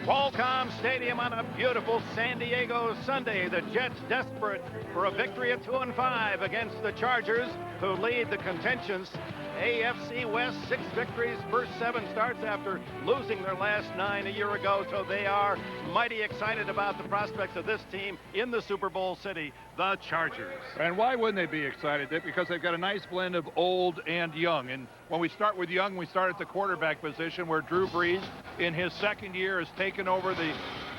Qualcomm Stadium on a beautiful San Diego Sunday. The Jets desperate for a victory at 2-5 against the Chargers, who lead the contentions. AFC West, 6 victories, first 7 starts after losing their last 9 a year ago. So they are mighty excited about the prospects of this team in the Super Bowl city, the Chargers. And why wouldn't they be excited? Because they've got a nice blend of old and young. And when we start with young, we start at the quarterback position, where Drew Brees, in his second year, has taken over the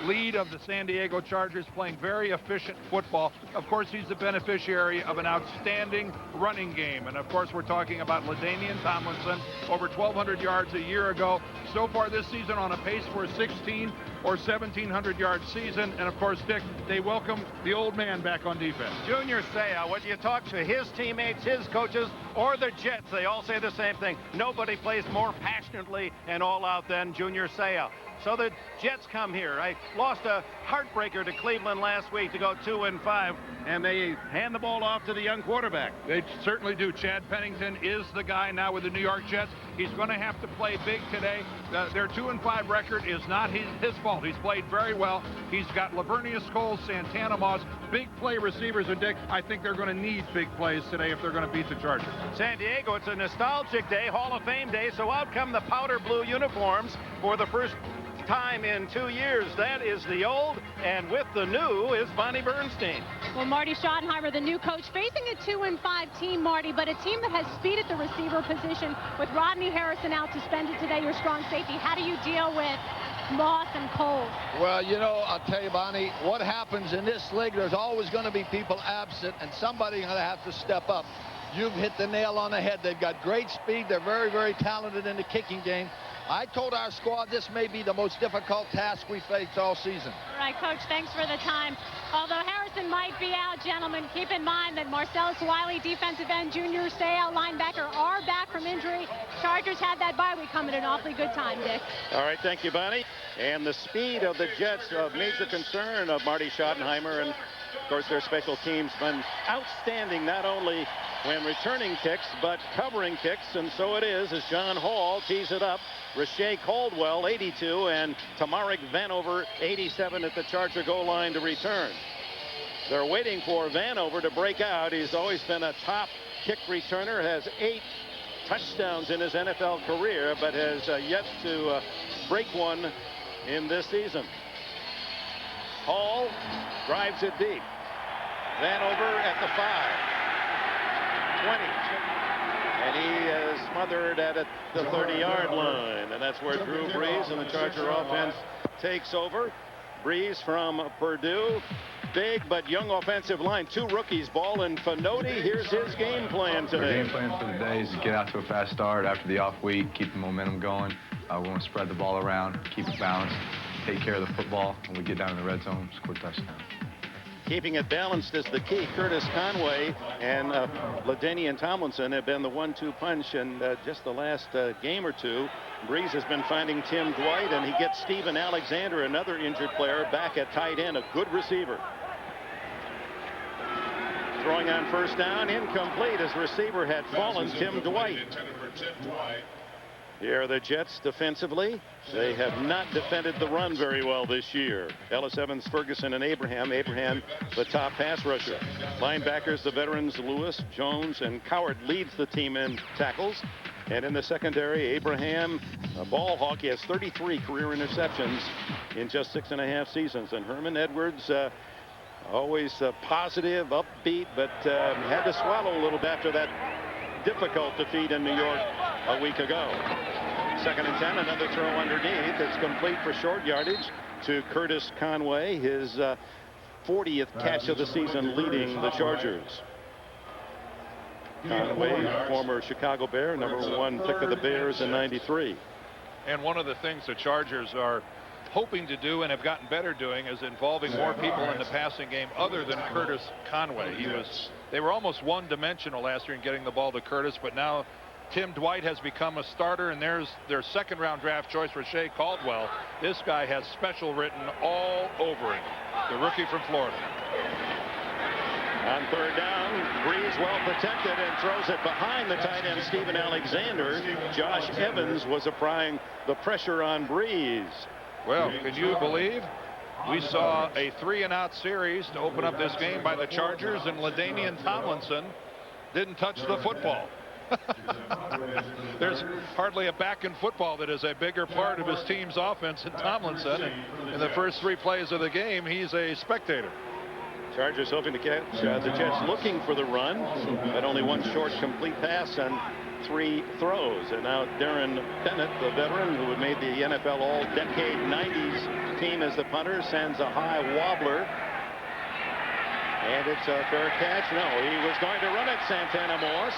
lead of the San Diego Chargers, playing very efficient football. Of course, he's the beneficiary of an outstanding running game. And of course, we're talking about LaDainian Tomlinson, over 1,200 yards a year ago. So far this season on a pace for a 1,600 or 1,700 yard season. And of course, Dick, they welcome the old man back on defense. Junior Seau, when you talk to his teammates, his coaches, or the Jets, they all say the same thing. Nobody plays more passionately and all out than Junior Seau. So the Jets come here. I lost a heartbreaker to Cleveland last week to go 2-5, and they hand the ball off to the young quarterback. They certainly do. Chad Pennington is the guy now with the New York Jets. He's going to have to play big today. Their 2-5 record is not his fault. He's played very well. He's got Lavernius Cole, Santana Moss, big play receivers. And Dick, I think they're going to need big plays today if they're going to beat the Chargers. San Diego, it's a nostalgic day, Hall of Fame day, so out come the powder blue uniforms for the first time in 2 years. That is the old, and with the new is Bonnie Bernstein. Well, Marty Schottenheimer, the new coach, facing a 2-5 team, Marty, but a team that has speed at the receiver position with Rodney Harrison out suspended today, your strong safety. How do you deal with Moss and Cole? Well, you know, I'll tell you, Bonnie, what happens in this league, there's always going to be people absent, and somebody's going to have to step up. You've hit the nail on the head. They've got great speed. They're very, very talented in the kicking game. I told our squad this may be the most difficult task we faced all season. All right, Coach, thanks for the time. Although Harrison might be out, gentlemen, keep in mind that Marcellus Wiley, defensive end, Junior Seau, linebacker, are back from injury. Chargers had that bye week come at an awfully good time, Dick. All right, thank you, Bonnie. And the speed of the Jets, a major concern of Marty Schottenheimer, and of course their special teams been outstanding, not only when returning kicks, but covering kicks, and so it is as John Hall tees it up. Rashae Caldwell, 82, and Tamarick Vanover, 87 at the Charger goal line to return. They're waiting for Vanover to break out. He's always been a top kick returner, has 8 touchdowns in his NFL career, but has yet to break one in this season. Hall drives it deep. Vanover at the 5, 20. And he is smothered at the 30-yard line. And that's where Drew Brees and the Charger offense takes over. Brees from Purdue. Big but young offensive line. 2 rookies, Ball and Fanotti. Here's his game plan today. Our game plan for the day is to get out to a fast start after the off week, keep the momentum going. We want to spread the ball around, keep it balanced, take care of the football. When we get down in the red zone, score touchdown. Keeping it balanced is the key. Curtis Conway and LaDainian Tomlinson have been the 1-2 punch in just the last game or two. Brees has been finding Tim Dwight, and he gets Steven Alexander, another injured player, back at tight end, a good receiver. Throwing on first down, incomplete as receiver had fallen, Tim Dwight. Here are the Jets defensively. They have not defended the run very well this year. Ellis Evans, Ferguson, and Abraham. Abraham, the top pass rusher. Linebackers, the veterans Lewis, Jones, and Coward leads the team in tackles. And in the secondary, Abraham, a ball hawk. He has 33 career interceptions in just 6.5 seasons. And Herman Edwards, always positive, upbeat, but had to swallow a little bit after that difficult defeat in New York a week ago. 2nd and 10, another throw underneath. It's complete for short yardage to Curtis Conway, his 40th catch of the season, leading the Chargers. Conway, former Chicago Bear, #1 pick of the Bears in '93. And one of the things the Chargers are hoping to do and have gotten better doing is involving more people in the passing game other than Curtis Conway. They were almost one-dimensional last year in getting the ball to Curtis, but now Tim Dwight has become a starter, and there's their 2nd-round draft choice, Rashae Caldwell. This guy has special written all over him, the rookie from Florida. On 3rd down, Brees well protected and throws it behind the tight end, Steven Alexander. Josh Evans was applying the pressure on Brees. Well, can you believe we saw a 3-and-out series to open up this game by the Chargers, and LaDainian Tomlinson didn't touch the football. There's hardly a back in football that is a bigger part of his team's offense than Tomlinson. And in the first 3 plays of the game, he's a spectator. Chargers hoping to catch the Jets looking for the run, but only 1 short complete pass on 3 throws. And now Darren Bennett, the veteran who had made the NFL All-Decade 90s team as the punter, sends a high wobbler. And it's a fair catch. No, he was going to run it, Santana Moss.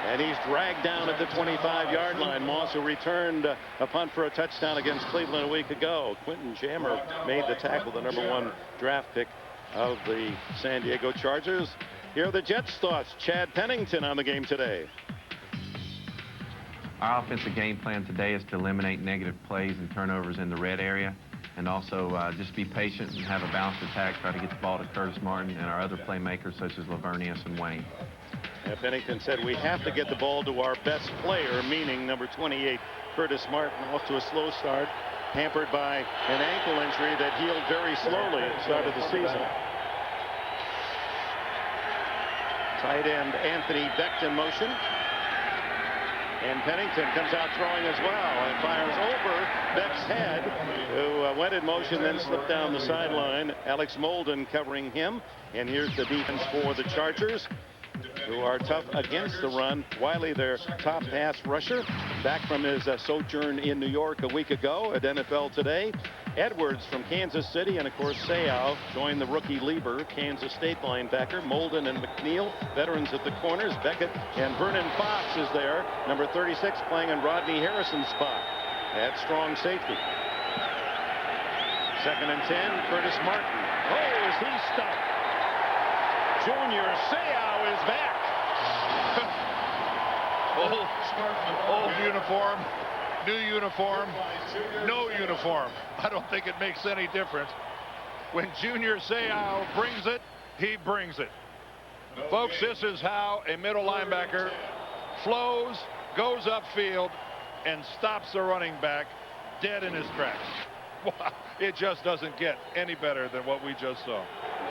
And he's dragged down at the 25-yard line. Moss, who returned a punt for a touchdown against Cleveland a week ago. Quentin Jammer made the tackle, the #1 draft pick of the San Diego Chargers. Here are the Jets' thoughts. Chad Pennington on the game today. Our offensive game plan today is to eliminate negative plays and turnovers in the red area, and also just be patient and have a balanced attack, try to get the ball to Curtis Martin and our other playmakers such as Lavernius and Wayne. Pennington said we have to get the ball to our best player, meaning number 28, Curtis Martin, off to a slow start, hampered by an ankle injury that healed very slowly at the start of the season. Tight end Anthony Becht in motion. And Pennington comes out throwing as well and fires over Becht's head, who went in motion, then slipped down the sideline. Alex Molden covering him. And here's the defense for the Chargers, who are tough against the run. Wiley, their top pass rusher, back from his sojourn in New York a week ago at NFL Today. Edwards from Kansas City, and of course Seau joined the rookie Lieber, Kansas State linebacker. Molden and McNeil, veterans at the corners. Beckett and Vernon Fox is there, number 36, playing in Rodney Harrison's spot at strong safety. 2nd and 10, Curtis Martin. Oh, is he stuck? Junior Seau is back. Old uniform, new uniform, no uniform. I don't think it makes any difference. When Junior Seau brings it, he brings it. Folks, this is how a middle linebacker flows, goes upfield, and stops the running back dead in his tracks. Wow, it just doesn't get any better than what we just saw.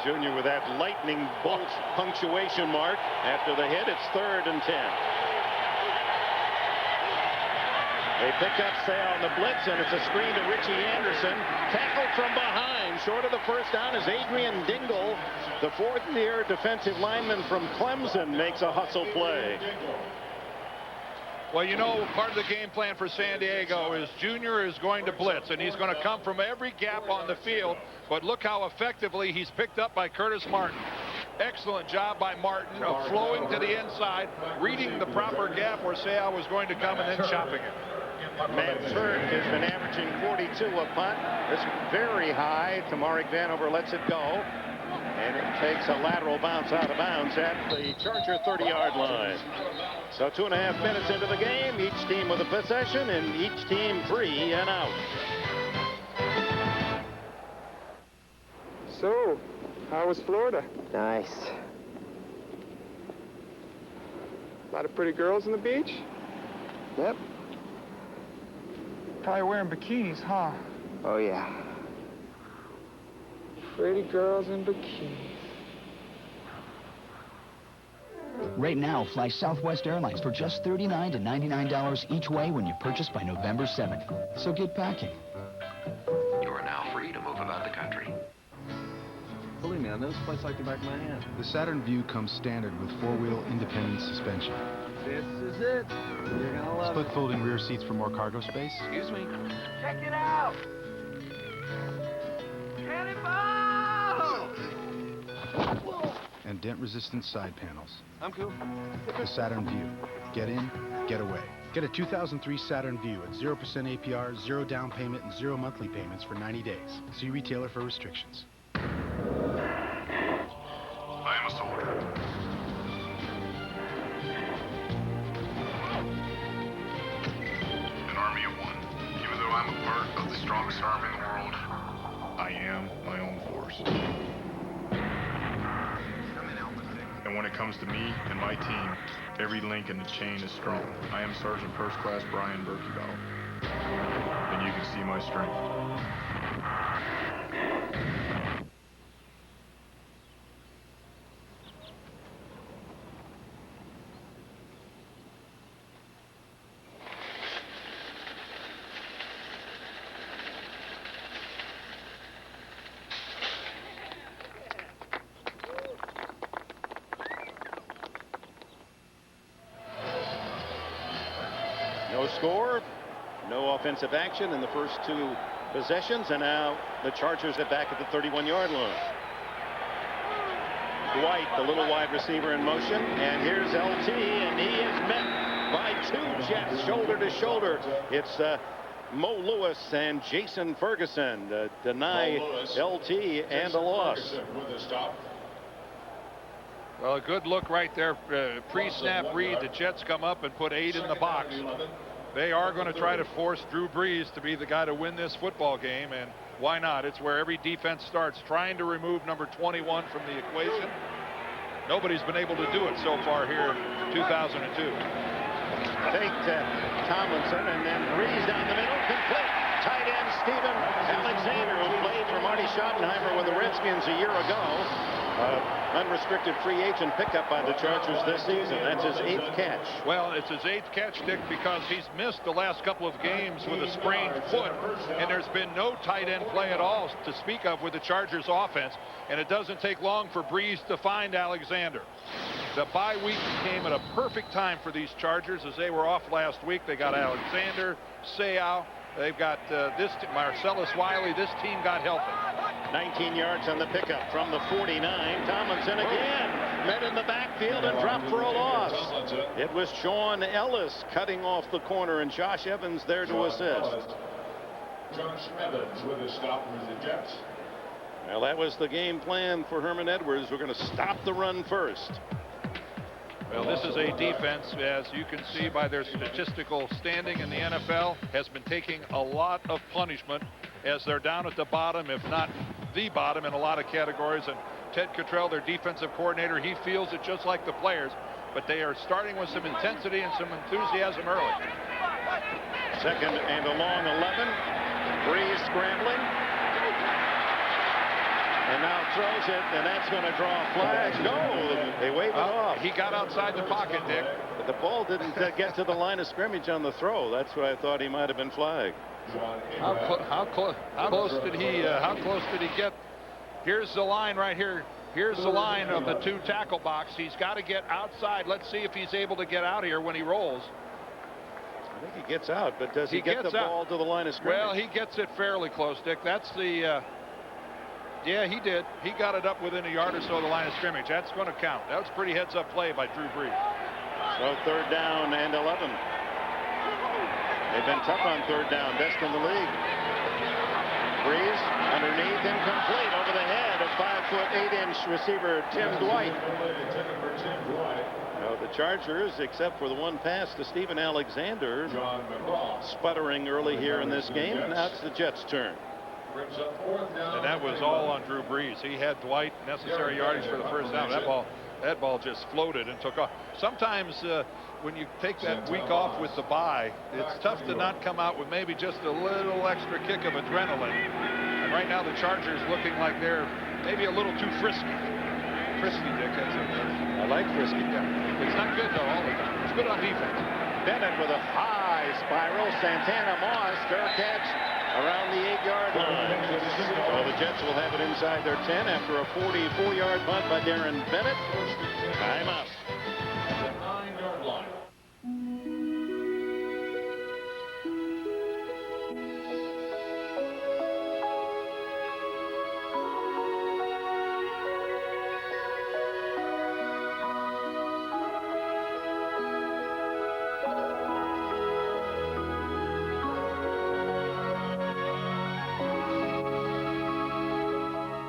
Junior with that lightning bolt punctuation mark after the hit. It's 3rd and 10. They pick up Seau on the blitz, and it's a screen to Richie Anderson. Tackled from behind. Short of the first down is Adrian Dingle. The 4th-year defensive lineman from Clemson makes a hustle play. Well, you know, part of the game plan for San Diego is Junior is going to blitz, and he's going to come from every gap on the field. But look how effectively he's picked up by Curtis Martin. Excellent job by Martin of flowing to the inside, reading the proper gap where Seau was going to come, and then chopping it. Matt Turk has been averaging 42 a punt. It's very high. Tamarick Vanover lets it go. And it takes a lateral bounce out of bounds at the Charger 30-yard line. So 2.5 minutes into the game, each team with a possession and each team 3 and out. So, how was Florida? Nice. A lot of pretty girls on the beach? Yep. Probably wearing bikinis, huh? Oh, yeah. Pretty girls in bikinis. Right now, fly Southwest Airlines for just $39 to $99 each way when you purchase by November 7th. So get packing. You are now free to move about the country. Believe me, I know this place like the back of my hand. The Saturn Vue comes standard with 4-wheel independent suspension. This is it. You're gonna love Split folding rear seats for more cargo space. Excuse me. Check it out! Cannonball! And dent-resistant side panels. I'm cool. The Saturn Vue. Get in, get away. Get a 2003 Saturn Vue at 0% APR, 0 down payment, and 0 monthly payments for 90 days. See retailer for restrictions. I am a soldier. An army of one. Even though I'm a part of the strongest army in the world, I am my own force. And when it comes to me and my team, every link in the chain is strong. I am Sergeant First Class Brian Berkebauer. And you can see my my strength. No score, no offensive action in the first two possessions, and now the Chargers are back at the 31-yard line. Dwight, the little wide receiver, in motion, and here's LT, and he is met by two Jets shoulder to shoulder. It's Mo Lewis and Jason Ferguson deny LT and a loss. Well, a good look right there. Pre-snap read. The Jets come up and put 8 in the box. They are going to try to force Drew Brees to be the guy to win this football game, and why not? It's where every defense starts, trying to remove number 21 from the equation. Nobody's been able to do it so far here in 2002. Fake to Tomlinson, and then Brees down the middle, complete. Tight end Steven Alexander, who played for Marty Schottenheimer with the Redskins a year ago. Unrestricted free agent pickup by the Chargers this season. That's his 8th catch. Well, it's his 8th catch, Dick, because he's missed the last couple of games with a sprained foot, and there's been no tight end play at all to speak of with the Chargers offense, and it doesn't take long for Brees to find Alexander. The bye week came at a perfect time for these Chargers as they were off last week. They got Alexander, Seau. They've got Marcellus Wiley. This team got healthy. 19 yards on the pickup from the 49. Tomlinson again met in the backfield and dropped for a loss. It was Sean Ellis cutting off the corner, and Josh Evans there to assist. Josh Evans with a stop for the Jets. Well, that was the game plan for Herman Edwards. We're going to stop the run first. Well, this is a defense, as you can see by their statistical standing in the NFL, has been taking a lot of punishment as they're down at the bottom, if not the bottom in a lot of categories. And Ted Cottrell, their defensive coordinator, he feels it just like the players, but they are starting with some intensity and some enthusiasm early. Second and a long 11. Brees scrambling. And now throws it, and that's going to draw a flag. No, they wave it off. He got outside the pocket, Dick. But the ball didn't get to the line of scrimmage on the throw. That's what I thought he might have been flagged. How close did he get? Here's the line right here. Here's the line of the 2 tackle box. He's got to get outside. Let's see if he's able to get out here when he rolls. I think he gets out, but does he get the ball to the line of scrimmage? Well, he gets it fairly close, Dick. That's the yeah, he did. He got it up within a yard or so of the line of scrimmage. That's going to count. That was pretty heads-up play by Drew Brees. So 3rd down and 11. They've been tough on 3rd down, best in the league. Brees underneath, incomplete, over the head of 5'8" receiver Tim Dwight. Now the Chargers, except for the one pass to Steven Alexander, sputtering early here in this game. Now it's the Jets' turn. And that was all on Drew Brees. He had Dwight necessary yardage for the first down. That ball just floated and took off. Sometimes when you take that week off with the bye, it's tough to not come out with maybe just a little extra kick of adrenaline. And right now the Chargers looking like they're maybe a little too frisky. Frisky, Dick. I like frisky. Yeah. It's not good though all the time. It's good on defense. Bennett with a high spiral. Santana Moss, fair catch around the 8-yard line. Well, the Jets will have it inside their 10 after a 44-yard punt by Darren Bennett. Time out. At the 9-yard line.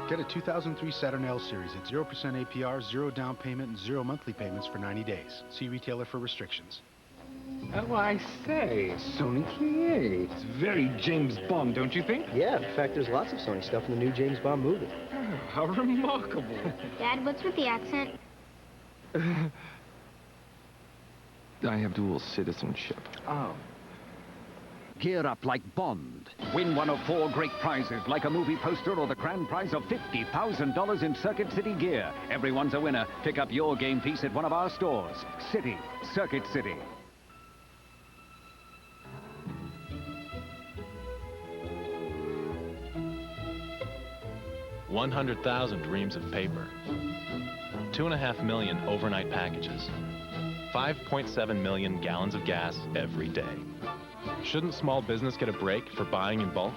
Get a 2003 Saturn L Series at 0% APR, 0 down payment, and 0 monthly payments for 90 days. See retailer for restrictions. Oh, I say, Sony creates. Very James Bond, don't you think? Yeah, in fact, there's lots of Sony stuff in the new James Bond movie. Oh, how remarkable. Dad, what's with the accent? I have dual citizenship. Oh. Gear up like Bond. Win one of 4 great prizes like a movie poster or the grand prize of $50,000 in Circuit City gear. Everyone's a winner. Pick up your game piece at one of our stores. City, Circuit City. $100,000 reams of paper, 2.5 million overnight packages, 5.7 million gallons of gas every day. Shouldn't small business get a break for buying in bulk?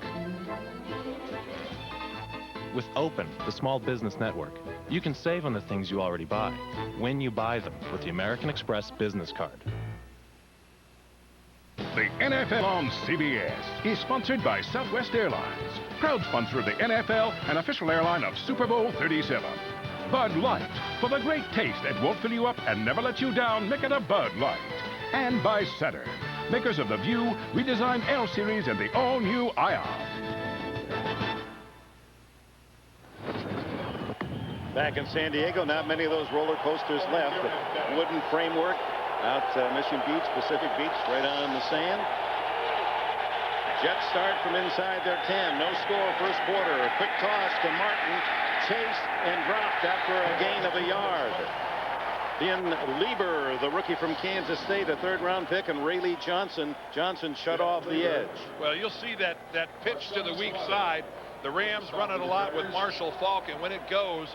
With Open, the small business network, you can save on the things you already buy when you buy them with the American Express business card. The NFL on CBS is sponsored by Southwest Airlines, proud sponsor of the NFL and official airline of Super Bowl 37. Bud Light, for the great taste that won't fill you up and never let you down, make it a Bud Light. And by Saturn, makers of the View, redesigned L-Series and the all-new Ion. Back in San Diego, not many of those roller coasters left. The wooden framework out Mission Beach, Pacific Beach, right on the sand. Jets start from inside their 10. No score first quarter. A quick toss to Martin. Chased and dropped after a gain of a yard. In Lieber, the rookie from Kansas State, a third-round pick, and Rayleigh Johnson. Johnson shut off the edge. Well, you'll see that pitch to the weak side. The Rams run it a lot with Marshall Faulk, and when it goes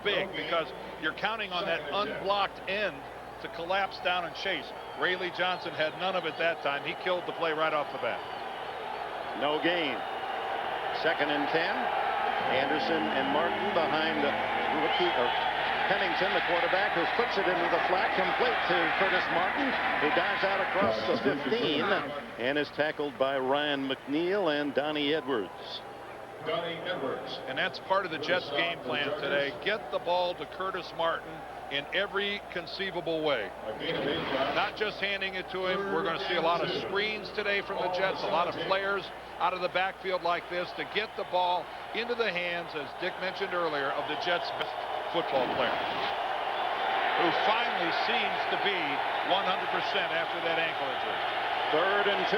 big because you're counting on that unblocked end to collapse down and chase. Rayleigh Johnson had none of it that time. He killed the play right off the bat. No gain. 2nd and 10. Anderson and Martin behind the rookie Pennington, the quarterback, who puts it into the flat, complete to Curtis Martin, who dives out across the 15 and is tackled by Ryan McNeil and Donnie Edwards. And that's part of the Jets' game plan today. Get the ball to Curtis Martin in every conceivable way. Not just handing it to him. We're going to see a lot of screens today from the Jets, a lot of flares out of the backfield like this to get the ball into the hands, as Dick mentioned earlier, of the Jets' best football player, who finally seems to be 100% after that ankle injury. 3rd and 2.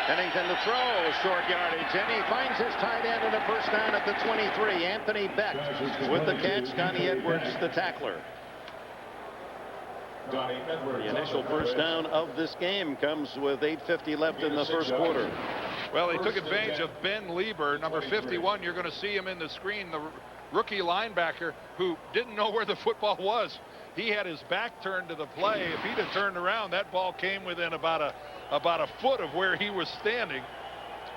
Pennington to throw, short yardage, and he finds his tight end in a first down at the 23. Anthony Beck with the catch. Donnie Edwards, the tackler. The initial first down of this game comes with 8:50 left in the first quarter. Well, they took advantage of Ben Lieber, number 51. You're going to see him in the screen, the rookie linebacker who didn't know where the football was. He had his back turned to the play. If he'd have turned around, that ball came within about a foot of where he was standing.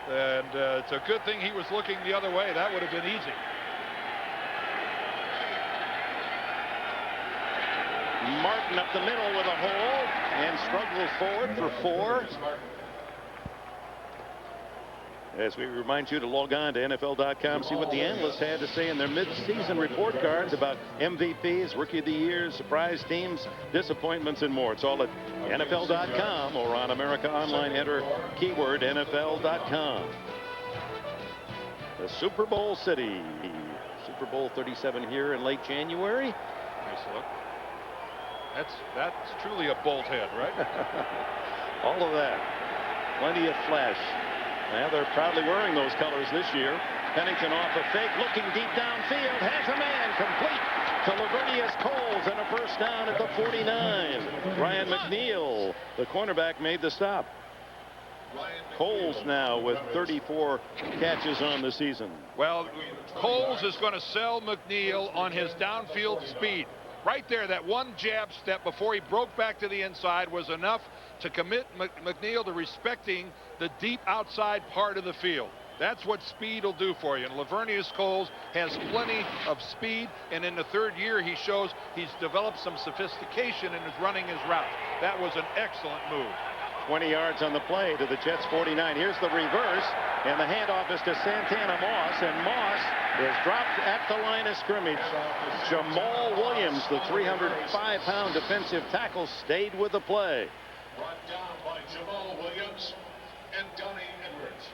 And it's a good thing he was looking the other way. That would have been easy. Martin up the middle with a hole and struggles forward for 4. As we remind you to log on to NFL.com, see what the analysts had to say in their mid-season report cards about MVPs, Rookie of the Year, surprise teams, disappointments, and more. It's all at NFL.com or on America Online. Enter keyword NFL.com. The Super Bowl city. Super Bowl 37 here in late January. Nice look. That's truly a bolt head, right? All of that. Plenty of flash. Now they're proudly wearing those colors this year. Pennington off a fake, looking deep downfield, has a man, complete to Lavernius Coles, and a first down at the 49. Ryan McNeil, the cornerback, made the stop. Coles now with 34 catches on the season. Well, Coles is going to sell McNeil on his downfield speed. Right there, that one jab step before he broke back to the inside was enough to commit McNeil to respecting the deep outside part of the field. That's what speed will do for you. And Lavernius Coles has plenty of speed, and in the 3rd year he shows he's developed some sophistication in his running his route. That was an excellent move. 20 yards on the play to the Jets 49. Here's the reverse, and the handoff is to Santana Moss, and Moss is dropped at the line of scrimmage. Jamal Williams, the 305-pound defensive tackle, stayed with the play. Brought down by Jamal Williams and Donnie Edwards.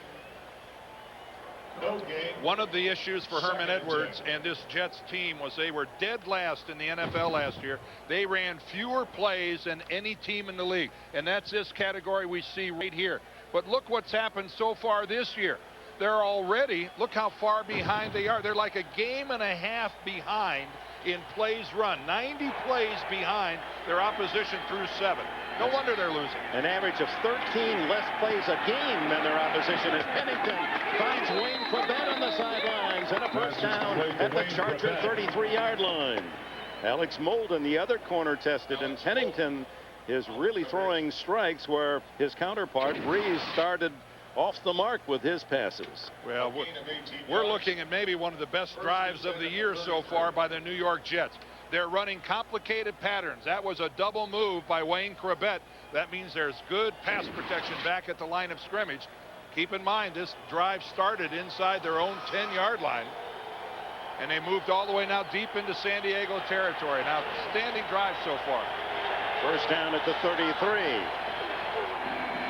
One of the issues for Herman Edwards and this Jets team was they were dead last in the NFL last year. They ran fewer plays than any team in the league, and that's this category we see right here. But look what's happened so far this year. They're already, look how far behind they are. They're like a game and a half behind in plays run. 90 plays behind their opposition through 7. No wonder they're losing. An average of 13 less plays a game than their opposition as Pennington finds Wayne Corbett on the sidelines and a first down at the Charger 33-yard line. Alex Molden, the other corner, tested, and Pennington is really throwing strikes where his counterpart, Breeze, started off the mark with his passes. Well, we're looking at maybe one of the best drives of the year so far by the New York Jets. They're running complicated patterns. That was a double move by Wayne Corbett. That means there's good pass protection back at the line of scrimmage. Keep in mind, this drive started inside their own 10-yard line, and they moved all the way now deep into San Diego territory. Now, standing drive so far. First down at the 33.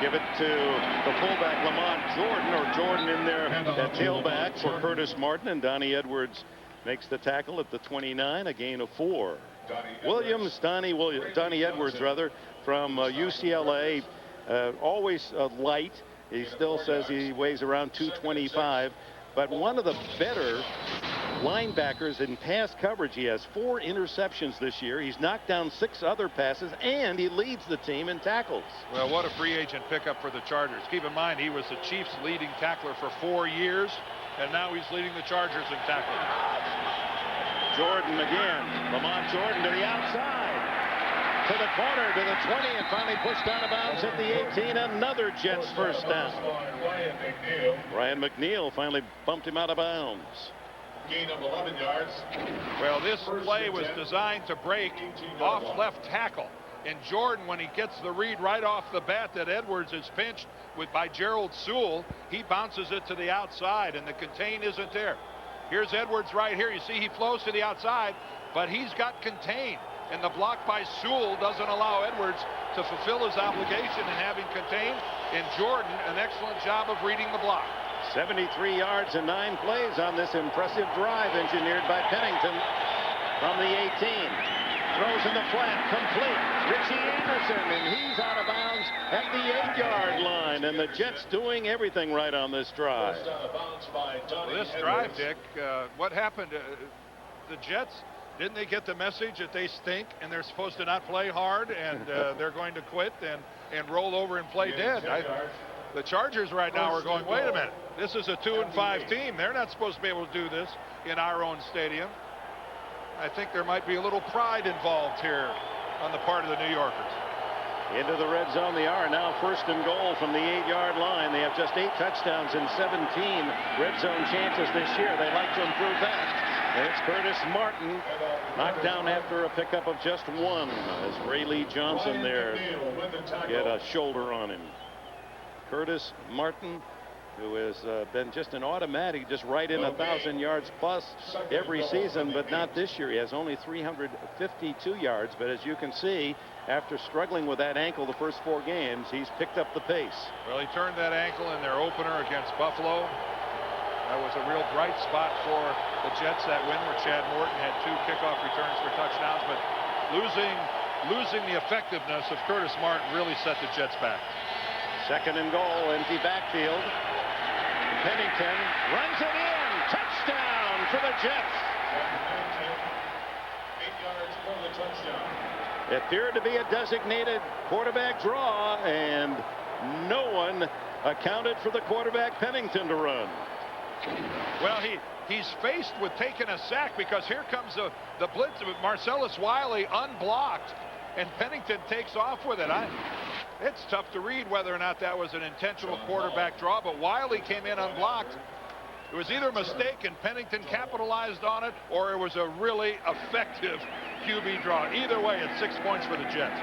Give it to the fullback, Lamont Jordan, or Jordan in there at tailback for Curtis Martin, and Donnie Edwards makes the tackle at the 29, a gain of 4. Donnie Edwards, from UCLA, always light. He still says he weighs around 225, but one of the better linebackers in pass coverage. He has 4 interceptions this year. He's knocked down 6 other passes, and he leads the team in tackles. Well, what a free agent pickup for the Chargers. Keep in mind, he was the Chiefs' leading tackler for 4 years, and now he's leading the Chargers in tackling. Jordan again. Lamont Jordan to the outside, to the corner, to the 20, and finally pushed out of bounds at the 18. Another Jets first down. Ryan McNeil finally bumped him out of bounds. Gain of 11 yards. Well, this play was designed to break off left tackle. And Jordan, when he gets the read right off the bat that Edwards is pinched by Gerald Sewell, he bounces it to the outside, and the contain isn't there. Here's Edwards right here. You see he flows to the outside, but he's got contained. And the block by Sewell doesn't allow Edwards to fulfill his obligation in having contained. And Jordan, an excellent job of reading the block. 73 yards and 9 plays on this impressive drive engineered by Pennington from the 18. Throws in the flat, complete. Richie Anderson, and he's out of bounds at the 8-yard line. And the Jets doing everything right on this drive. This drive, Dick, what happened? The Jets, didn't they get the message that they stink and they're supposed to not play hard and they're going to quit and roll over and play dead? The Chargers right now are going, wait a minute, this is a 2-5 team. They're not supposed to be able to do this in our own stadium. I think there might be a little pride involved here on the part of the New Yorkers. Into the red zone they are now, first and goal from the 8-yard line. They have just 8 touchdowns and 17 red zone chances this year. They like to improve that. And it's Curtis Martin knocked down after a pickup of just 1 as Ray Lee Johnson there get a shoulder on him. Curtis Martin, who has been just an automatic, just right in 1,000 yards plus every season, but not this year. He has only 352 yards, but as you can see, after struggling with that ankle the first 4 games, he's picked up the pace. Well, he turned that ankle in their opener against Buffalo. That was a real bright spot for the Jets, that win, where Chad Morton had 2 kickoff returns for touchdowns, but losing the effectiveness of Curtis Martin really set the Jets back. Second and goal, empty backfield. Pennington runs it in. Touchdown for the Jets. 8 yards for the touchdown. It appeared to be a designated quarterback draw, and no one accounted for the quarterback Pennington to run. Well, he's faced with taking a sack because here comes the blitz with Marcellus Wiley unblocked, and Pennington takes off with it. It's tough to read whether or not that was an intentional quarterback draw, but Wiley came in unblocked. It was either a mistake and Pennington capitalized on it, or it was a really effective QB draw. Either way, it's 6 points for the Jets.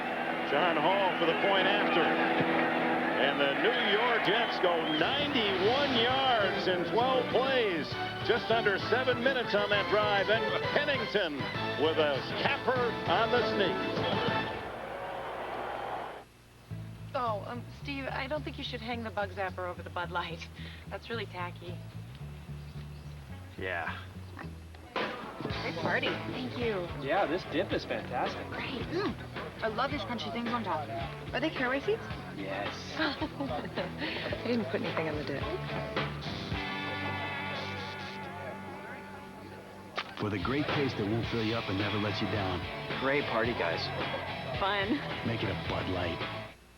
John Hall for the point after. And the New York Jets go 91 yards in 12 plays. Just under 7 minutes on that drive, and Pennington with a capper on the sneak. Oh, Steve, I don't think you should hang the bug zapper over the Bud Light. That's really tacky. Yeah. Great party. Thank you. Yeah, this dip is fantastic. Great. I love these crunchy things on top. Are they caraway seeds? Yes. I didn't put anything on the dip. With a great taste that won't fill you up and never lets you down. Great party, guys. Fun. Make it a Bud Light.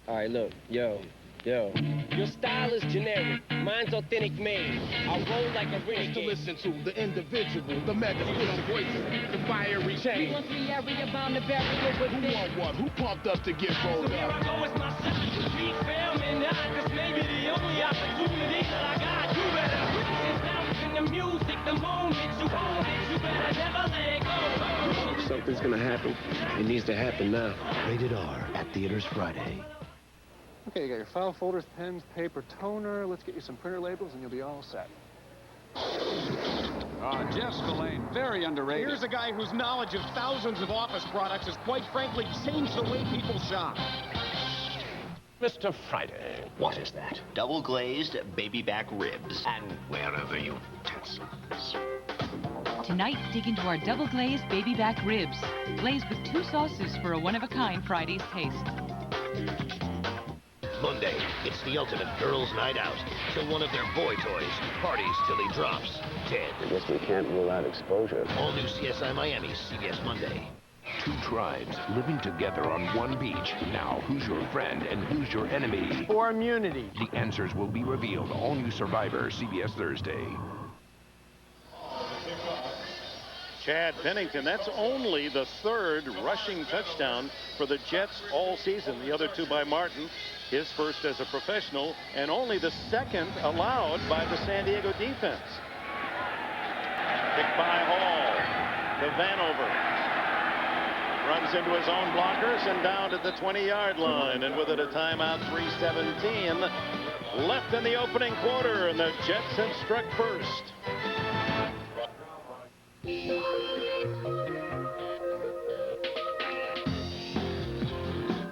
All right, look, yo. Your style is generic, mine's authentic made. I roll like a renegade. To listen to the individual, the metaphysical voices, the fiery chain. We want the area bound to barrier with Who want what? Who pumped us to get rolled so up? here I go, it's my second street film, and this may be the only opportunity that I got. You better sit down in the music, the moment you own it, you better never let go. If something's gonna happen, it needs to happen now. Rated R at theaters Friday. Okay, you got your file folders, pens, paper, toner. Let's get you some printer labels and you'll be all set. Jeff Spillane, very underrated. Here's a guy whose knowledge of thousands of office products has quite frankly changed the way people shop. Mr. Friday. What is that? Double glazed baby back ribs. And where are the utensils? Tonight, dig into our double glazed baby back ribs. Glazed with 2 sauces for a one-of-a-kind Friday's taste. Monday, it's the ultimate girls' night out. Kill one of their boy toys. Parties till he drops. Dead. I guess we can't rule out exposure. All new CSI Miami, CBS Monday. 2 tribes living together on one beach. Now, who's your friend and who's your enemy? For immunity. The answers will be revealed. All new Survivor, CBS Thursday. Chad Pennington, that's only the 3rd rushing touchdown for the Jets all season. The other 2 by Martin, his first as a professional, and only the 2nd allowed by the San Diego defense. Kick by Hall to Vanover. Runs into his own blockers and down at the 20-yard line. And with it a timeout, 3:17 left in the opening quarter, and the Jets have struck first.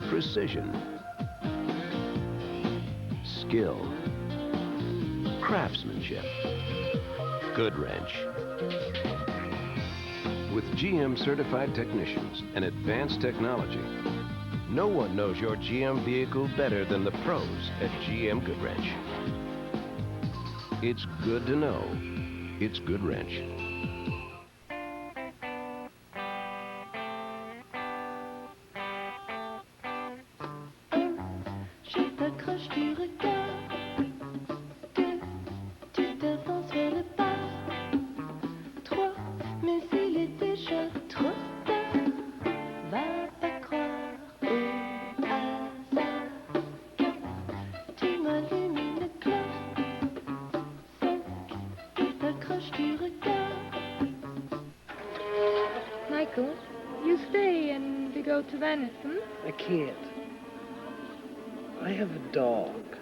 Precision, skill, craftsmanship, Goodwrench. With GM certified technicians and advanced technology, no one knows your GM vehicle better than the pros at GM Goodwrench. It's good to know it's Goodwrench. Michael, you stay and we go to Venice, I can't. I have a dog.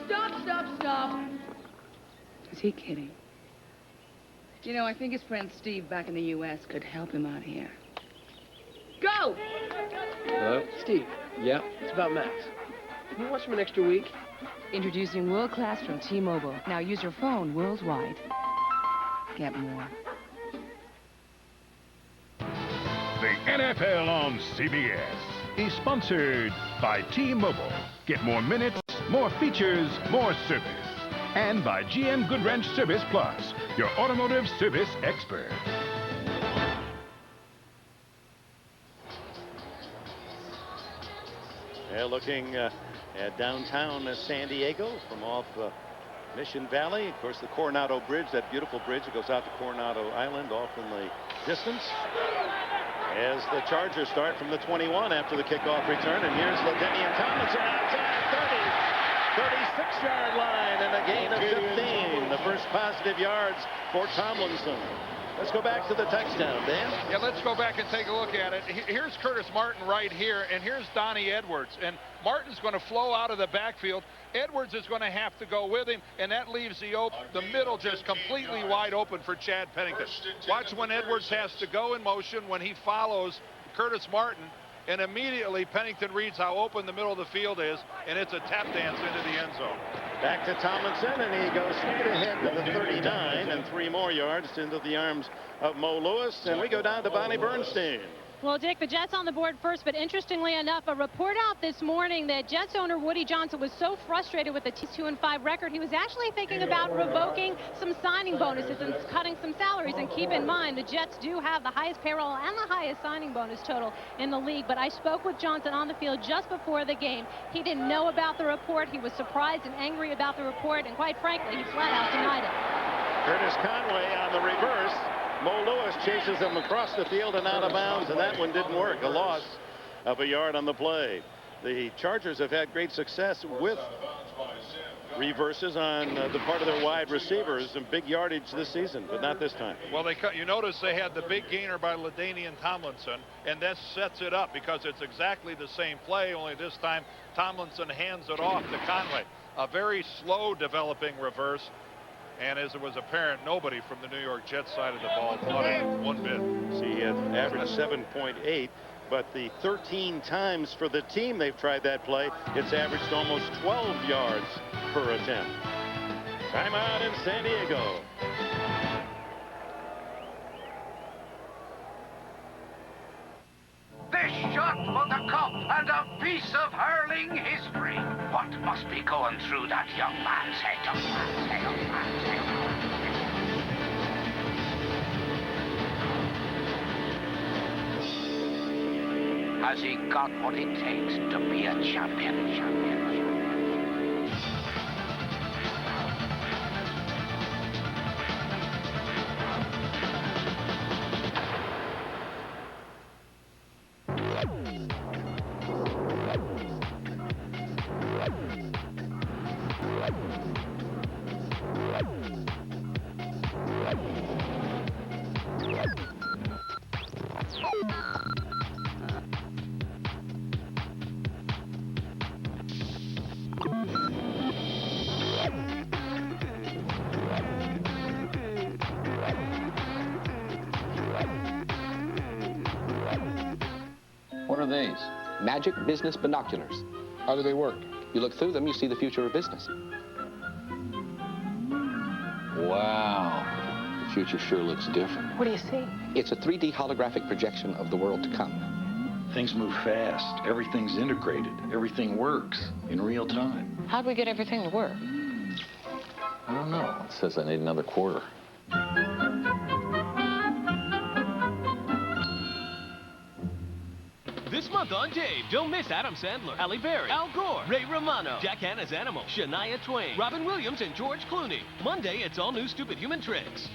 Stop. Is he kidding? You know, I think his friend Steve back in the U.S. could help him out here. Go! Hello? Steve. Yeah, it's about Max. Can you watch him an extra week? Introducing World Class from T-Mobile. Now use your phone worldwide. Get more. The NFL on CBS is sponsored by T-Mobile. Get more minutes, more features, more service. And by GM Goodwrench Service Plus, your automotive service expert. Looking at downtown San Diego from off Mission Valley. Of course, the Coronado Bridge, that beautiful bridge that goes out to Coronado Island off in the distance. As the Chargers start from the 21 after the kickoff return. And here's LaDainian Tomlinson outside 36-yard line and a gain of 15. The first positive yards for Tomlinson. Let's go back to the touchdown, Dan. Yeah, let's go back and take a look at it. Here's Curtis Martin right here, and here's Donnie Edwards. And Martin's going to flow out of the backfield. Edwards is going to have to go with him, and that leaves the middle just completely wide open for Chad Pennington. Watch when Edwards has to go in motion when he follows Curtis Martin. and immediately Pennington reads how open the middle of the field is, and it's a tap dance into the end zone. Back to Tomlinson, and he goes straight ahead to the 39 and 3 more yards into the arms of Mo Lewis, and we go down to Bonnie Bernstein. Well, Dick, the Jets on the board first, but interestingly enough, a report out this morning that Jets owner Woody Johnson was so frustrated with the 2-5 record, he was actually thinking about revoking some signing bonuses and cutting some salaries. And keep in mind, the Jets do have the highest payroll and the highest signing bonus total in the league. But I spoke with Johnson on the field just before the game. He didn't know about the report. He was surprised and angry about the report, and quite frankly, he flat out denied it. Curtis Conway on the reverse. Mo Lewis chases him across the field and out of bounds, and that one didn't work. A loss of a yard on the play. The Chargers have had great success with reverses on the part of their wide receivers and big yardage this season, but not this time. Well, you notice they had the big gainer by LaDainian Tomlinson, and this sets it up because it's exactly the same play, only this time Tomlinson hands it off to Conway. A very slow developing reverse. And as it was apparent, nobody from the New York Jets side of the ball caught it one bit. See, he had averaged 7.8, but the 13 times for the team they've tried that play, it's averaged almost 12 yards per attempt. Timeout in San Diego. This shot for the cup and a piece of hurling history. What must be going through that young man's head? Has he got what it takes to be a champion? What are these? Magic business binoculars. How do they work? You look through them, you see the future of business. Wow. The future sure looks different. What do you see? It's a 3D holographic projection of the world to come. Things move fast. Everything's integrated. Everything works in real time. How'd we get everything to work? I don't know. It says I need another quarter. This month on Dave, don't miss Adam Sandler, Halle Berry, Al Gore, Ray Romano, Jack Hanna's Animal, Shania Twain, Robin Williams, and George Clooney. Monday, it's all new Stupid Human Tricks.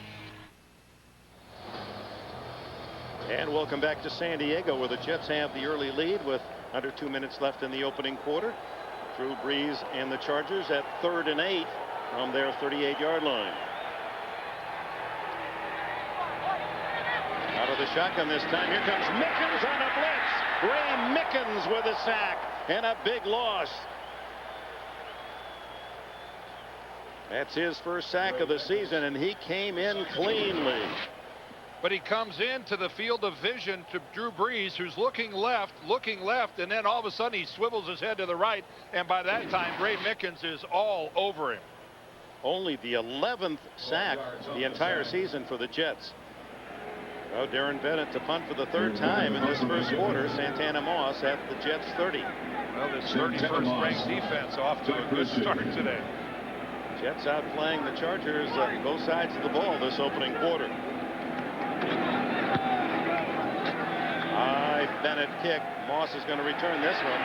And welcome back to San Diego, where the Jets have the early lead with under 2 minutes left in the opening quarter. Drew Brees and the Chargers at 3rd and 8 from their 38-yard line. Out of the shotgun this time. Here comes Mickens on a blitz. Ray Mickens with a sack and a big loss. That's his first sack of the season, and he came in cleanly. But he comes into the field of vision to Drew Brees, who's looking left, and then all of a sudden he swivels his head to the right, and by that time Ray Mickens is all over him. Only the 11th sack the entire season for the Jets. Oh, Darren Bennett to punt for the 3rd time in this first quarter. Santana Moss at the Jets 30. Well, this 31st ranked defense off to a good start today. Jets outplaying the Chargers both sides of the ball this opening quarter. High Bennett kick. Moss is going to return this one.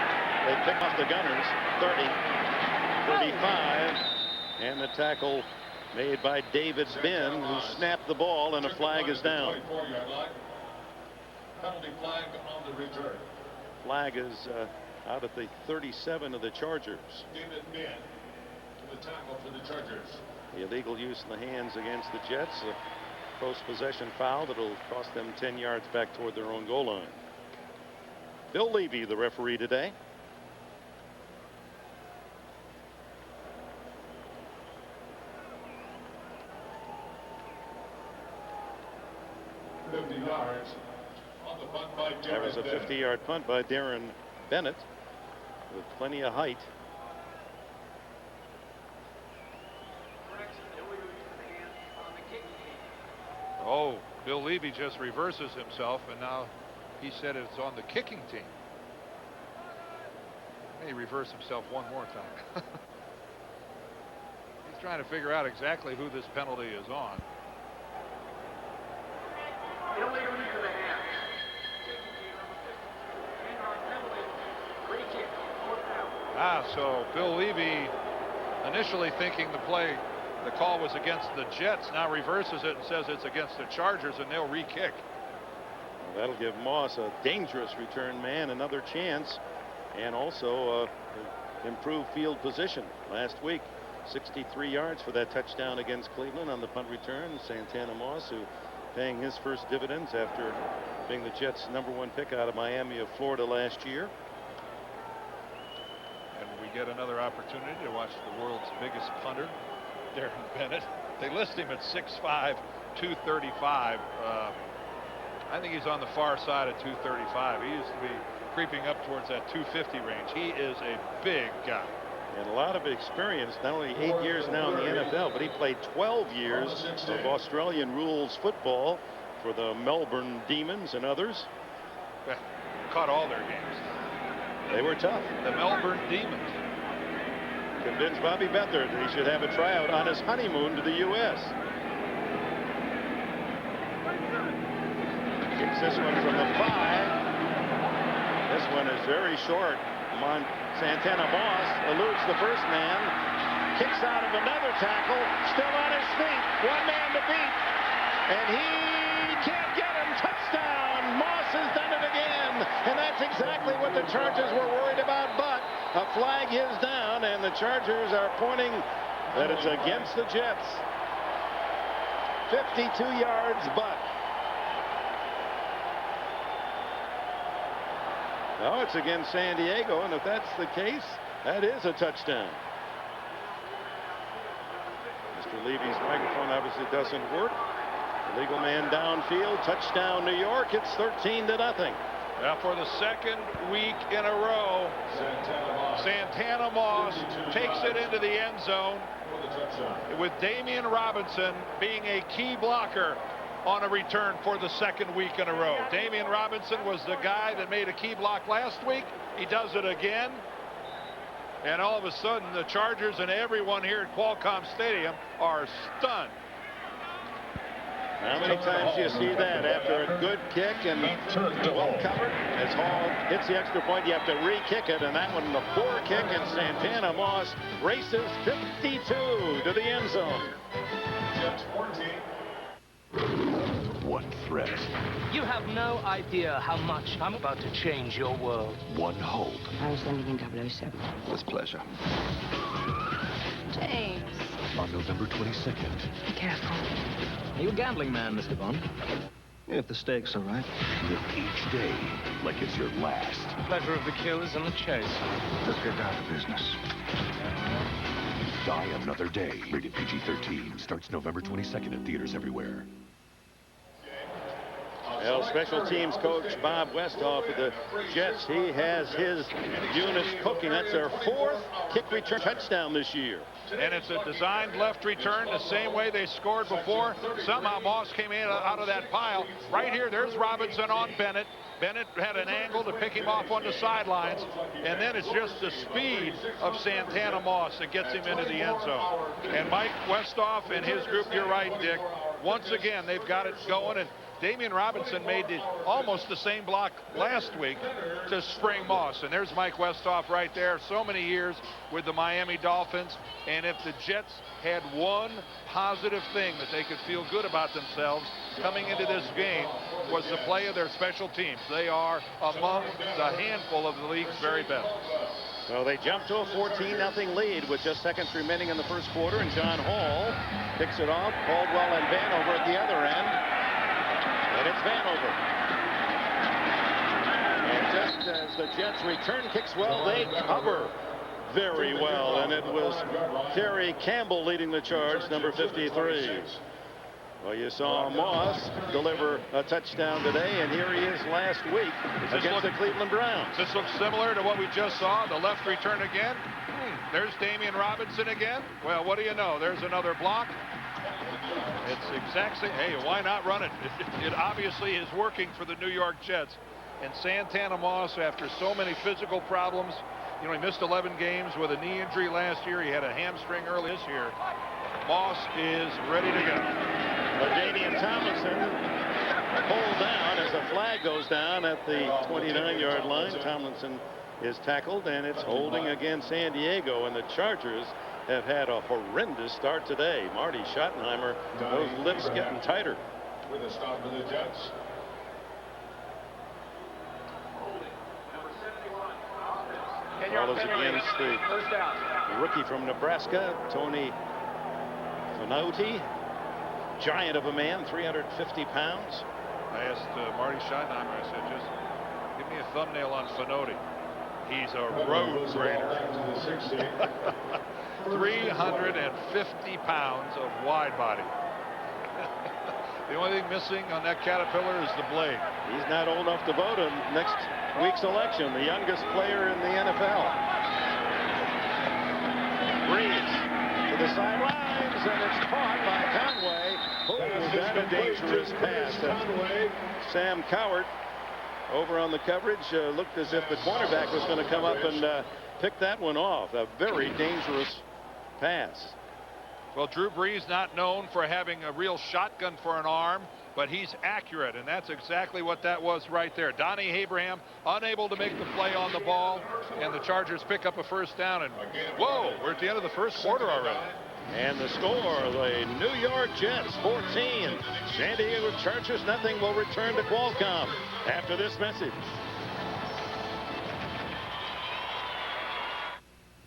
They pick off the Gunners. 30, 35, and the tackle made by David Binn, who snapped the ball, and a flag is down. Penalty flag on the return. Flag is out at the 37 of the Chargers. David Binn to the tackle for the Chargers. The illegal use in the hands against the Jets. A post-possession foul that'll cost them 10 yards back toward their own goal line. Bill Levy, the referee today. Yards on the That was a 50-yard punt by Darren Bennett with plenty of height. Oh, Bill Levy just reverses himself, and now he said it's on the kicking team. He reversed himself one more time. He's trying to figure out exactly who this penalty is on. So Bill Levy, initially thinking the call was against the Jets, now reverses it and says it's against the Chargers, and they'll re-kick. Well, that'll give Moss, a dangerous return man, another chance, and also improved field position. Last week, 63 yards for that touchdown against Cleveland on the punt return. Santana Moss, who paying his first dividends after being the Jets' #1 pick out of Miami of Florida last year. And we get another opportunity to watch the world's biggest punter, Darren Bennett. They list him at 6'5", 235. I think he's on the far side of 235. He used to be creeping up towards that 250 range. He is a big guy. And a lot of experience, not only 8 years now in the NFL, but he played 12 years of Australian rules football for the Melbourne Demons and others. Caught all their games. They were tough. The Melbourne Demons. Convinced Bobby Beathard that he should have a tryout on his honeymoon to the U.S. Kicks this one from the 5. This one is very short. Santana Moss eludes the first man, kicks out of another tackle, still on his feet, one man to beat, and he can't get him. Touchdown! Moss has done it again, and that's exactly what the Chargers were worried about, but a flag is down, and the Chargers are pointing that it's against the Jets. 52 yards, but no, it's against San Diego, and if that's the case, that is a touchdown. Mr. Levy's microphone obviously doesn't work. Legal man downfield, touchdown New York. It's 13-0. Now for the second week in a row, Santana Moss takes it into the end zone with Damian Robinson being a key blocker on a return for the second week in a row. Damian Robinson was the guy that made a key block last week. He does it again. And all of a sudden, the Chargers and everyone here at Qualcomm Stadium are stunned. How many times do you see that after a good kick and well covered? As Hall hits the extra point, you have to re-kick it, and that one, the poor kick, and Santana Moss races 52 to the end zone. One threat. You have no idea how much I'm about to change your world. One hope. I was sending in 007. With pleasure. James. On November 22nd. Be careful. Are you a gambling man, Mr. Bond? If the stakes are right. Live each day like it's your last. The pleasure of the kill is in the chase. Let's get down to business. Die Another Day. Rated PG-13. Starts November 22nd in theaters everywhere. Well, special teams coach Bob Westhoff of the Jets, he has his units cooking. That's their 4th kick return touchdown this year. And it's a designed left return the same way they scored before. Somehow Moss came in out of that pile. Right here, there's Robinson on Bennett. Bennett had an angle to pick him off on the sidelines. And then it's just the speed of Santana Moss that gets him into the end zone. And Mike Westhoff and his group, you're right, Dick. Once again, they've got it going. And Damian Robinson made almost the same block last week to spring Moss. And there's Mike Westhoff right there. So many years with the Miami Dolphins. And if the Jets had one positive thing that they could feel good about themselves coming into this game was the play of their special teams. They are among the handful of the league's very best. So they jump to a 14-0 lead with just seconds remaining in the first quarter. And John Hall picks it off. Caldwell and Vanover at the other end. And it's Vanover. And just as the Jets return kicks well, they cover very well. And it was Terry Campbell leading the charge, number 53. Well, you saw Moss deliver a touchdown today, and here he is last week against the Cleveland Browns. This looks similar to what we just saw. The left return again. There's Damian Robinson again. Well, what do you know? There's another block. It's exact same. Hey, why not run it? It obviously is working for the New York Jets. And Santana Moss, after so many physical problems, you know, he missed 11 games with a knee injury last year. He had a hamstring early this year. Moss is ready to go. Damian Tomlinson pulled down as a flag goes down at the 29-yard line. Tomlinson is tackled, and it's holding against San Diego, and the Chargers have had a horrendous start today. Marty Schottenheimer, those lips getting tighter. With a stop for the Jets. Ball is against the rookie from Nebraska, Tony Fanotti. Giant of a man, 350 pounds. I asked Marty Schottenheimer, I said, just give me a thumbnail on Fanotti. He's a road grader. 350 pounds of wide body. The only thing missing on that Caterpillar is the blade. He's not old enough to vote in next week's election, the youngest player in the NFL. Breeze to the sidelines, and it's caught by Conway. Oh, was that a dangerous pass? Sam Cowart over on the coverage looked as if the cornerback was going to come up and pick that one off. A very dangerous pass. Well, Drew Brees not known for having a real shotgun for an arm, but he's accurate, and that's exactly what that was right there. Donnie Abraham unable to make the play on the ball, and the Chargers pick up a first down, and whoa, we're at the end of the first quarter already. And the score, the New York Jets 14, San Diego Chargers nothing. Will return to Qualcomm after this message.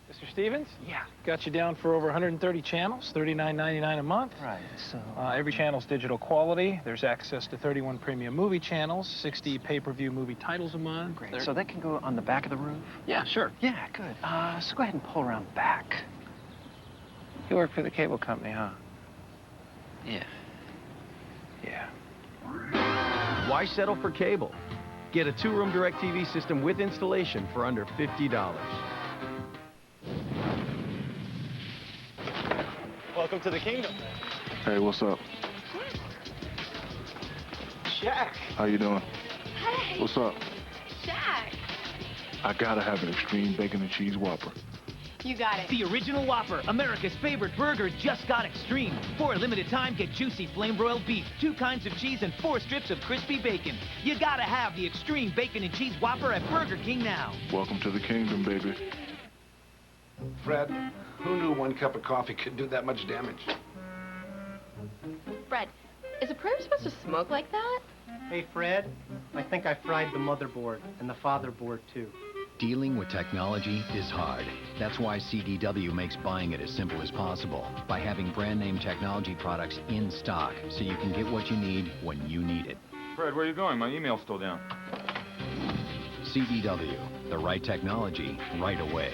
Mr. Stevens? Yeah. Got you down for over 130 channels, $39.99 a month. Right. So every channel's digital quality. There's access to 31 premium movie channels, 60 pay-per-view movie titles a month. great. So that can go on the back of the roof? Yeah, sure. Yeah, good. So go ahead and pull around back. You work for the cable company, huh? Yeah. Yeah. Why settle for cable? Get a 2-room DirecTV system with installation for under $50. Welcome to the kingdom. Hey, what's up? Shaq. How you doing? Hey. What's up? Shaq. I gotta have an extreme bacon and cheese Whopper. You got it. The original Whopper, America's favorite burger, just got extreme. For a limited time, get juicy flame-broiled beef, 2 kinds of cheese, and 4 strips of crispy bacon. You gotta have the extreme bacon and cheese Whopper at Burger King now. Welcome to the kingdom, baby. Fred, who knew 1 cup of coffee could do that much damage? Fred, is a printer supposed to smoke like that? Hey, Fred, I think I fried the motherboard and the fatherboard, too. Dealing with technology is hard. That's why CDW makes buying it as simple as possible by having brand name technology products in stock so you can get what you need when you need it. Fred, where are you going? My email's still down. CDW, the right technology right away.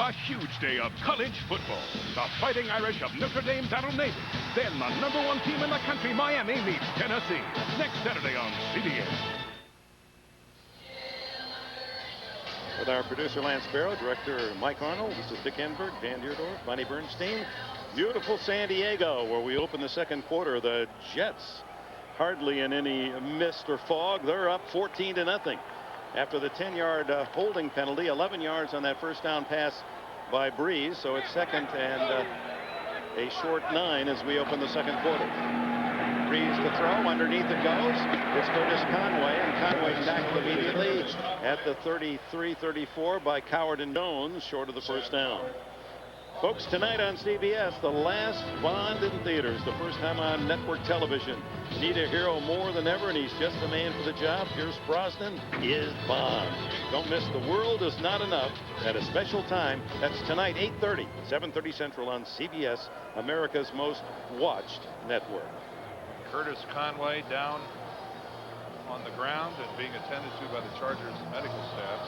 A huge day of college football. The Fighting Irish of Notre Dame battle Navy. Then the #1 team in the country, Miami, meets Tennessee. Next Saturday on CBS. With our producer Lance Barrow, director Mike Arnold, this is Dick Enberg, Dan Deerdorf, Bonnie Bernstein. Beautiful San Diego, where we open the second quarter. The Jets hardly in any mist or fog. They're up 14-0 after the 10-yard holding penalty. 11 yards on that first down pass by Breeze. So it's second and a short 9 as we open the second quarter. Breeze to throw, underneath it goes. It's Curtis Conway, and Conway tackled immediately at the 33-34 by Cowart and Jones, short of the first down. Folks, tonight on CBS, the last Bond in theaters, the first time on network television. Need a hero more than ever, and he's just the man for the job. Pierce Brosnan is Bond. Don't miss The World Is Not Enough at a special time. That's tonight, 8:30, 7:30 Central on CBS, America's most watched network. Curtis Conway down on the ground and being attended to by the Chargers medical staff.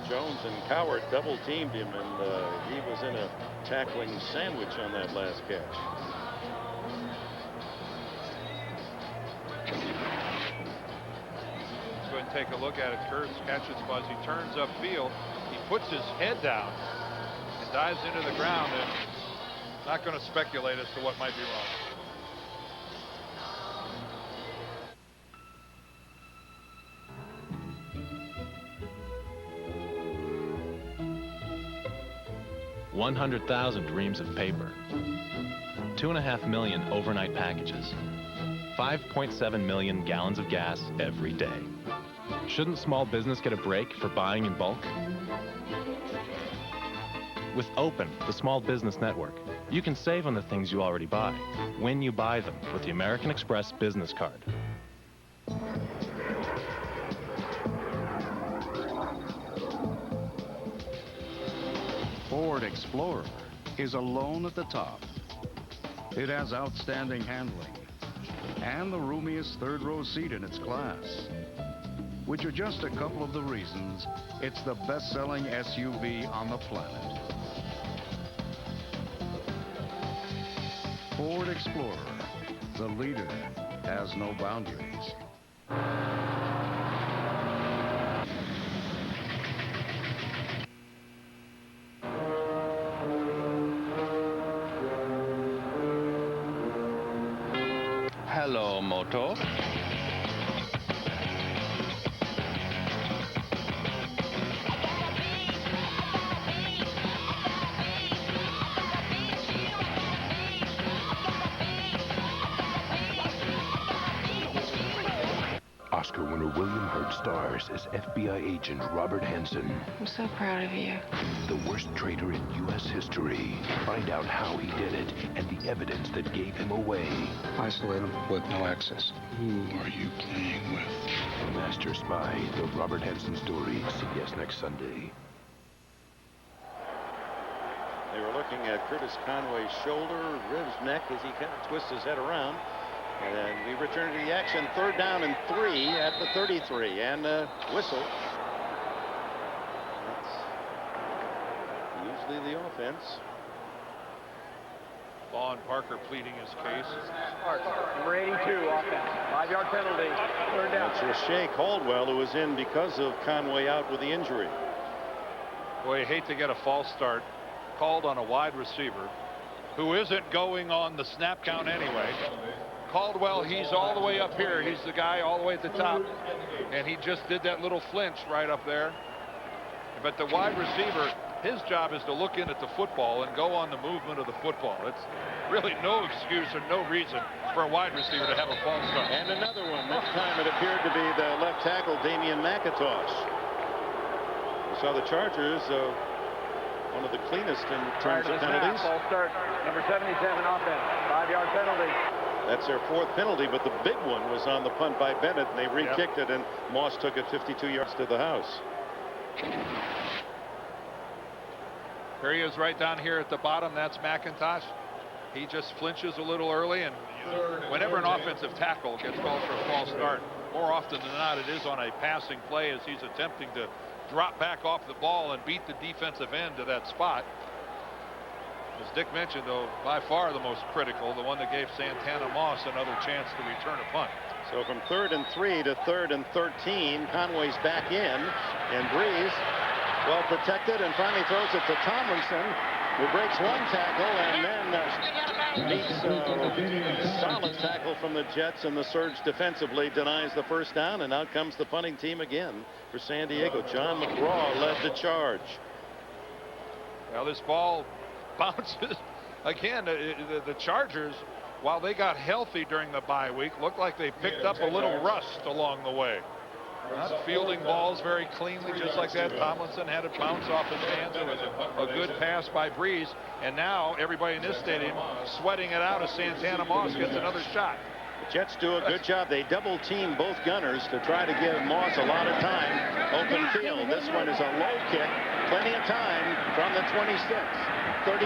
Jones and Cowart double teamed him, and he was in a tackling sandwich on that last catch. take a look at it. Kurtz catches Buzz. He turns upfield. He puts his head down and dives into the ground. And not going to speculate as to what might be wrong. $100,000 reams of paper, 2.5 million overnight packages, 5.7 million gallons of gas every day. Shouldn't small business get a break for buying in bulk? With Open, the small business network, you can save on the things you already buy when you buy them with the American Express business card. Ford Explorer is alone at the top. It has outstanding handling and the roomiest third-row seat in its class, which are just a couple of the reasons it's the best-selling SUV on the planet. Ford Explorer, the leader, has no boundaries. Hello, Moto. Oscar winner William Hurt stars as FBI agent Robert Hansen. I'm so proud of you. The worst traitor in U.S. history. Find out how he did it and the evidence that gave him away. Isolate him with no access. Who are you playing with? Master Spy, the Robert Hansen story. CBS next Sunday. They were looking at Curtis Conway's shoulder, ribs, neck as he kind of twists his head around. And we return to the action. 3rd down and 3 at the 33. And whistle. That's usually the offense. Vaughn Parker pleading his case. Number 82, offense. 5-yard penalty. 3rd down. It's Rashay Caldwell, who was in because of Conway out with the injury. Boy, you hate to get a false start called on a wide receiver who isn't going on the snap count anyway. Caldwell, he's all the way up here. He's the guy all the way at the top. And he just did that little flinch right up there. But the wide receiver, his job is to look in at the football and go on the movement of the football. It's really no excuse or no reason for a wide receiver to have a false start. And another one. This time it appeared to be the left tackle, Damian McIntosh. We saw the Chargers, one of the cleanest in terms of penalties. False start. Number 77, offense. 5-yard penalty. That's their 4th penalty, but the big one was on the punt by Bennett, and they re-kicked it, and Moss took it 52 yards to the house. Here he is right down here at the bottom. That's McIntosh. He just flinches a little early, and whenever an offensive tackle gets called for a false start, more often than not it is on a passing play as he's attempting to drop back off the ball and beat the defensive end to that spot. As Dick mentioned, though, by far the most critical, the one that gave Santana Moss another chance to return a punt. So from 3rd and 3 to 3rd and 13, Conway's back in, and Breeze well protected and finally throws it to Tomlinson, who breaks one tackle and then meets a solid tackle from the Jets, and the surge defensively denies the 1st down, and out comes the punting team again for San Diego. John McGraw led the charge. Well, this ball bounces again. The Chargers, while they got healthy during the bye week, looked like they picked up a little rust along the way. Not fielding balls very cleanly, just like that. Tomlinson had it bounce off his hands. It was a good pass by Breeze, and now everybody in this stadium sweating it out as Santana Moss gets another shot. The Jets do a good job. They double team both gunners to try to give Moss a lot of time. Open field. This one is a low kick. Plenty of time from the 26. 35.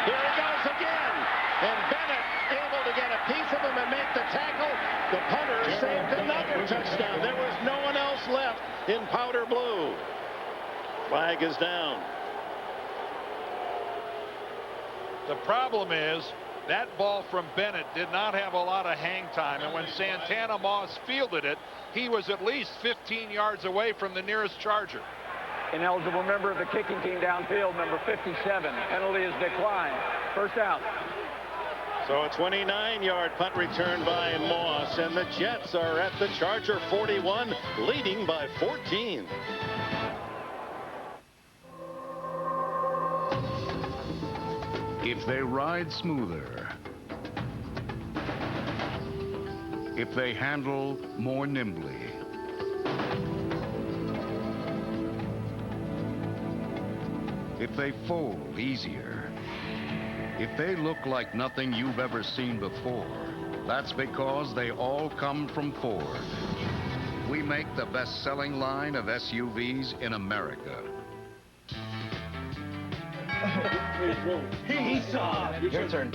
Here he goes again. And Bennett able to get a piece of him and make the tackle. The punter saved another touchdown. There was no one else left in powder blue. Flag is down. The problem is That ball from Bennett did not have a lot of hang time, and when Santana Moss fielded it, he was at least 15 yards away from the nearest Charger. Ineligible member of the kicking team downfield, number 57. Penalty is declined. First down. So a 29-yard punt return by Moss, and the Jets are at the Charger 41, leading by 14. If they ride smoother, if they handle more nimbly, if they fold easier, if they look like nothing you've ever seen before, that's because they all come from Ford. We make the best-selling line of SUVs in America. Esau! Your turn.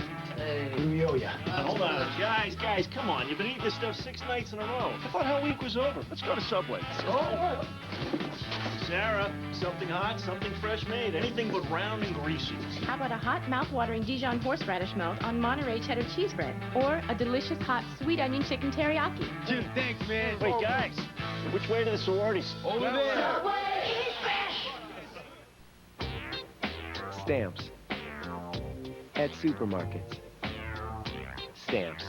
Hold on. Guys, come on. You've been eating this stuff 6 nights in a row. I thought Hell Week was over. Let's go to Subway. Oh. Sarah, something hot, something fresh made. Anything but round and greasy. How about a hot, mouth-watering Dijon horseradish melt on Monterey cheddar cheese bread? Or a delicious, hot, sweet onion chicken teriyaki? Jim, thanks, man. Wait, guys. Which way to the sororities? Over there. Stamps. At supermarkets. Stamps.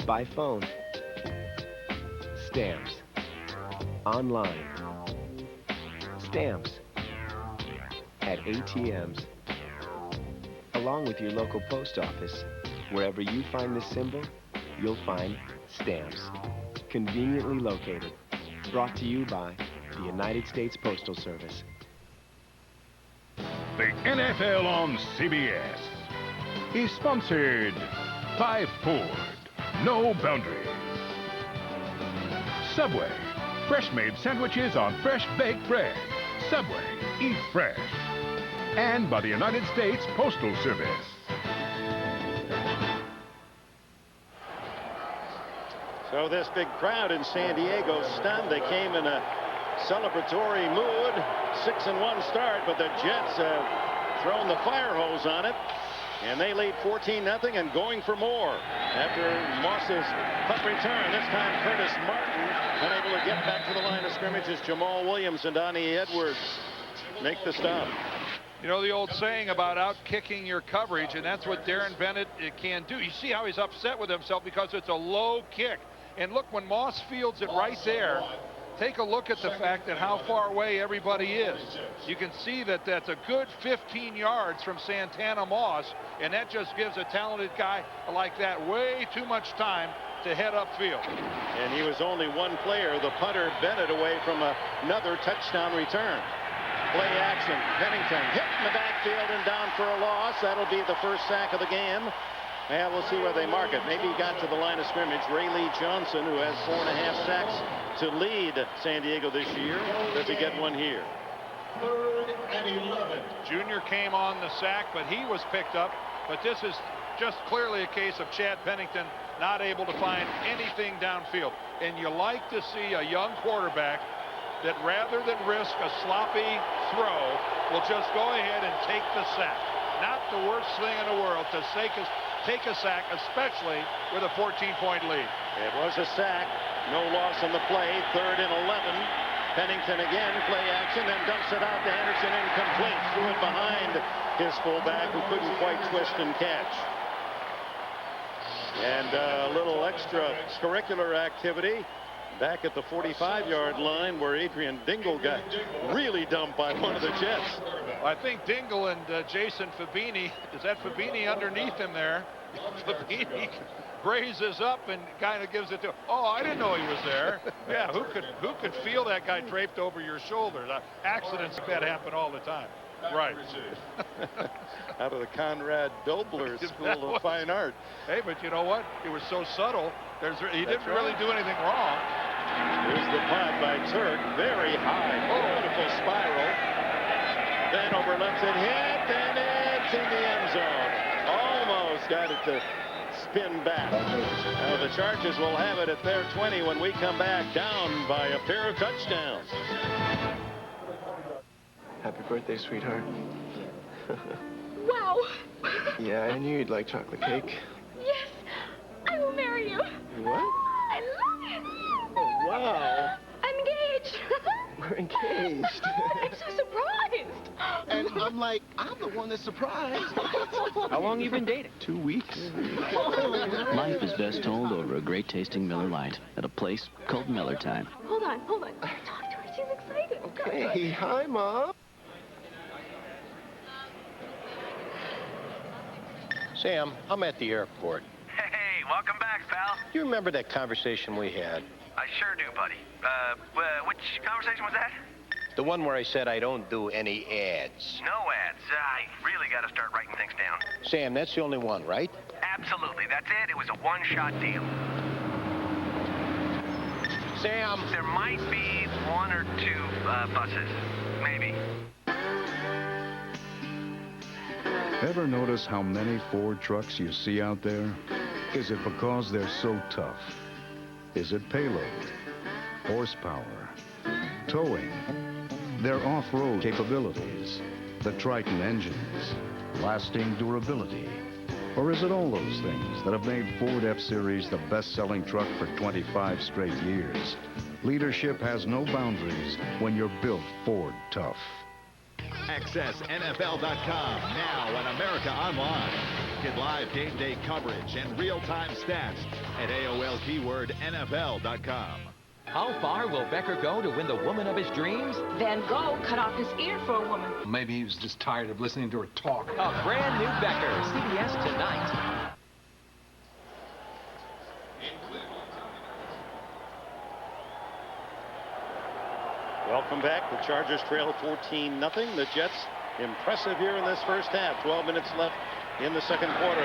By phone. Stamps. Online. Stamps. At ATMs. Along with your local post office. Wherever you find this symbol, you'll find stamps. Conveniently located. Brought to you by the United States Postal Service. The NFL on CBS is sponsored by Ford. No boundaries. Subway. Fresh-made sandwiches on fresh baked bread. Subway. Eat fresh. And by the United States Postal Service. So this big crowd in San Diego stunned. They came in a celebratory mood. 6-1 start, but the Jets have thrown the fire hose on it, and they lead 14-0 and going for more after Moss's punt return. This time Curtis Martin unable to get back to the line of scrimmage as Jamal Williams and Donnie Edwards make the stop. You know the old saying about out-kicking your coverage, and that's what Darren Bennett can do. You see how he's upset with himself because it's a low kick. And look, when Moss fields it right there, take a look at the fact that how far away everybody is. You can see that that's a good 15 yards from Santana Moss, and that just gives a talented guy like that way too much time to head upfield. And he was only one player, the punter Bennett, away from another touchdown return. Play action. Pennington hit in the backfield and down for a loss. That'll be the first sack of the game. And we'll see where they mark it. Maybe he got to the line of scrimmage. Ray Lee Johnson, who has 4.5 sacks to lead San Diego this year. Does he get one here? 3rd and 11. Junior came on the sack, but he was picked up. But this is just clearly a case of Chad Pennington not able to find anything downfield. And you like to see a young quarterback that rather than risk a sloppy throw will just go ahead and take the sack. Not the worst thing in the world to take a sack, especially with a 14-point lead. It was a sack. No loss on the play. 3rd and 11. Pennington again, play action, and dumps it out to Henderson, incomplete. Threw it behind his fullback, who couldn't quite twist and catch. And a little extracurricular activity back at the 45-yard line where Adrian Dingle got really dumped by one of the Jets. I think Dingle and Jason Fabini, is that Fabini underneath him there? Fabini raises up and kind of gives it to, oh, I didn't know he was there. Yeah, who could feel that guy draped over your shoulders? Accidents like that happen all the time. Right. Out of the Conrad Dobler School of Fine Art. Hey, but you know what? It was so subtle. He didn't really do anything wrong. Here's the punt by Turk. Very high. Beautiful spiral. Then overlaps it, hit, and it's in the end zone. Almost got it to spin back. Now the Chargers will have it at their 20 when we come back, down by a pair of touchdowns. Happy birthday, sweetheart. Wow. Yeah, I knew you'd like chocolate cake. Yes, I will marry you. What? I love it. Oh, wow. I'm engaged. We're engaged. I'm so surprised. And I'm like, I'm the one that's surprised. How long you been dating? 2 weeks. Life is best told over a great tasting Miller Lite at a place called Miller Time. Hold on. Talk to her. She's excited. Hey, hi, Mom. Sam, I'm at the airport. Hey, welcome back, pal. You remember that conversation we had? I sure do, buddy. Which conversation was that? The one where I said I don't do any ads. No ads. I really got to start writing things down. Sam, that's the only one, right? Absolutely. That's it. It was a one-shot deal. Sam! There might be 1 or 2 buses. Maybe. Ever notice how many Ford trucks you see out there? Is it because they're so tough? Is it payload, horsepower, towing, their off-road capabilities, the Triton engines, lasting durability? Or is it all those things that have made Ford F-Series the best-selling truck for 25 straight years? Leadership has no boundaries when you're built Ford tough. Access NFL.com now on America Online. Get live game day coverage and real-time stats at AOL keyword NFL.com. How far will Becker go to win the woman of his dreams? Van Gogh cut off his ear for a woman. Maybe he was just tired of listening to her talk. A brand new Becker, CBS tonight. Welcome back. The Chargers trail 14-0. The Jets impressive here in this first half. 12 minutes left in the second quarter.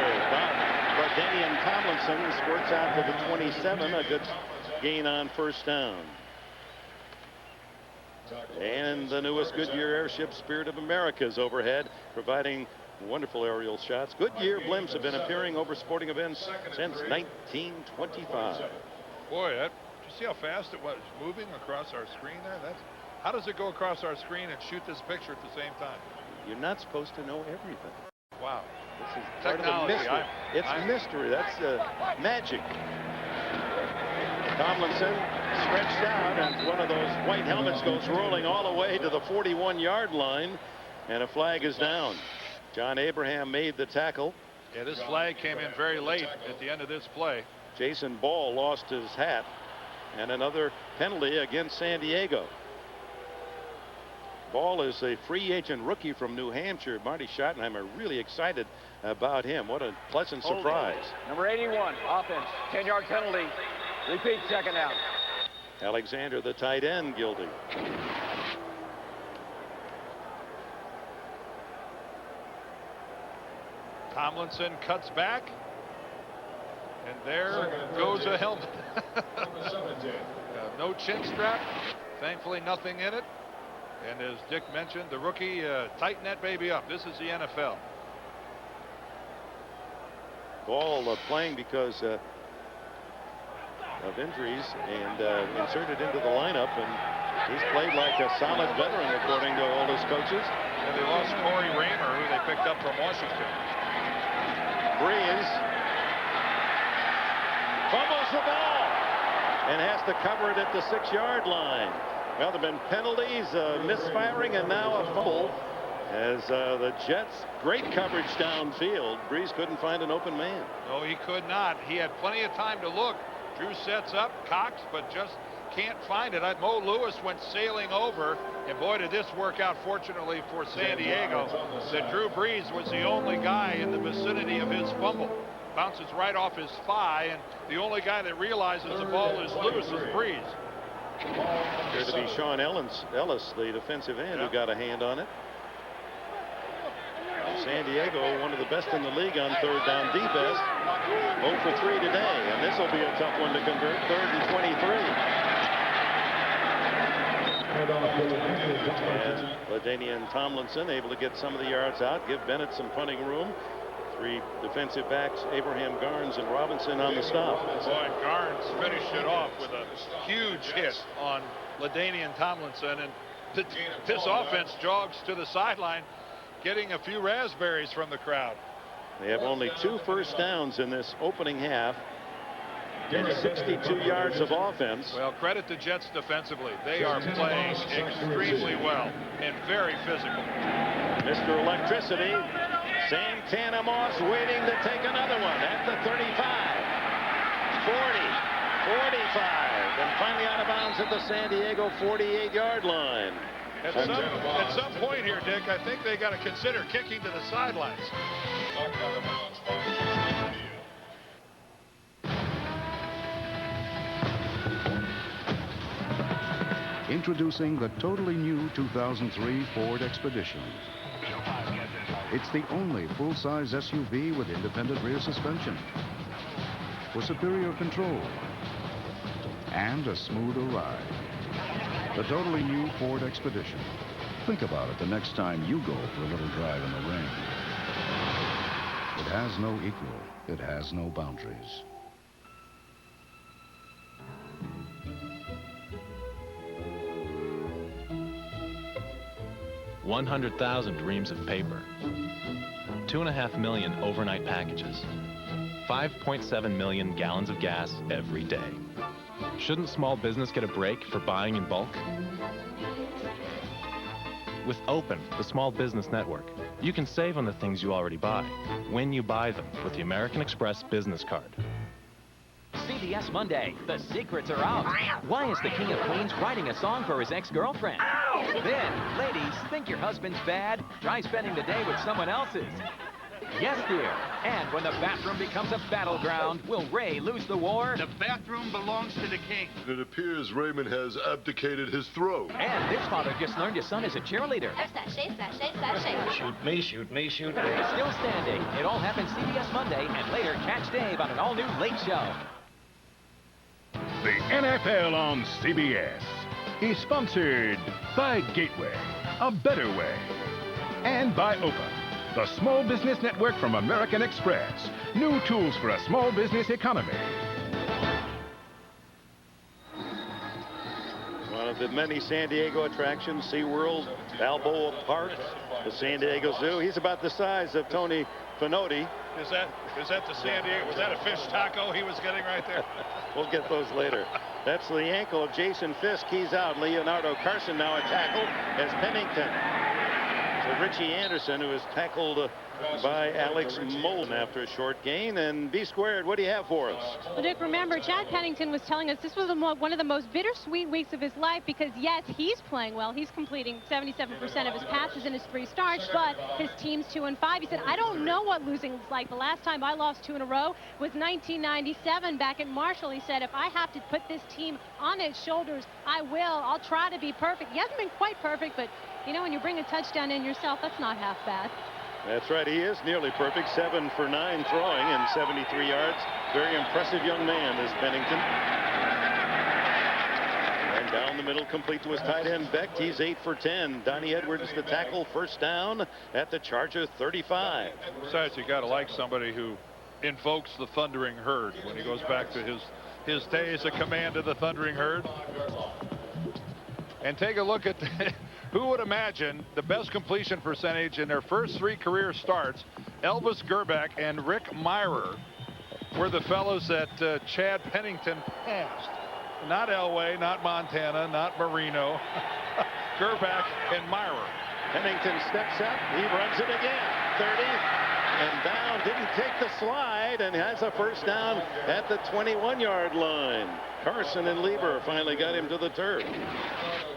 LaDainian Tomlinson squirts out to the 27. A good gain on first down. And the newest Goodyear airship Spirit of America is overhead, providing wonderful aerial shots. Goodyear blimps have been appearing over sporting events since 1925. Boy, did you see how fast it was moving across our screen there? How does it go across our screen and shoot this picture at the same time? You're not supposed to know everything. Wow. This is part of the mystery. It's mystery. That's magic. Tomlinson stretched out, and one of those white helmets goes rolling all the way to the 41-yard line, and a flag is down. John Abraham made the tackle. Yeah, this flag came in very late at the end of this play. Jason Ball lost his hat, and another penalty against San Diego. Ball is a free agent rookie from New Hampshire. Marty Schottenheimer really excited about him. What a pleasant surprise. Number 81, offense, 10-yard penalty. Repeat, second down. Alexander, the tight end, guilty. Tomlinson cuts back, and there goes a helmet. No chin strap, thankfully nothing in it. And as Dick mentioned, the rookie tighten that baby up. This is the NFL. Ball playing because of injuries and inserted into the lineup, and he's played like a solid veteran according to all his coaches. And they lost Corey Raymer, who they picked up from Washington. Breeze fumbles the ball and has to cover it at the 6-yard line. Well, there have been penalties, misfiring, and now a fumble as the Jets, great coverage downfield. Breeze couldn't find an open man. No, he could not. He had plenty of time to look. Drew sets up, cocks, but just can't find it. Mo Lewis went sailing over, and boy, did this work out fortunately for San Diego, that Drew Brees was the only guy in the vicinity of his fumble. Bounces right off his thigh, and the only guy that realizes the ball is loose is Brees. Appeared to be Sean Ellis, the defensive end, who got a hand on it. San Diego, one of the best in the league on third down defense. 0 for 3 today, and this will be a tough one to convert. 3rd and 23. And LaDainian Tomlinson able to get some of the yards out, give Bennett some punting room. 3 defensive backs, Abraham, Garnes, and Robinson on the stop. Boy, Garnes finished it off with a huge hit on LaDainian Tomlinson, and this offense jogs to the sideline. getting a few raspberries from the crowd. They have only 2 first downs in this opening half and 62 yards of offense. Well, credit to Jets defensively. They are playing extremely well and very physical. Mr. Electricity, Santana Moss waiting to take another one at the 35, 40, 45, and finally out of bounds at the San Diego 48-yard line. At some point here, Dick, I think they got to consider kicking to the sidelines. Introducing the totally new 2003 Ford Expedition. It's the only full-size SUV with independent rear suspension, for superior control, and a smoother ride. The totally new Ford Expedition. Think about it the next time you go for a little drive in the rain. It has no equal. It has no boundaries. $100,000 reams of paper, 2.5 million overnight packages, 5.7 million gallons of gas every day. Shouldn't small business get a break for buying in bulk? With Open, the small business network, you can save on the things you already buy when you buy them with the American Express business card. CBS Monday, the secrets are out. Why is the King of Queens writing a song for his ex-girlfriend? Then, ladies, think your husband's bad? Try spending the day with someone else's. Yes, dear. And when the bathroom becomes a battleground, will Ray lose the war? The bathroom belongs to the king. It appears Raymond has abdicated his throne. And this father just learned his son is a cheerleader. Shoot me, shoot me, shoot me. Still standing. It all happens CBS Monday, and later catch Dave on an all-new Late Show. The NFL on CBS is sponsored by Gateway, a better way, and by Open, the small business network from American Express. New tools for a small business economy. One of the many San Diego attractions, SeaWorld, Balboa Park, the San Diego Zoo. He's about the size of Tony Finotti. Is that the San Diego? Was that a fish taco he was getting right there? We'll get those later. That's the ankle of Jason Fisk. He's out. Leonardo Carson now a tackle as Pennington. So Richie Anderson, who is tackled by Alex Molden after a short gain. And B Squared, what do you have for us? Well, Dick, remember, Chad Pennington was telling us this was one of the most bittersweet weeks of his life because, yes, he's playing well. He's completing 77% of his passes in his 3 starts, but his team's 2-5. He said, I don't know what losing is like. The last time I lost 2 in a row was 1997 back at Marshall. He said, if I have to put this team on its shoulders, I will. I'll try to be perfect. He hasn't been quite perfect, but, you know, when you bring a touchdown in yourself, that's not half bad. That's right. He is nearly perfect. 7 for 9 throwing and 73 yards. Very impressive young man is Pennington. And down the middle, complete to his tight end, Becht. He's 8 for 10. Donnie Edwards, the tackle, first down at the Charger 35. Besides, you got to like somebody who invokes the Thundering Herd when he goes back to his days of command of the Thundering Herd. And take a look at who would imagine the best completion percentage in their first 3 career starts. Elvis Gerback and Rick Myrer were the fellows that Chad Pennington passed. Not Elway, not Montana, not Marino. Gerback and Myrer. Pennington steps up. He runs it again. 30 and down. Didn't take the slide and has a first down at the 21-yard line. Carson and Lieber finally got him to the turf.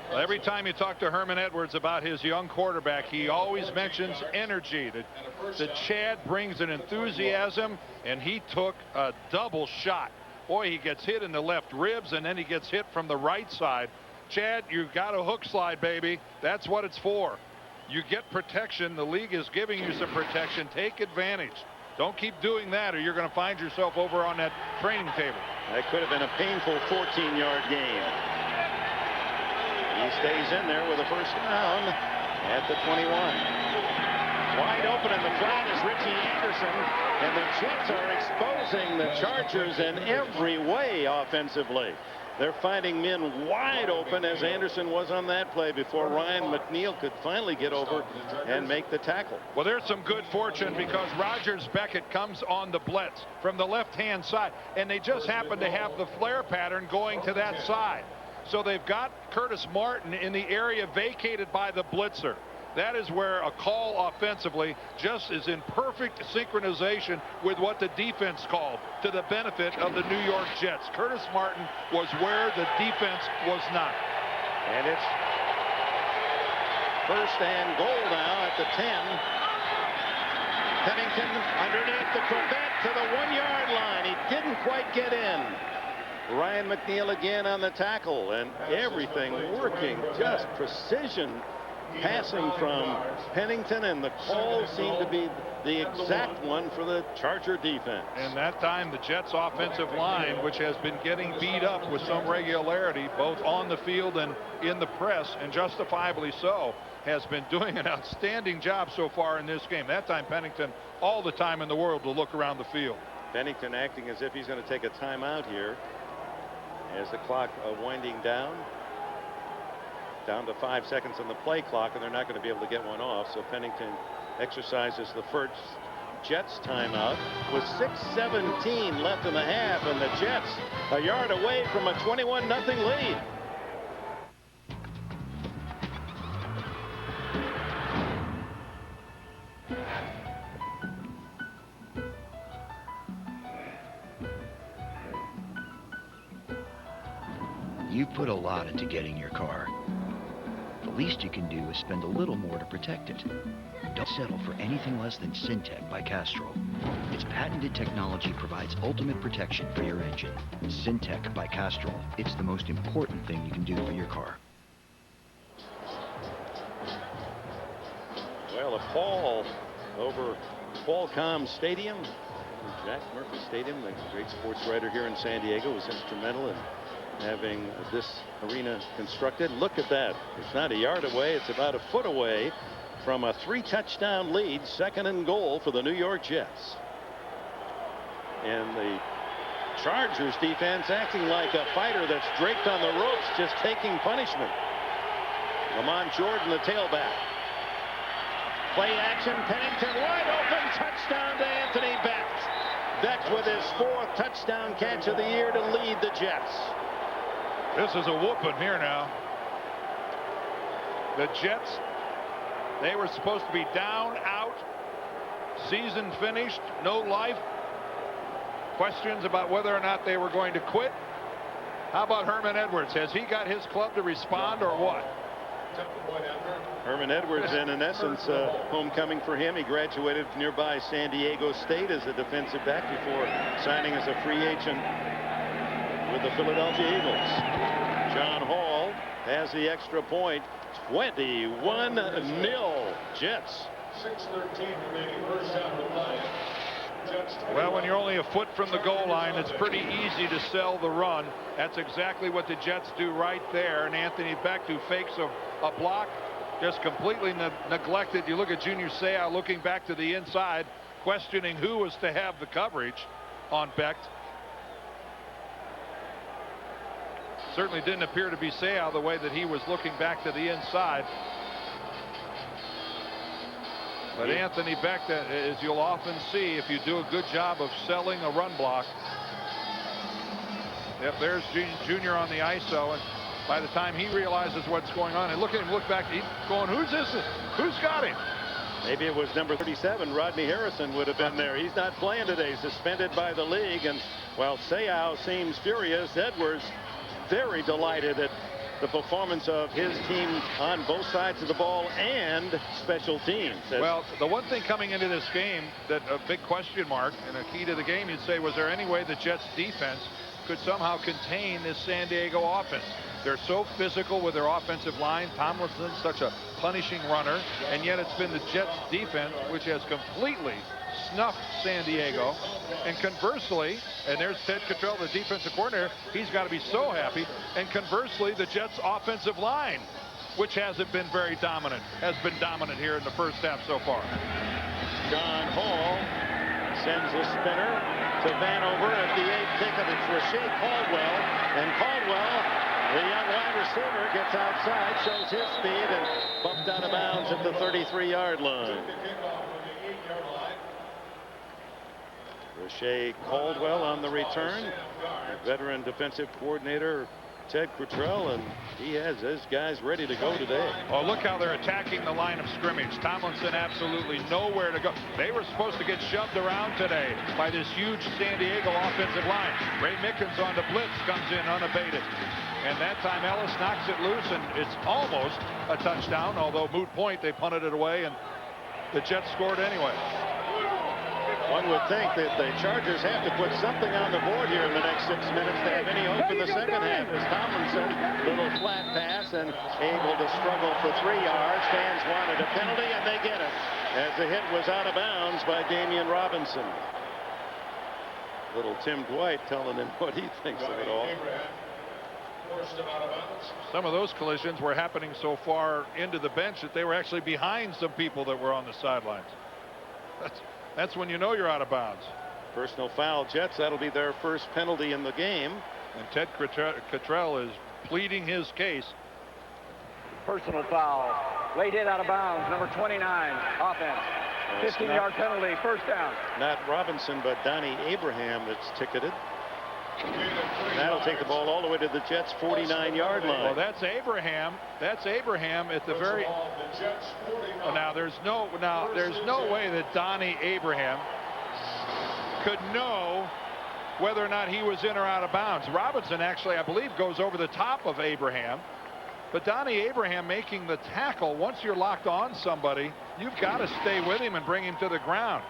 Well, every time you talk to Herman Edwards about his young quarterback, he always mentions energy. That Chad brings an enthusiasm, and he took a double shot. Boy, he gets hit in the left ribs, and then he gets hit from the right side. Chad, you've got a hook slide, baby. That's what it's for. You get protection. The league is giving you some protection. Take advantage. Don't keep doing that, or you're going to find yourself over on that training table. That could have been a painful 14-yard gain. He stays in there with a first down at the 21. Wide open in the flat is Richie Anderson, and the Jets are exposing the Chargers in every way offensively. They're finding men wide open, as Anderson was on that play before Ryan McNeil could finally get over and make the tackle. Well, there's some good fortune because Rogers Beckett comes on the blitz from the left-hand side, and they just happen to have the flare pattern going to that side. So they've got Curtis Martin in the area vacated by the blitzer. That is where a call offensively just is in perfect synchronization with what the defense called, to the benefit of the New York Jets. Curtis Martin was where the defense was not. And it's first and goal now at the 10. Pennington underneath the Quebec to the 1-yard line. He didn't quite get in. Ryan McNeil again on the tackle, and everything working, just precision passing from Pennington, and the call seemed to be the exact one for the Charger defense. And that time the Jets offensive line, which has been getting beat up with some regularity both on the field and in the press, and justifiably so, has been doing an outstanding job so far in this game. That time Pennington all the time in the world to look around the field. Pennington acting as if he's going to take a timeout here as the clock winding down to 5 seconds on the play clock, and they're not going to be able to get one off. So Pennington exercises the first Jets timeout with 6:17 left in the half, and the Jets a yard away from a 21-0 lead. You've put a lot into getting your car. The least you can do is spend a little more to protect it. Don't settle for anything less than Syntec by Castrol. Its patented technology provides ultimate protection for your engine. Syntec by Castrol. It's the most important thing you can do for your car. Well, a fall over Qualcomm Stadium. Jack Murphy Stadium, the great sports writer here in San Diego, was instrumental in having this arena constructed. Look at that. It's not a yard away. It's about a foot away from a 3-touchdown lead, 2nd and goal for the New York Jets. And the Chargers defense acting like a fighter that's draped on the ropes, just taking punishment. Lamont Jordan, the tailback. Play action, Pennington wide open, touchdown to Anthony Becht. Becht with his 4th touchdown catch of the year to lead the Jets. This is a whooping here now. The Jets, they were supposed to be down, out, season finished, no life. Questions about whether or not they were going to quit. How about Herman Edwards? Has he got his club to respond or what? Herman Edwards, in essence, homecoming for him. He graduated from nearby San Diego State as a defensive back before signing as a free agent with the Philadelphia Eagles. John Hall has the extra point. 21-0 Jets. 6:13 remaining, first down to 9. Well, when you're only a foot from the goal line, it's pretty easy to sell the run. That's exactly what the Jets do right there. And Anthony Becht, who fakes a block, just completely neglected. You look at Junior Seau looking back to the inside, questioning who was to have the coverage on Becht. Certainly didn't appear to be Seau the way that he was looking back to the inside. But Anthony Becht, as you'll often see, if you do a good job of selling a run block. Yep, there's Junior on the ISO, and by the time he realizes what's going on, and look at him look back, he's going, who's this? Who's got him? Maybe it was number 37, Rodney Harrison, would have been there. He's not playing today, suspended by the league. And while Seau seems furious, Edwards very delighted at the performance of his team on both sides of the ball and special teams. Well, the one thing coming into this game that a big question mark and a key to the game, you'd say, was there any way the Jets defense could somehow contain this San Diego offense? They're so physical with their offensive line. Tomlinson's such a punishing runner, and yet it's been the Jets defense which has completely snuffed San Diego. And conversely, and there's Ted Cottrell, the defensive coordinator, he's got to be so happy. And conversely, the Jets offensive line, which hasn't been very dominant, has been dominant here in the first half so far. John Hall Sends a spinner to Vanover at the 8th ticket. It's Rashay Caldwell. And Caldwell, the young wide receiver, gets outside, shows his speed, and bumped out of bounds at the 33-yard line. Rashay Caldwell on the return. Veteran defensive coordinator Ted Cottrell, and he has his guys ready to go today. Oh, look how they're attacking the line of scrimmage. Tomlinson absolutely nowhere to go. They were supposed to get shoved around today by this huge San Diego offensive line. Ray Mickens on the blitz comes in unabated. And that time Ellis knocks it loose, and it's almost a touchdown, although moot point, they punted it away, and the Jets scored anyway. One would think that the Chargers have to put something on the board here in the next 6 minutes to have any hope in the second half. As Tomlinson, little flat pass and able to struggle for 3 yards. Fans wanted a penalty, and they get it, as the hit was out of bounds by Damian Robinson. Little Tim Dwight telling him what he thinks of it all. Some of those collisions were happening so far into the bench that they were actually behind some people that were on the sidelines. That's when you know you're out of bounds. Personal foul, Jets. That'll be their first penalty in the game. And Ted Cottrell is pleading his case. Personal foul. Late hit out of bounds. Number 29. Offense. 15-yard penalty. First down. Not Robinson, but Donnie Abraham that's ticketed. That'll take the ball all the way to the Jets' 49-yard line. Well, that's Abraham. That's Abraham at the very. Well, now there's no way that Donnie Abraham could know whether or not he was in or out of bounds. Robinson actually, I believe, goes over the top of Abraham. But Donnie Abraham making the tackle, once you're locked on somebody, you've got to stay with him and bring him to the ground.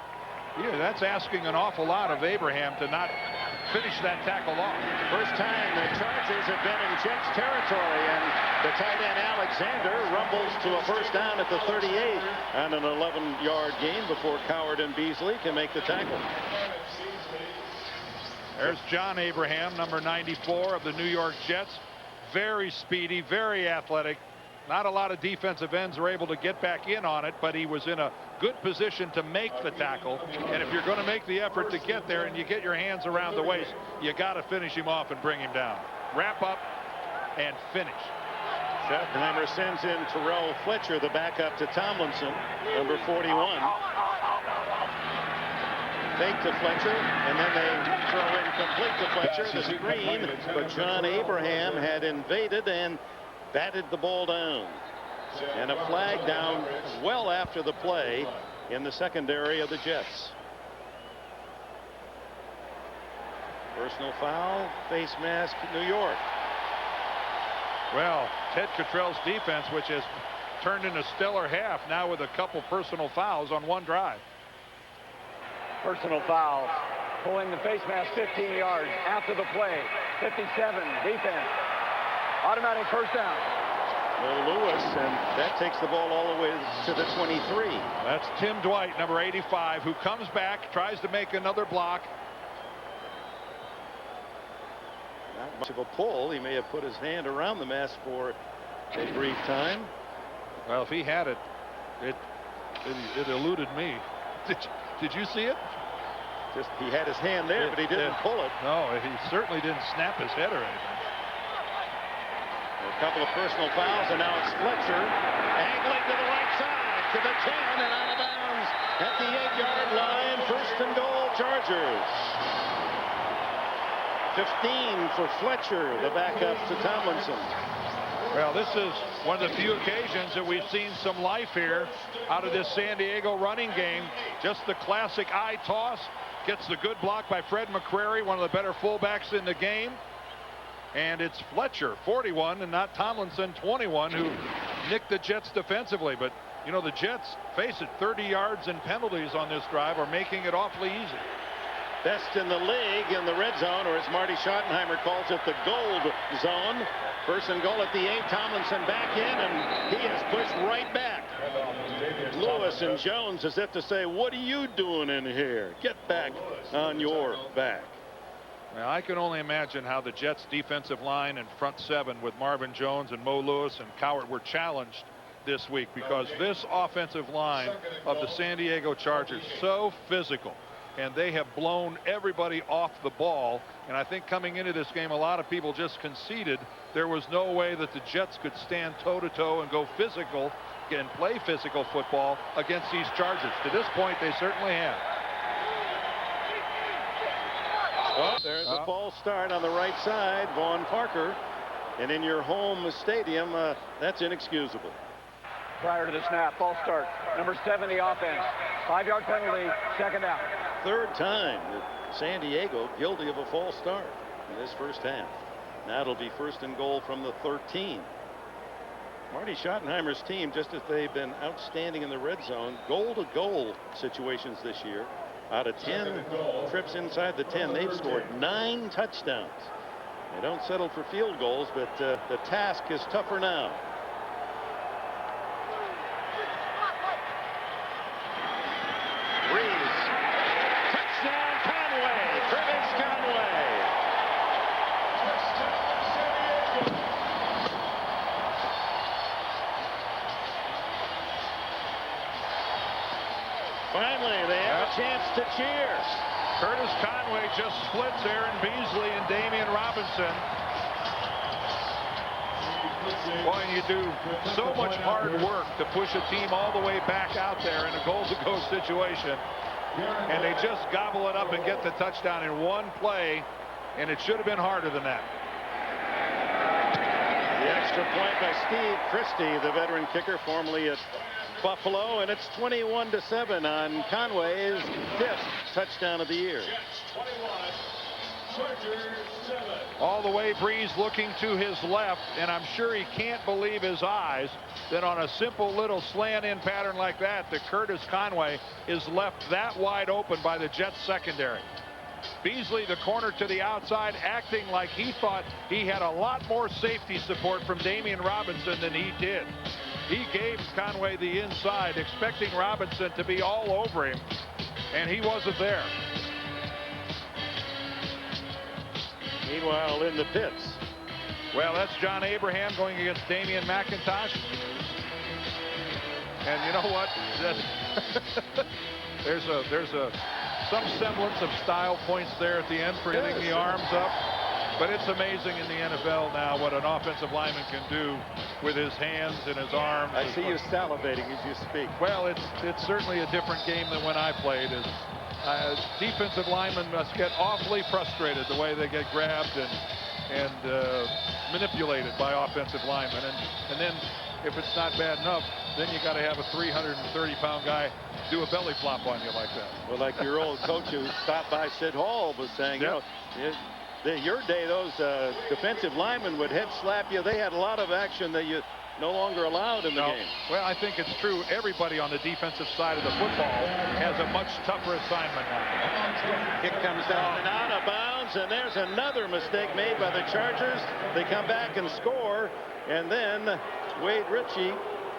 Yeah, that's asking an awful lot of Abraham to not finish that tackle off. First time the Chargers have been in Jets territory, and the tight end Alexander rumbles to a first down at the 38 on an 11-yard gain before Coward and Beasley can make the tackle. There's John Abraham, number 94 of the New York Jets. Very speedy, very athletic. Not a lot of defensive ends are able to get back in on it, but he was in a good position to make the tackle. And if you're going to make the effort to get there and you get your hands around the waist, you got to finish him off and bring him down. Wrap up and finish. Schottenheimer sends in Terrell Fletcher, the backup to Tomlinson, number 41. Fake to Fletcher, and then they throw in complete to Fletcher, the screen, but John Abraham had invaded and batted the ball down. And a flag down well after the play in the secondary of the Jets. Personal foul, face mask, New York. Well, Ted Cottrell's defense, which has turned in a stellar half now with a couple personal fouls on one drive. Personal foul. Pulling the face mask 15 yards after the play. 57, defense. Automatic first down. Will Lewis, and that takes the ball all the way to the 23. That's Tim Dwight, number 85, who comes back, tries to make another block. Not much of a pull. He may have put his hand around the mask for a brief time. Well, if he had it, it eluded me. Did you see it? Just he had his hand there, but he didn't pull it. No, he certainly didn't snap his head or anything. A couple of personal fouls, and now it's Fletcher angling to the right side to the 10 and out of bounds at the 8-yard line. First and goal, Chargers. 15 for Fletcher, the backup to Tomlinson. Well, this is one of the few occasions that we've seen some life here out of this San Diego running game. Just the classic eye toss. Gets the good block by Fred McCrary, one of the better fullbacks in the game. And it's Fletcher, 41, and not Tomlinson, 21, who nicked the Jets defensively. But, you know, the Jets, face it, 30 yards and penalties on this drive are making it awfully easy. Best in the league in the red zone, or as Marty Schottenheimer calls it, the gold zone. First and goal at the 8. Tomlinson back in, and he is pushed right back. Lewis and Jones, as if to say, what are you doing in here? Get back on your back. Now, I can only imagine how the Jets defensive line and front seven with Marvin Jones and Mo Lewis and Coward were challenged this week, because this offensive line of the San Diego Chargers so physical. and they have blown everybody off the ball. And I think coming into this game, a lot of people just conceded there was no way that the Jets could stand toe-to-toe and go physical and play physical football against these Chargers. To this point, they certainly have. Well, there's a false start on the right side, Vaughn Parker. And in your home stadium, that's inexcusable. Prior to the snap, false start. Number 70 offense. 5-yard penalty, second down. Third time that San Diego guilty of a false start in this first half. Now it'll be first and goal from the 13. Marty Schottenheimer's team, just as they've been outstanding in the red zone, goal-to-goal situations this year. Out of 10 trips inside the 10, they've scored 9 touchdowns. They don't settle for field goals, but the task is tougher now. Breeze. Touchdown, Conway. Travis Conway. Finally, they have a chance to cheer. Curtis Conway just splits Aaron Beasley and Damian Robinson. Boy, you do so much hard work to push a team all the way back out there in a goal-to-go situation. And they just gobble it up and get the touchdown in one play. And it should have been harder than that. The extra point by Steve Christie, the veteran kicker, formerly at Buffalo, and it's 21-7 on Conway's 5th touchdown of the year. All the way, Breeze looking to his left, and I'm sure he can't believe his eyes that on a simple little slant-in pattern like that, Curtis Conway is left that wide open by the Jets secondary. Beasley, the corner to the outside, acting like he thought he had a lot more safety support from Damian Robinson than he did. He gave Conway the inside, expecting Robinson to be all over him, and he wasn't there. Meanwhile, in the pits. Well, that's John Abraham going against Damian McIntosh. And you know what? there's some semblance of style points there at the end for hitting the arms up. But it's amazing in the NFL now what an offensive lineman can do with his hands and his arms. I see you salivating as you speak. Well, it's certainly a different game than when I played. Defensive linemen must get awfully frustrated the way they get grabbed and manipulated by offensive linemen. And then if it's not bad enough, then you got to have a 330-pound guy do a belly flop on you like that. Well, like your old coach who stopped by, Sid Hall, was saying, yeah. Your day, those defensive linemen would head slap you. They had a lot of action that you no longer allowed in the game. Well, I think it's true. Everybody on the defensive side of the football has a much tougher assignment now. Kick comes down and out of bounds, and there's another mistake made by the Chargers. They come back and score, and then Wade Ritchie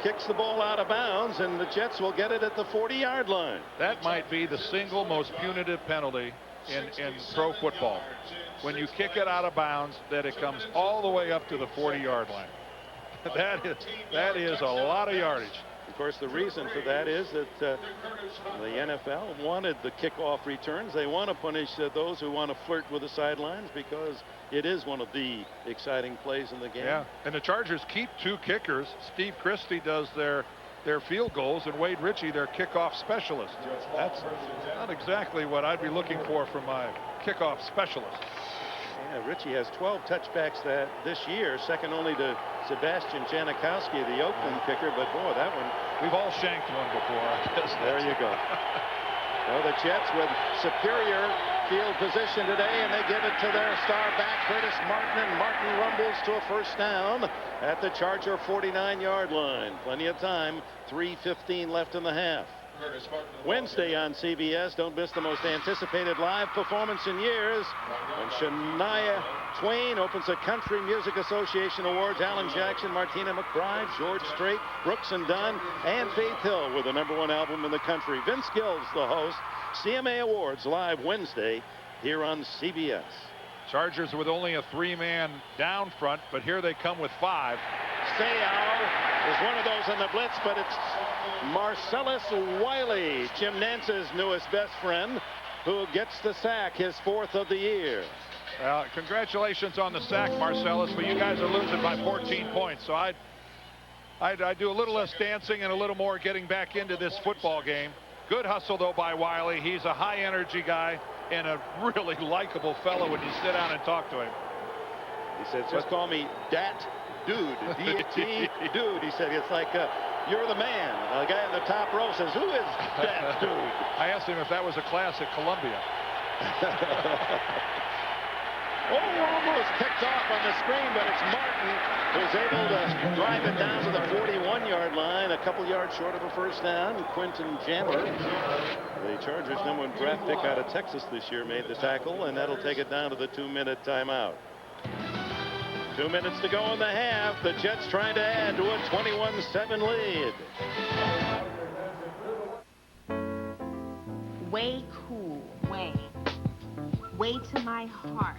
kicks the ball out of bounds, and the Jets will get it at the 40-yard line. That might be the single most punitive penalty in pro football. When you kick it out of bounds, that it comes all the way up to the 40-yard line. That is a lot of yardage. Of course, the reason for that is that the NFL wanted the kickoff returns. They want to punish those who want to flirt with the sidelines because it is one of the exciting plays in the game. Yeah, and the Chargers keep 2 kickers. Steve Christie does their field goals, and Wade Ritchie their kickoff specialist. That's not exactly what I'd be looking for from my kickoff specialist. Yeah, Ritchie has 12 touchbacks this year, second only to Sebastian Janikowski, the Oakland kicker. But boy, that one, we've all shanked one before, I guess. There you go. Well, the Jets with superior field position today, and they give it to their star back, Curtis Martin, and Martin rumbles to a first down at the Charger 49-yard line. Plenty of time, 3:15 left in the half. Wednesday on CBS, don't miss the most anticipated live performance in years when Shania Twain opens the Country Music Association Awards. Alan Jackson, Martina McBride, George Strait, Brooks and Dunn, and Faith Hill were the #1 album in the country. Vince Gill's the host. CMA Awards live Wednesday here on CBS. Chargers with only a 3-man down front, but here they come with 5. Seau is one of those on the blitz, but it's Marcellus Wiley, Jim Nance's newest best friend. who gets the sack, his 4th of the year. Congratulations on the sack, Marcellus, but you guys are losing by 14 points. So I'd do a little less dancing and a little more getting back into this football game. Good hustle, though, by Wiley. He's a high-energy guy and a really likable fellow when you sit down and talk to him. He said, just call me Dat Dude, D-A-T, Dude. He said, it's like, you're the man. The guy in the top row says, who is that dude? I asked him if that was a class at Columbia. Almost picked off on the screen, but it's Martin who's able to drive it down to the 41-yard line, a couple yards short of a first down. Quentin Jammer, the Chargers' #1 draft pick out of Texas this year, made the tackle, and that'll take it down to the 2-minute timeout. 2 minutes to go in the half. The Jets trying to add to a 21-7 lead. Way cool. Way to my heart.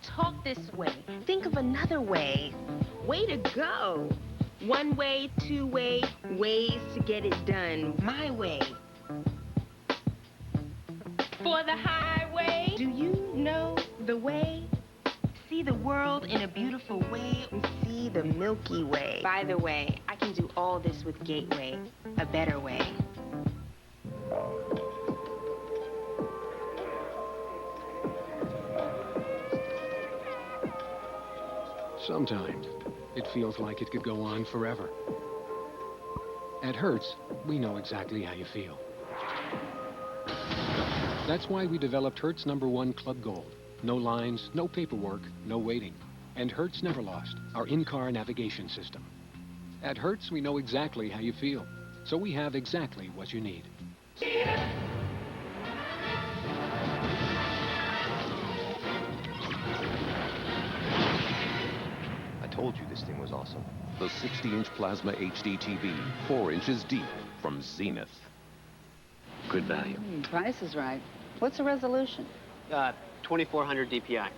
Talk this way. Think of another way. Way to go. One way, two way, ways to get it done. My way. For the highway. Do you know the way? See the world in a beautiful way. See the Milky Way. By the way, I can do all this with Gateway. A better way. Sometimes it feels like it could go on forever. At Hertz, we know exactly how you feel. That's why we developed Hertz #1 Club Gold. No lines, no paperwork, no waiting. And Hertz Never Lost, our in-car navigation system. At Hertz, we know exactly how you feel, so we have exactly what you need. Told you this thing was awesome. The 60-inch plasma HD TV, 4 inches deep, from Zenith. Good value. Price is right. What's the resolution? 2400 DPI.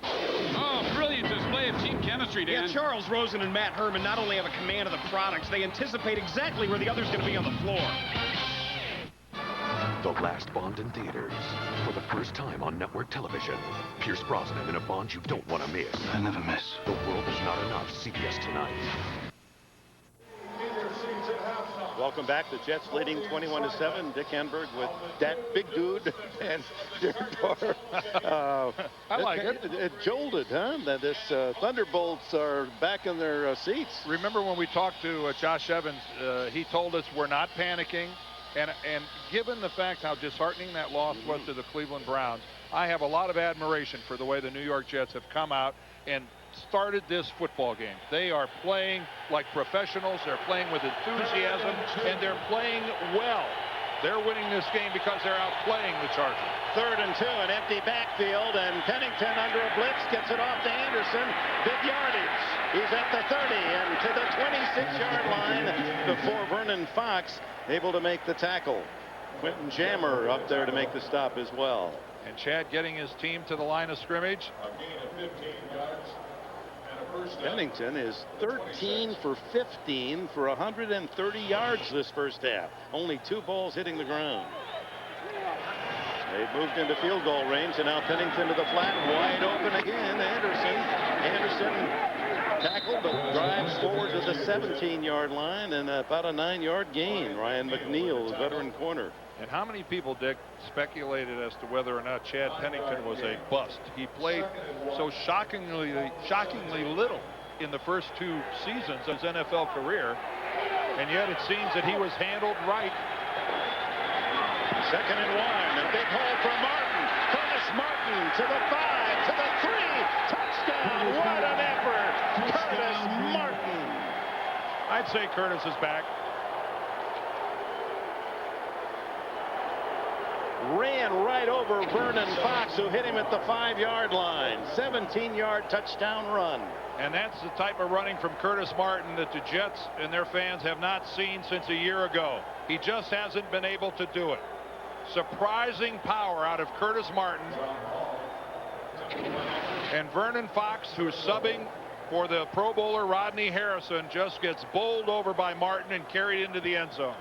Oh, brilliant display of team chemistry, Dan. Yeah, Charles Rosen and Matt Herman not only have a command of the products, they anticipate exactly where the other's going to be on the floor. The last Bond in theaters. For the first time on network television. Pierce Brosnan in a Bond you don't want to miss. I never miss. The World Is Not Enough, CBS tonight. Welcome back. The Jets leading 21-7. Dick Enberg with that big dude and Derek Carr. I like it. It jolted, huh? That this Thunderbolts are back in their seats. Remember when we talked to Josh Evans, he told us we're not panicking. And given the fact how disheartening that loss was to the Cleveland Browns, I have a lot of admiration for the way the New York Jets have come out and started this football game. They are playing like professionals. They're playing with enthusiasm, and they're playing well. They're winning this game because they're outplaying the Chargers. 3rd and 2, an empty backfield, and Pennington under a blitz gets it off to Anderson. Big yardage. He's at the 30 and to the 26-yard line before Vernon Fox able to make the tackle. Quentin Jammer up there to make the stop as well. And Chad getting his team to the line of scrimmage. A gain of 15 yards and a first down. Pennington is 13 for 15 for 130 yards this first half. Only 2 balls hitting the ground. They've moved into field goal range, and now Pennington to the flat, wide open again. Anderson tackled, but drives forward to the 17-yard line, and about a 9-yard gain. Ryan McNeil, the veteran corner. And how many people, Dick, speculated as to whether or not Chad Pennington was a bust? He played so shockingly little in the first 2 seasons of his NFL career, and yet it seems that he was handled right. 2nd and 1, a big hole for Martin. Curtis Martin to the 5, to the 3, touchdown! What an effort! Curtis Martin. I'd say Curtis is back. Ran right over Vernon Fox, who hit him at the 5-yard line. 17-yard touchdown run. And that's the type of running from Curtis Martin that the Jets and their fans have not seen since a year ago. He just hasn't been able to do it. Surprising power out of Curtis Martin. And Vernon Fox, who's subbing for the Pro Bowler Rodney Harrison, just gets bowled over by Martin and carried into the end zone.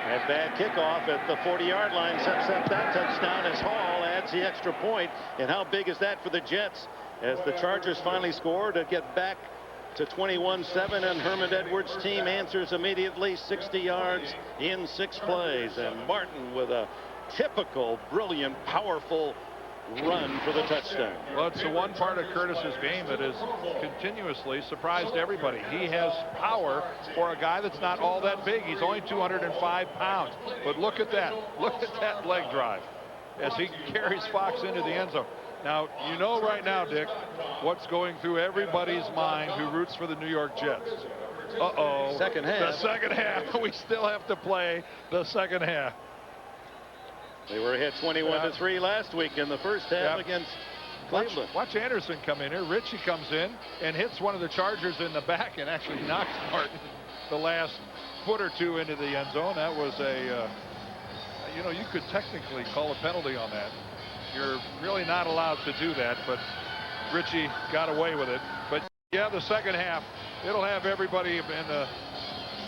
A bad kickoff at the 40-yard line sets up that touchdown as Hall adds the extra point. And how big is that for the Jets as the Chargers finally score to get back to 21-7, and Herman Edwards' team answers immediately, 60 yards in 6 plays. And Martin with a typical, brilliant, powerful run for the touchdown. Well, it's the one part of Curtis's game that has continuously surprised everybody. He has power for a guy that's not all that big. He's only 205 pounds. But look at that. Look at that leg drive as he carries Fox into the end zone. Now, you know right now, Dick, what's going through everybody's mind who roots for the New York Jets. Uh-oh. Second half. The second half. We still have to play the second half. They were ahead 21-3 last week in the first half against Cleveland. Watch Anderson come in here. Richie comes in and hits one of the Chargers in the back and actually knocks Martin the last foot or two into the end zone. That was a, you know, you could technically call a penalty on that. You're really not allowed to do that, but Richie got away with it. But yeah, the second half, it'll have everybody in the,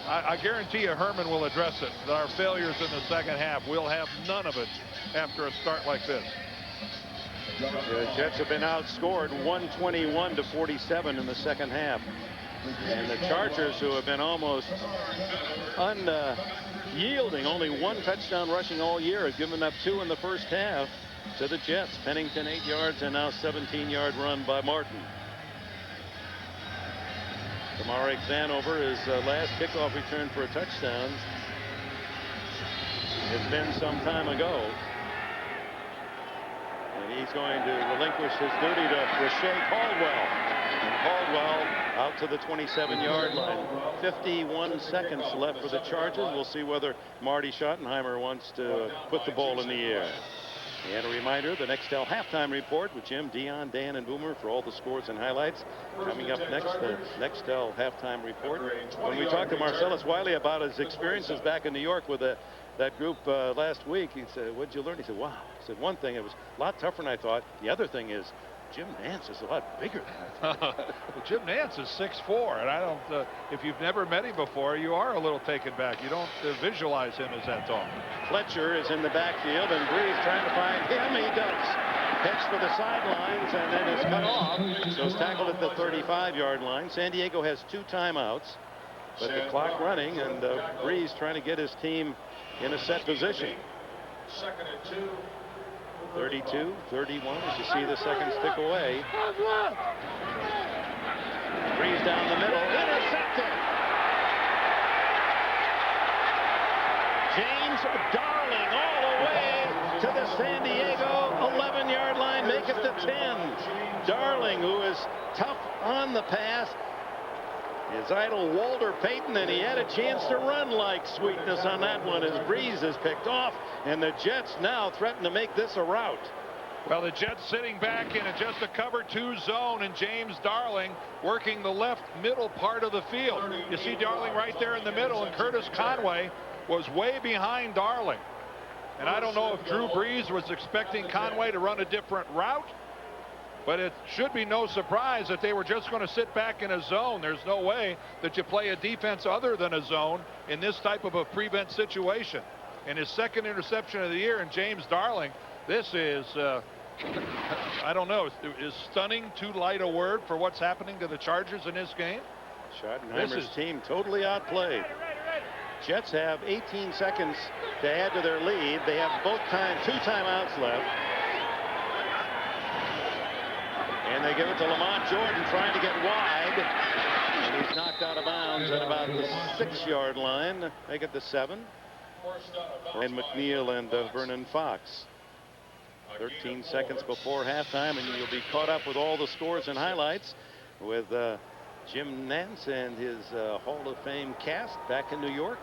I guarantee you Herman will address it. Our failures in the second half, we'll have none of it after a start like this. The Jets have been outscored 121-47 in the second half. And the Chargers, who have been almost unyielding, only 1 touchdown rushing all year, have given up 2 in the first half to the Jets. Pennington 8 yards and now 17-yard run by Martin. Tamar Exanover, his last kickoff return for a touchdown. It's been some time ago. And he's going to relinquish his duty to Rashay Caldwell. And Caldwell out to the 27-yard line. 51 seconds left for the Chargers. We'll see whether Marty Schottenheimer wants to put the ball in the air. And a reminder, the Nextel halftime report with Jim, Dion, Dan, and Boomer for all the scores and highlights. Coming up next, the Nextel halftime report. When we talked to Marcellus Wiley about his experiences back in New York with that group last week, he said, "What'd you learn?" He said, "Wow." He said, "One thing, it was a lot tougher than I thought. The other thing is, Jim Nance is a lot bigger than I thought." Well, Jim Nance is 6'4", and I don't, if you've never met him before, you are a little taken back. You don't visualize him as that tall. Fletcher is in the backfield, and Breeze trying to find him. He does. Heads for the sidelines, and then is cut off. So it's tackled at the 35-yard line. San Diego has 2 timeouts, but the clock running, and Breeze trying to get his team in a set position. 32, 31, as you see the seconds tick away. Breeze down the middle, intercepted. James Darling all the way to the San Diego 11-yard line, make it to 10. Darling, who is tough on the pass, his idol Walter Payton, and he had a chance to run like sweetness on that one as Breeze is picked off, and the Jets now threaten to make this a rout. Well, the Jets sitting back in just a cover 2 zone, and James Darling working the left middle part of the field. You see Darling right there in the middle, and Curtis Conway was way behind Darling. And I don't know if Drew Brees was expecting Conway to run a different route, but it should be no surprise that they were just going to sit back in a zone. There's no way that you play a defense other than a zone in this type of a prevent situation. And his second interception of the year, and James Darling, this is, I don't know, is stunning too light a word for what's happening to the Chargers in this game? Schottenheimer's team totally outplayed. Jets have 18 seconds to add to their lead. They have 2 timeouts left. And they give it to Lamont Jordan trying to get wide. And he's knocked out of bounds at about the 6-yard line. Make it the 7. And McNeil and Vernon Fox. 13 seconds before halftime, and you'll be caught up with all the scores and highlights with Jim Nance and his Hall of Fame cast back in New York.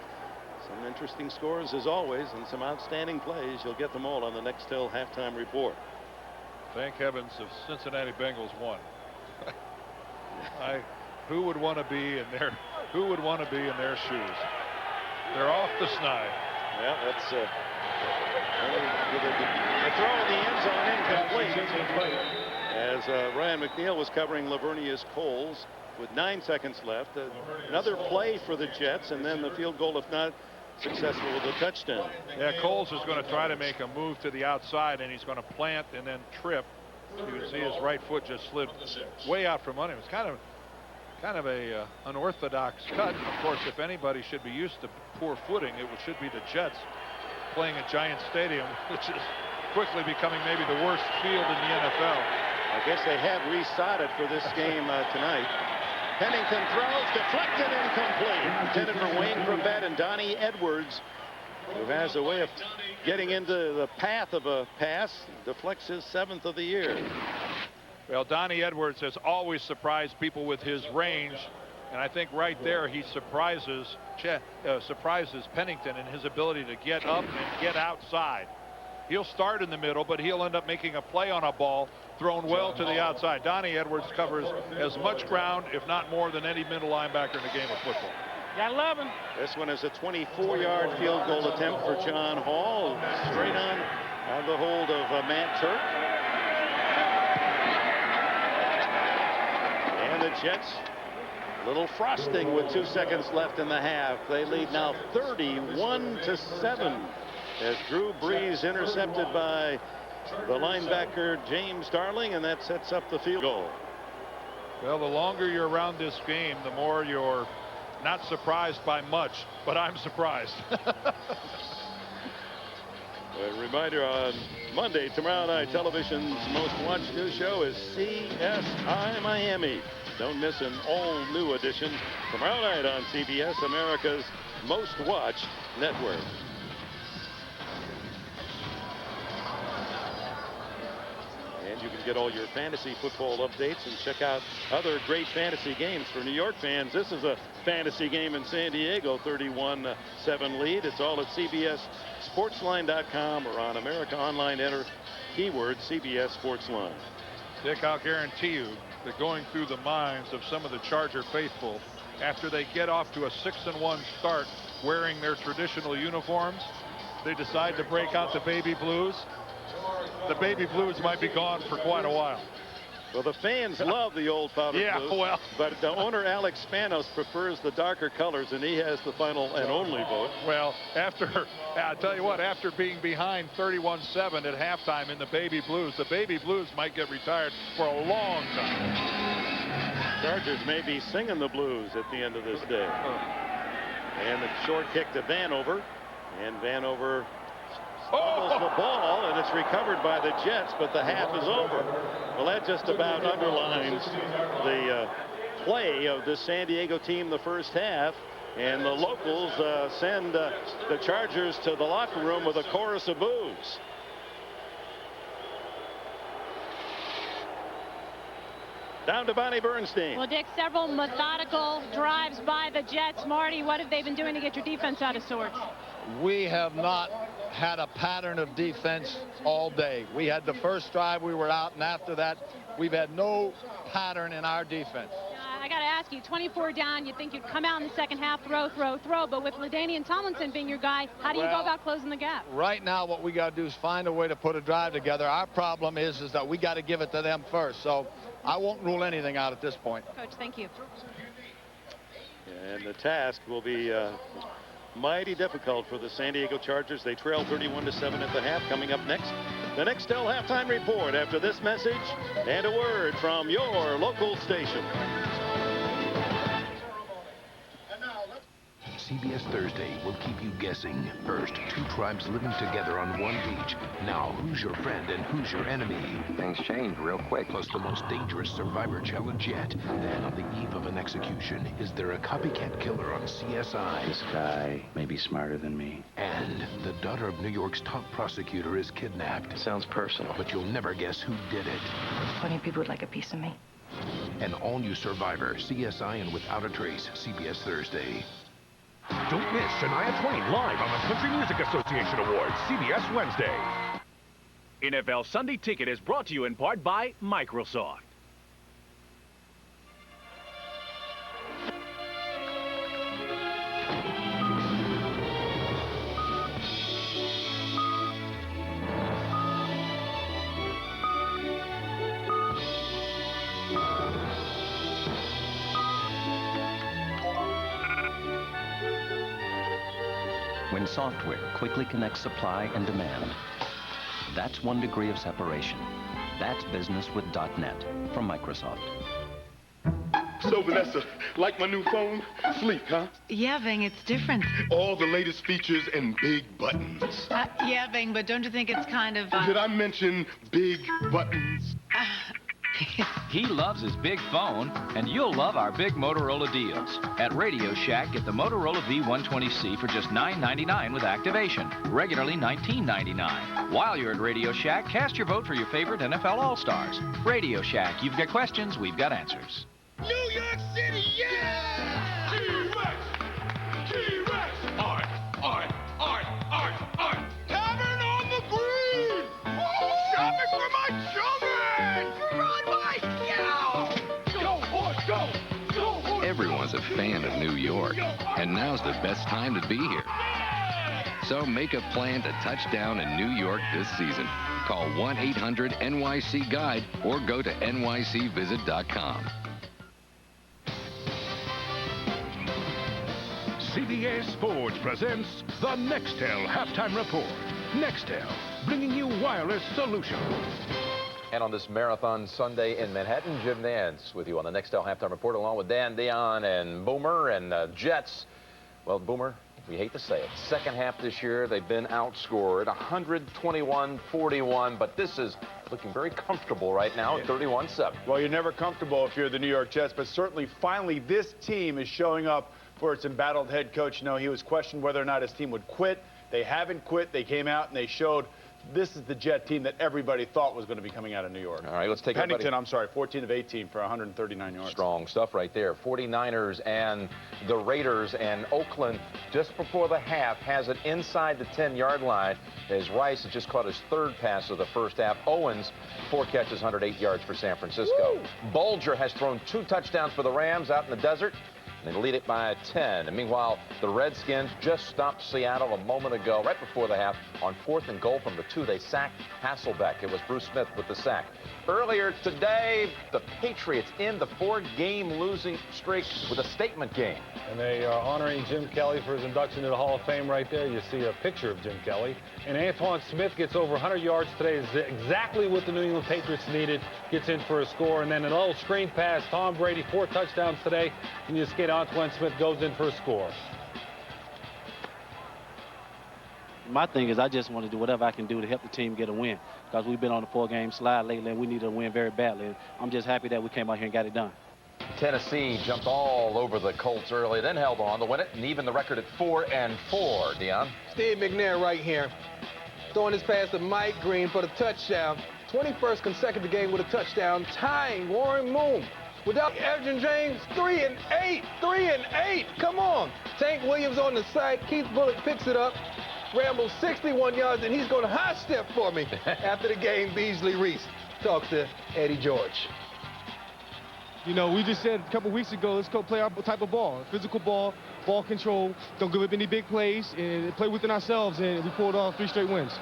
Some interesting scores as always, and some outstanding plays. You'll get them all on the Nextel halftime report. Thank heavens if Cincinnati Bengals won. Who would want to be in their shoes? They're off the snide. Yeah, that's the throw in the end zone incomplete. As Ryan McNeil was covering Lavernius Coles with 9 seconds left. Another play for the Jets, and then the field goal, if not successful with a touchdown. Yeah, Coles is going to try to make a move to the outside, and he's going to plant and then trip. You can see his right foot just slid way out from under him. It's kind of a unorthodox cut. Of course, if anybody should be used to poor footing, it should be the Jets playing at Giant Stadium, which is quickly becoming maybe the worst field in the NFL. I guess they have resodded for this game tonight. Pennington throws, deflected, incomplete. Intended for Wayne Grabett, and Donnie Edwards, who has a way of getting into the path of a pass, deflects his 7th of the year. Well, Donnie Edwards has always surprised people with his range, and I think right there he surprises Pennington in his ability to get up and get outside. He'll start in the middle, but he'll end up making a play on a ball thrown well to the outside. Donnie Edwards covers as much ground, if not more, than any middle linebacker in the game of football. Got 11. This one is a 24-yard field goal attempt for John Hall, straight on out of the hold of Matt Turk. And the Jets, a little frosting with 2 seconds left in the half. They lead now 31-7 as Drew Brees intercepted by the linebacker James Darling, and that sets up the field goal. Well, the longer you're around this game, the more you're not surprised by much, but I'm surprised. A reminder, on Monday, tomorrow night, television's most watched new show is CSI Miami. Don't miss an all-new edition tomorrow night on CBS, America's most watched network. And you can get all your fantasy football updates and check out other great fantasy games. For New York fans, this is a fantasy game in San Diego, 31-7 lead. It's all at CBSSportsline.com or on America Online. Enter keyword CBS Sportsline. Dick, I'll guarantee you that going through the minds of some of the Charger faithful after they get off to a 6-1 start wearing their traditional uniforms, they decide to break out the baby blues. The baby blues might be gone for quite a while. Well, the fans love the old powder blue, well, but the owner Alex Spanos prefers the darker colors, and he has the final and only vote. Well, I'll tell you what, after being behind 31-7 at halftime in the baby blues might get retired for a long time. Chargers may be singing the blues at the end of this day. And the short kick to Vanover, and Vanover fumbles the ball, and it's recovered by the Jets, but the half is over. Well, that just about underlines the play of the San Diego team the first half, and the locals send the Chargers to the locker room with a chorus of boos. Down to Bonnie Bernstein. Well, Dick, several methodical drives by the Jets. Marty, what have they been doing to get your defense out of sorts? We have not had a pattern of defense all day. We had the first drive, we were out, and after that, we've had no pattern in our defense. I got to ask you, 24 down, you'd think you'd come out in the second half, throw, but with LaDainian Tomlinson being your guy, how do you go about closing the gap? Right now, what we got to do is find a way to put a drive together. Our problem is that we got to give it to them first, so I won't rule anything out at this point. Coach, thank you. And the task will be mighty difficult for the San Diego Chargers. They trail 31-7 at the half. Coming up next, the Nextel halftime report after this message and a word from your local station. CBS Thursday will keep you guessing. First, two tribes living together on one beach. Now, who's your friend and who's your enemy? Things change real quick. Plus the most dangerous survivor challenge yet. Then, on the eve of an execution, is there a copycat killer on CSI? This guy may be smarter than me. And the daughter of New York's top prosecutor is kidnapped. Sounds personal. But you'll never guess who did it. Funny people would like a piece of me. An all-new Survivor, CSI and Without a Trace, CBS Thursday. Don't miss Shania Twain live on the Country Music Association Awards, CBS Wednesday. NFL Sunday Ticket is brought to you in part by Microsoft. software quickly connects supply and demand. That's one degree of separation. That's business with .NET from Microsoft. So, Vanessa, like my new phone? Sleek, huh? Yeah, Ving, it's different. All the latest features and big buttons. Yeah, Ving, but don't you think it's kind of... Did I mention big buttons? He loves his big phone, and you'll love our big Motorola deals. At Radio Shack, get the Motorola V120C for just $9.99 with activation, regularly $19.99. While you're at Radio Shack, cast your vote for your favorite NFL All-Stars. Radio Shack, you've got questions, we've got answers. New York City, yeah! T-Rex! T-Rex! Art! Tavern on the Green! Oh, shopping for my children! Broadway, yeah! Go, horse, go! Go, horse! Everyone's a fan of New York, and now's the best time to be here. So make a plan to touch down in New York this season. Call 1-800-NYC-GUIDE or go to nycvisit.com. CBS Sports presents the Nextel Halftime Report. Nextel, bringing you wireless solutions. And on this Marathon Sunday in Manhattan, Jim Nantz with you on the Nextel Halftime Report, along with Dan Dion and Boomer and Jets. Well, Boomer, we hate to say it, second half this year, they've been outscored 121-41, but this is looking very comfortable right now, 31-7. Well, you're never comfortable if you're the New York Jets, but certainly, finally, this team is showing up for its embattled head coach. You know, he was questioned whether or not his team would quit. They haven't quit. They came out and they showed this is the Jet team that everybody thought was going to be coming out of New York. All right, let's take Pennington, I'm sorry, 14 of 18 for 139 yards. Strong stuff right there. 49ers and the Raiders, and Oakland just before the half has it inside the 10-yard line as Rice has just caught his third pass of the first half. Owens, 4 catches, 108 yards for San Francisco. Woo! Bulger has thrown 2 touchdowns for the Rams out in the desert. They lead it by 10. And meanwhile, the Redskins just stopped Seattle a moment ago, right before the half, on 4th and goal from the 2. They sacked Hasselbeck. It was Bruce Smith with the sack. Earlier today, the Patriots end the 4-game losing streak with a statement game. And they are honoring Jim Kelly for his induction to the Hall of Fame right there. You see a picture of Jim Kelly. And Antoine Smith gets over 100 yards today. Is exactly what the New England Patriots needed. Gets in for a score. And then a little screen pass. Tom Brady, 4 touchdowns today. And you just get Antoine Smith goes in for a score. My thing is I just want to do whatever I can do to help the team get a win, because we've been on a 4-game slide lately and we needed a win very badly. I'm just happy that we came out here and got it done. Tennessee jumped all over the Colts early, then held on to win it and even the record at 4-4. Dion. Steve McNair right here, throwing his pass to Mike Green for the touchdown. 21st consecutive game with a touchdown, tying Warren Moon. Without Edgerrin James, 3 and 8. 3 and 8. Come on. Tank Williams on the side. Keith Bullock picks it up. Rambles 61 yards, and he's going to high step for me. After the game, Beasley Reese talks to Eddie George. You know, we just said a couple weeks ago, let's go play our type of ball. Physical ball, ball control. Don't give up any big plays, and play within ourselves, and we pulled off 3 straight wins.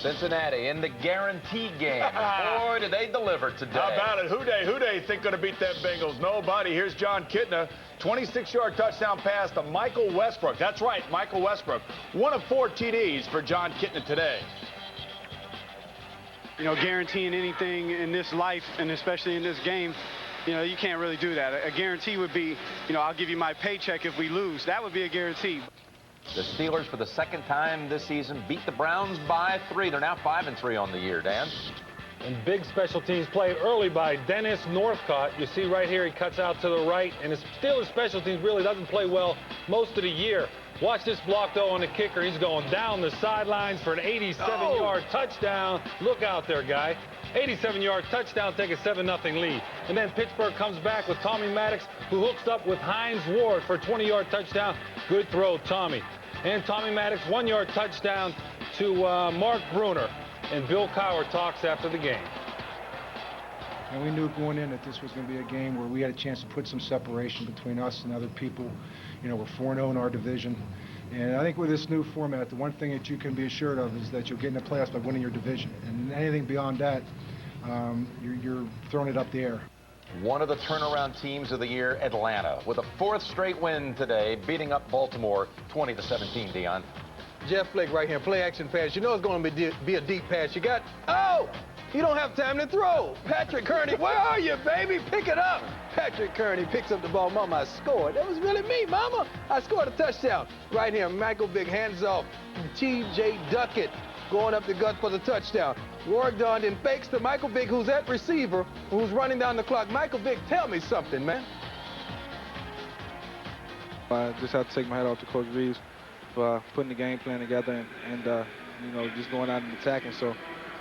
Cincinnati in the guarantee game. Boy, did they deliver today. How about it? Who they think going to beat them Bengals? Nobody. Here's John Kitna. 26-yard touchdown pass to Michael Westbrook. That's right, Michael Westbrook. 1 of 4 TDs for John Kitna today. You know, guaranteeing anything in this life, and especially in this game, you know, you can't really do that. A guarantee would be, you know, I'll give you my paycheck if we lose. That would be a guarantee. The Steelers, for the second time this season, beat the Browns by 3. They're now 5-3 on the year, Dan. And big special teams played early by Dennis Northcott. You see right here, he cuts out to the right, and his Steelers special teams really doesn't play well most of the year. Watch this block, though, on the kicker. He's going down the sidelines for an 87-yard touchdown. Look out there, guy. 87-yard touchdown, take a 7-0 lead. And then Pittsburgh comes back with Tommy Maddox, who hooks up with Hines Ward for a 20-yard touchdown. Good throw, Tommy. And Tommy Maddox, 1-yard touchdown to Mark Bruner. And Bill Cowher talks after the game. And we knew going in that this was going to be a game where we had a chance to put some separation between us and other people. You know, we're 4-0 in our division. And I think with this new format, the one thing that you can be assured of is that you'll get in the playoffs by winning your division. And anything beyond that, you're throwing it up the air. One of the turnaround teams of the year, Atlanta, with a 4th straight win today, beating up Baltimore 20-17, Dion. Jeff Flake right here, play action pass. You know it's going to be a deep pass. You got, oh, you don't have time to throw. Patrick Kearney, where are you, baby? Pick it up. Patrick Kearney picks up the ball. Mama, I scored. That was really me, Mama. I scored a touchdown. Right here, Michael Vick hands off. T.J. Duckett going up the gut for the touchdown. Warwick Dawn then fakes to Michael Vick, who's at receiver, who's running down the clock. Michael Vick, tell me something, man. I just have to take my hat off to Coach Reeves for putting the game plan together and you know, just going out and attacking. So,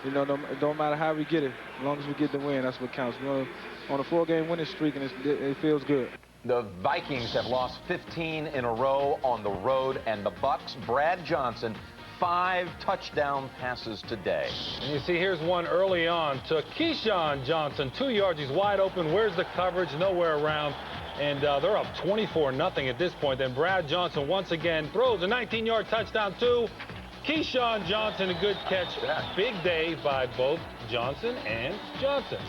you know, it don't matter how we get it, as long as we get the win, that's what counts. We're on a 4-game winning streak, and it feels good. The Vikings have lost 15 in a row on the road, and the Bucs, Brad Johnson, 5 touchdown passes today. And you see, here's one early on to Keyshawn Johnson, 2 yards. He's wide open. Where's the coverage? Nowhere around. And they're up 24-0 at this point. Then Brad Johnson once again throws a 19-yard touchdown to Keyshawn Johnson. A good catch. Big day by both Johnson and Johnson.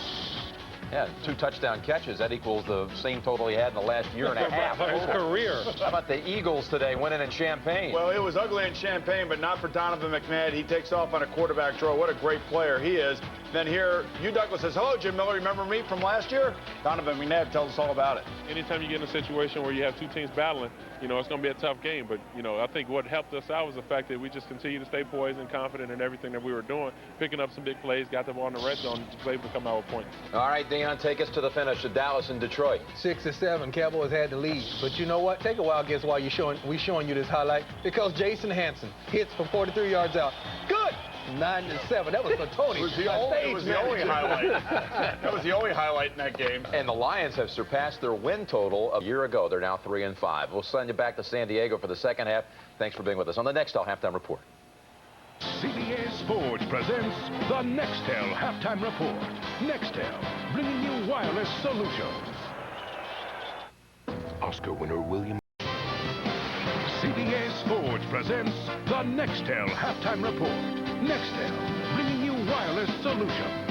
Yeah, 2 touchdown catches. That equals the same total he had in the last year and a half. His career. How about the Eagles today winning in Champaign? Well, it was ugly in Champaign, but not for Donovan McNabb. He takes off on a quarterback draw. What a great player he is. Then here, Hugh Douglas says, hello, Jim Miller. Remember me from last year? Donovan McNabb tells us all about it. Anytime you get in a situation where you have 2 teams battling, you know, it's going to be a tough game. But, you know, I think what helped us out was the fact that we just continue to stay poised and confident in everything that we were doing, picking up some big plays, got the ball in the red zone, just able to come out with points. All right, Deion, take us to the finish of Dallas and Detroit. 6-7, Cowboys had the lead. But you know what? Take a wild guess why we showing you this highlight. Because Jason Hanson hits for 43 yards out. Good. 9-7. That was for Tony. It was the only highlight. That was the only highlight in that game. And the Lions have surpassed their win total a year ago. They're now 3-5. We'll send you back to San Diego for the second half. Thanks for being with us on the Nextel Halftime Report. CBS Sports presents the Nextel Halftime Report. Nextel, bringing you wireless solutions. Oscar winner William. CBS Sports presents the Nextel Halftime Report. Nextel, bringing you wireless solutions.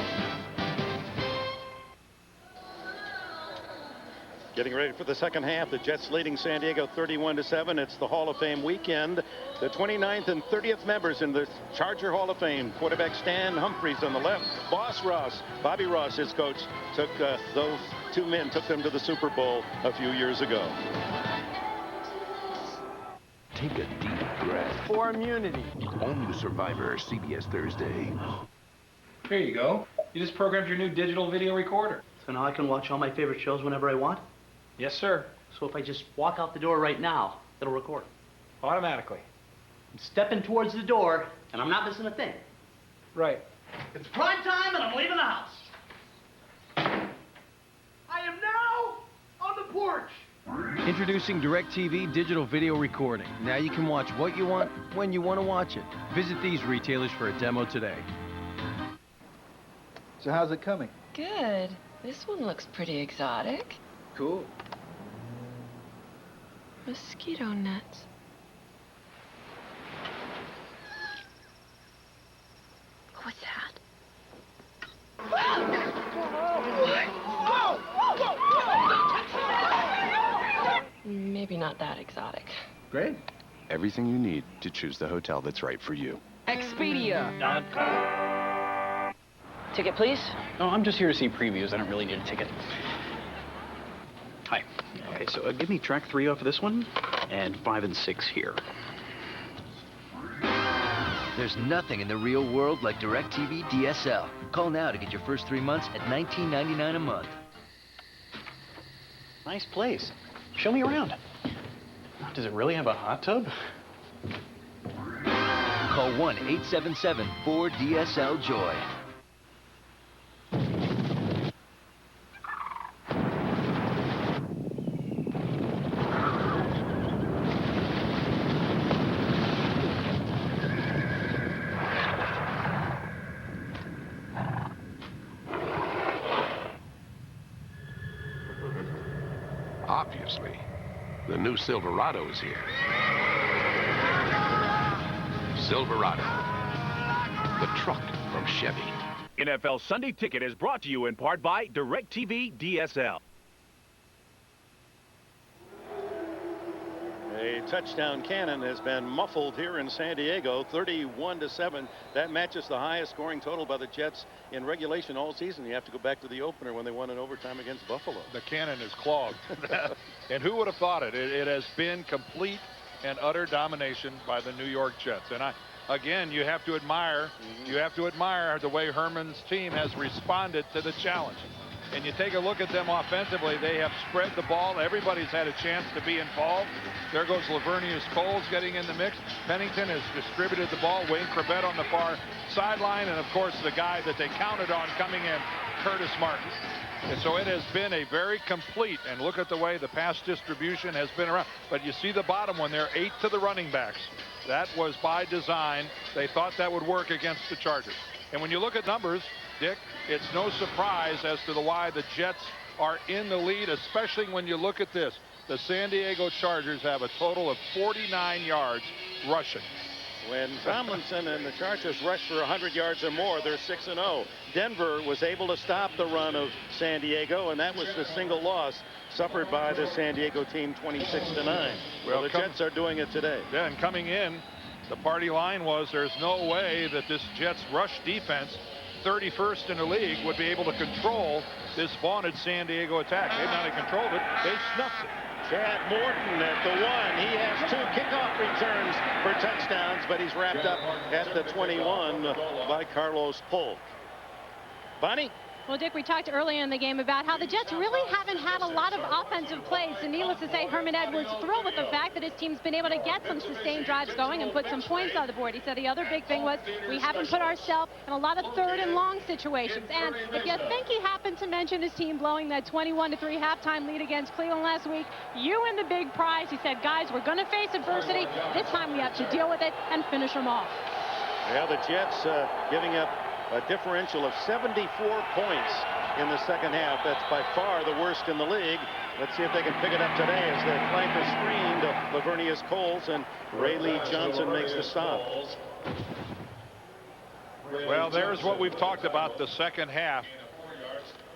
Getting ready for the second half. The Jets leading San Diego 31-7. It's the Hall of Fame weekend. The 29th and 30th members in the Charger Hall of Fame. Quarterback Stan Humphries on the left. Boss Ross, Bobby Ross, his coach, took those 2 men, took them to the Super Bowl a few years ago. Take a deep breath. For immunity. All new Survivor, CBS Thursday. Here you go. You just programmed your new digital video recorder. So now I can watch all my favorite shows whenever I want? Yes, sir. So if I just walk out the door right now, it'll record? Automatically. I'm stepping towards the door, and I'm not missing a thing. Right. It's prime time, and I'm leaving the house. I am now on the porch. Introducing DirecTV Digital Video Recording. Now you can watch what you want, when you want to watch it. Visit these retailers for a demo today. So how's it coming? Good. This one looks pretty exotic. Cool. Mosquito nets. What's that? Maybe not that exotic. Great. Everything you need to choose the hotel that's right for you. Expedia.com. Ticket, please. No, I'm just here to see previews. I don't really need a ticket. Hi. Okay, so give me track 3 off of this one, and 5 and 6 here. There's nothing in the real world like DirecTV DSL. Call now to get your first 3 months at $19.99 a month. Nice place. Show me around. Does it really have a hot tub? Call 1-877-4DSL-JOY. Obviously, the new Silverado is here. Silverado, the truck from Chevy. NFL Sunday Ticket is brought to you in part by DirecTV DSL. A touchdown cannon has been muffled here in San Diego, 31-7. That matches the highest scoring total by the Jets in regulation all season. You have to go back to the opener when they won in overtime against Buffalo. The cannon is clogged. And who would have thought it? It has been complete and utter domination by the New York Jets. And again, you have to admire, the way Herman's team has responded to the challenge. And you take a look at them offensively, they have spread the ball. Everybody's had a chance to be involved. There goes Lavernius Coles getting in the mix. Pennington has distributed the ball. Wayne Kravett on the far sideline. And, of course, the guy that they counted on coming in, Curtis Martin. And so it has been a very complete, and look at the way the pass distribution has been around. But you see the bottom one there, 8 to the running backs. That was by design. They thought that would work against the Chargers. And when you look at numbers, Dick, it's no surprise as to why the Jets are in the lead, especially when you look at this. The San Diego Chargers have a total of 49 yards rushing. When Tomlinson and the Chargers rush for 100 yards or more, they're 6-0. Denver was able to stop the run of San Diego, and that was the single loss suffered by the San Diego team, 26-9. Well, the Jets are doing it today. Yeah, and coming in, the party line was there's no way that this Jets rush defense, 31st in the league, would be able to control this vaunted San Diego attack. They've not controlled it. They snuffed it. Chad Morton at the 1. He has 2 kickoff returns for touchdowns, but he's wrapped up at the 21 by Carlos Polk. Bonnie? Well, Dick, we talked earlier in the game about how the Jets really haven't had a lot of offensive plays. And needless to say, Herman Edwards thrilled with the fact that his team's been able to get some sustained drives going and put some points on the board. He said the other big thing was we haven't put ourselves in a lot of 3rd and long situations. And if you think he happened to mention his team blowing that 21-3 halftime lead against Cleveland last week, you win the big prize. He said, guys, we're going to face adversity. This time we have to deal with it and finish them off. Yeah, the Jets giving up a differential of 74 points in the second half. That's by far the worst in the league. Let's see if they can pick it up today as the flanker screen to Lavernius Coles, and Ray Lee Johnson makes the stop. Well, there's what we've talked about the second half.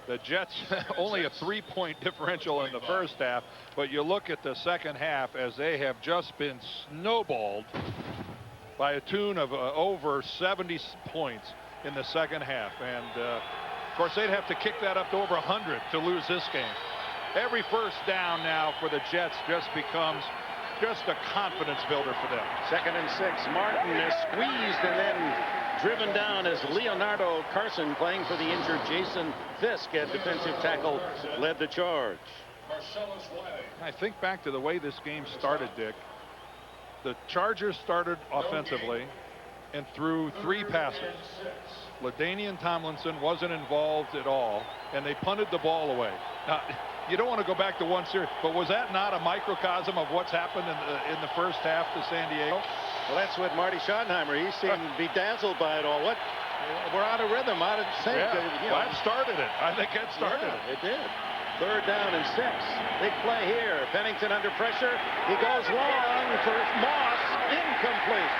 The Jets only a 3-point differential in the first half, but you look at the second half as they have just been snowballed by a tune of over 70 points in the second half. And of course they'd have to kick that up to over 100 to lose this game. Every first down now for the Jets just becomes just a confidence builder for them. 2nd and 6. Martin is squeezed and then driven down as Leonardo Carson, playing for the injured Jason Fisk at defensive tackle, led the charge. I think back to the way this game started, Dick. The Chargers started offensively and threw 3 passes. LaDainian Tomlinson wasn't involved at all, and they punted the ball away. Now, you don't want to go back to one series, but was that not a microcosm of what's happened in the first half to San Diego? Well, that's what Marty Schottenheimer, he seemed bedazzled by it all. We're out of rhythm, out of sync. Yeah, well, that started it. I think that started it. It did. 3rd down and 6. Big play here. Pennington under pressure. He goes long for Moss. Incomplete.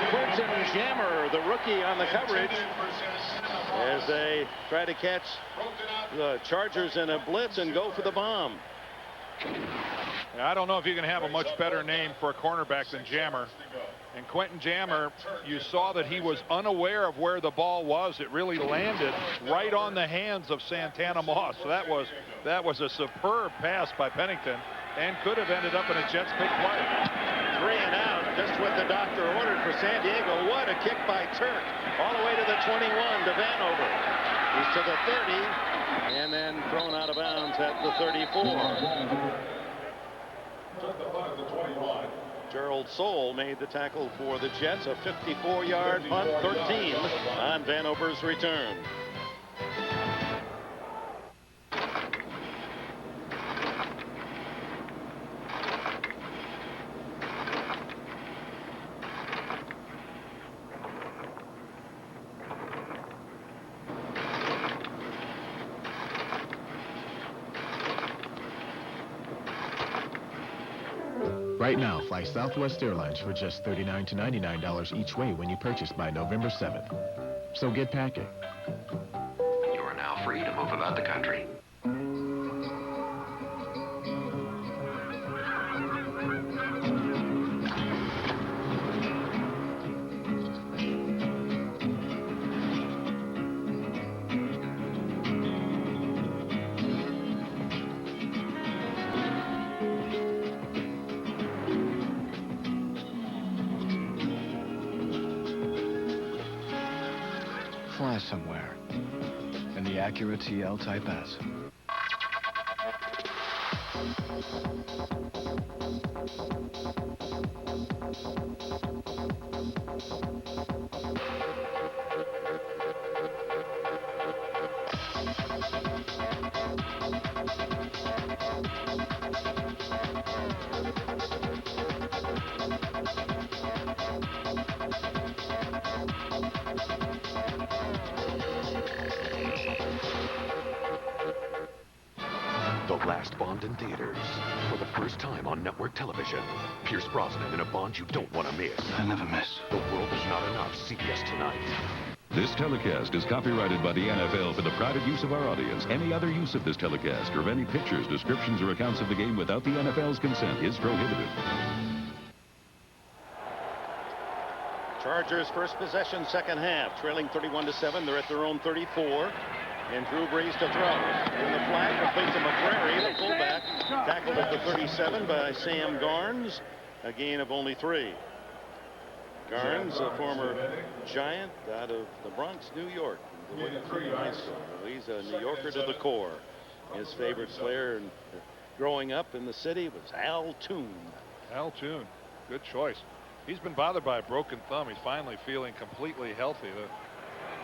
Quentin Jammer, the rookie, on the coverage as they try to catch the Chargers in a blitz and go for the bomb. I don't know if you can have a much better name for a cornerback than Jammer. And Quentin Jammer, you saw that he was unaware of where the ball was. It really landed right on the hands of Santana Moss. So that was a superb pass by Pennington and could have ended up in a Jets big play. 3 and out, just what the doctor ordered for San Diego. What a kick by Turk, all the way to the 21 to Vanover. He's to the 30 and then thrown out of bounds at the 34. Gerald Soule made the tackle for the Jets. A 54-yard punt, 13 on Vanover's return. Right now, fly Southwest Airlines for just $39 to $99 each way when you purchase by November 7th. So get packing. You are now free to move about the country. fly somewhere in the Acura TL Type S. The Last Bond in theaters. For the first time on network television. Pierce Brosnan in a Bond you don't want to miss. I never miss. The World Is Not Enough, CBS Tonight. This telecast is copyrighted by the NFL for the private use of our audience. Any other use of this telecast or of any pictures, descriptions, or accounts of the game without the NFL's consent is prohibited. Chargers first possession, second half, trailing 31-7. They're at their own 34. And Drew Brees to throw. In the flag, complete to McCrary, the fullback. Tackled at the 37 by Sam Garnes. A gain of only 3. Garnes, a former Giant out of the Bronx, New York. He's a New Yorker to the core. His favorite player growing up in the city was Al Toon. Al Toon, good choice. He's been bothered by a broken thumb. He's finally feeling completely healthy. The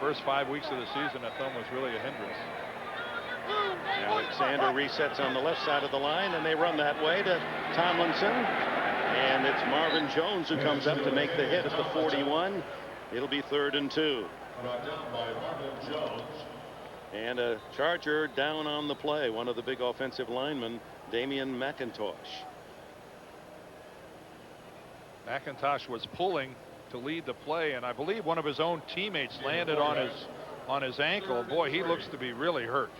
first 5 weeks of the season, that thumb was really a hindrance. Alexander resets on the left side of the line, and they run that way to Tomlinson. And it's Marvin Jones who comes up to make the hit at the 41. It'll be 3rd and 2. And a Charger down on the play. One of the big offensive linemen, Damian McIntosh. McIntosh was pulling to lead the play, and I believe one of his own teammates landed on his ankle. Boy, he looks to be really hurt.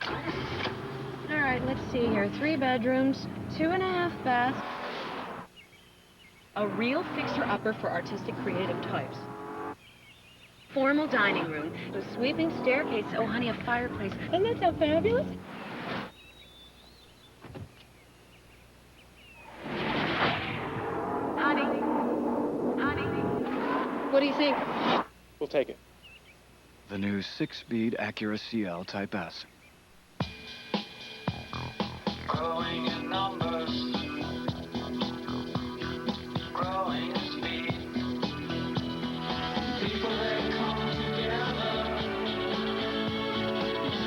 All right, let's see here. 3 bedrooms, 2.5 baths. A real fixer-upper for artistic creative types. Formal dining room, a sweeping staircase. Oh, honey, a fireplace. Doesn't that sound fabulous? What do you think? We'll take it. The new 6-speed Acura CL Type S. Growing in numbers, growing in speed. People that come together,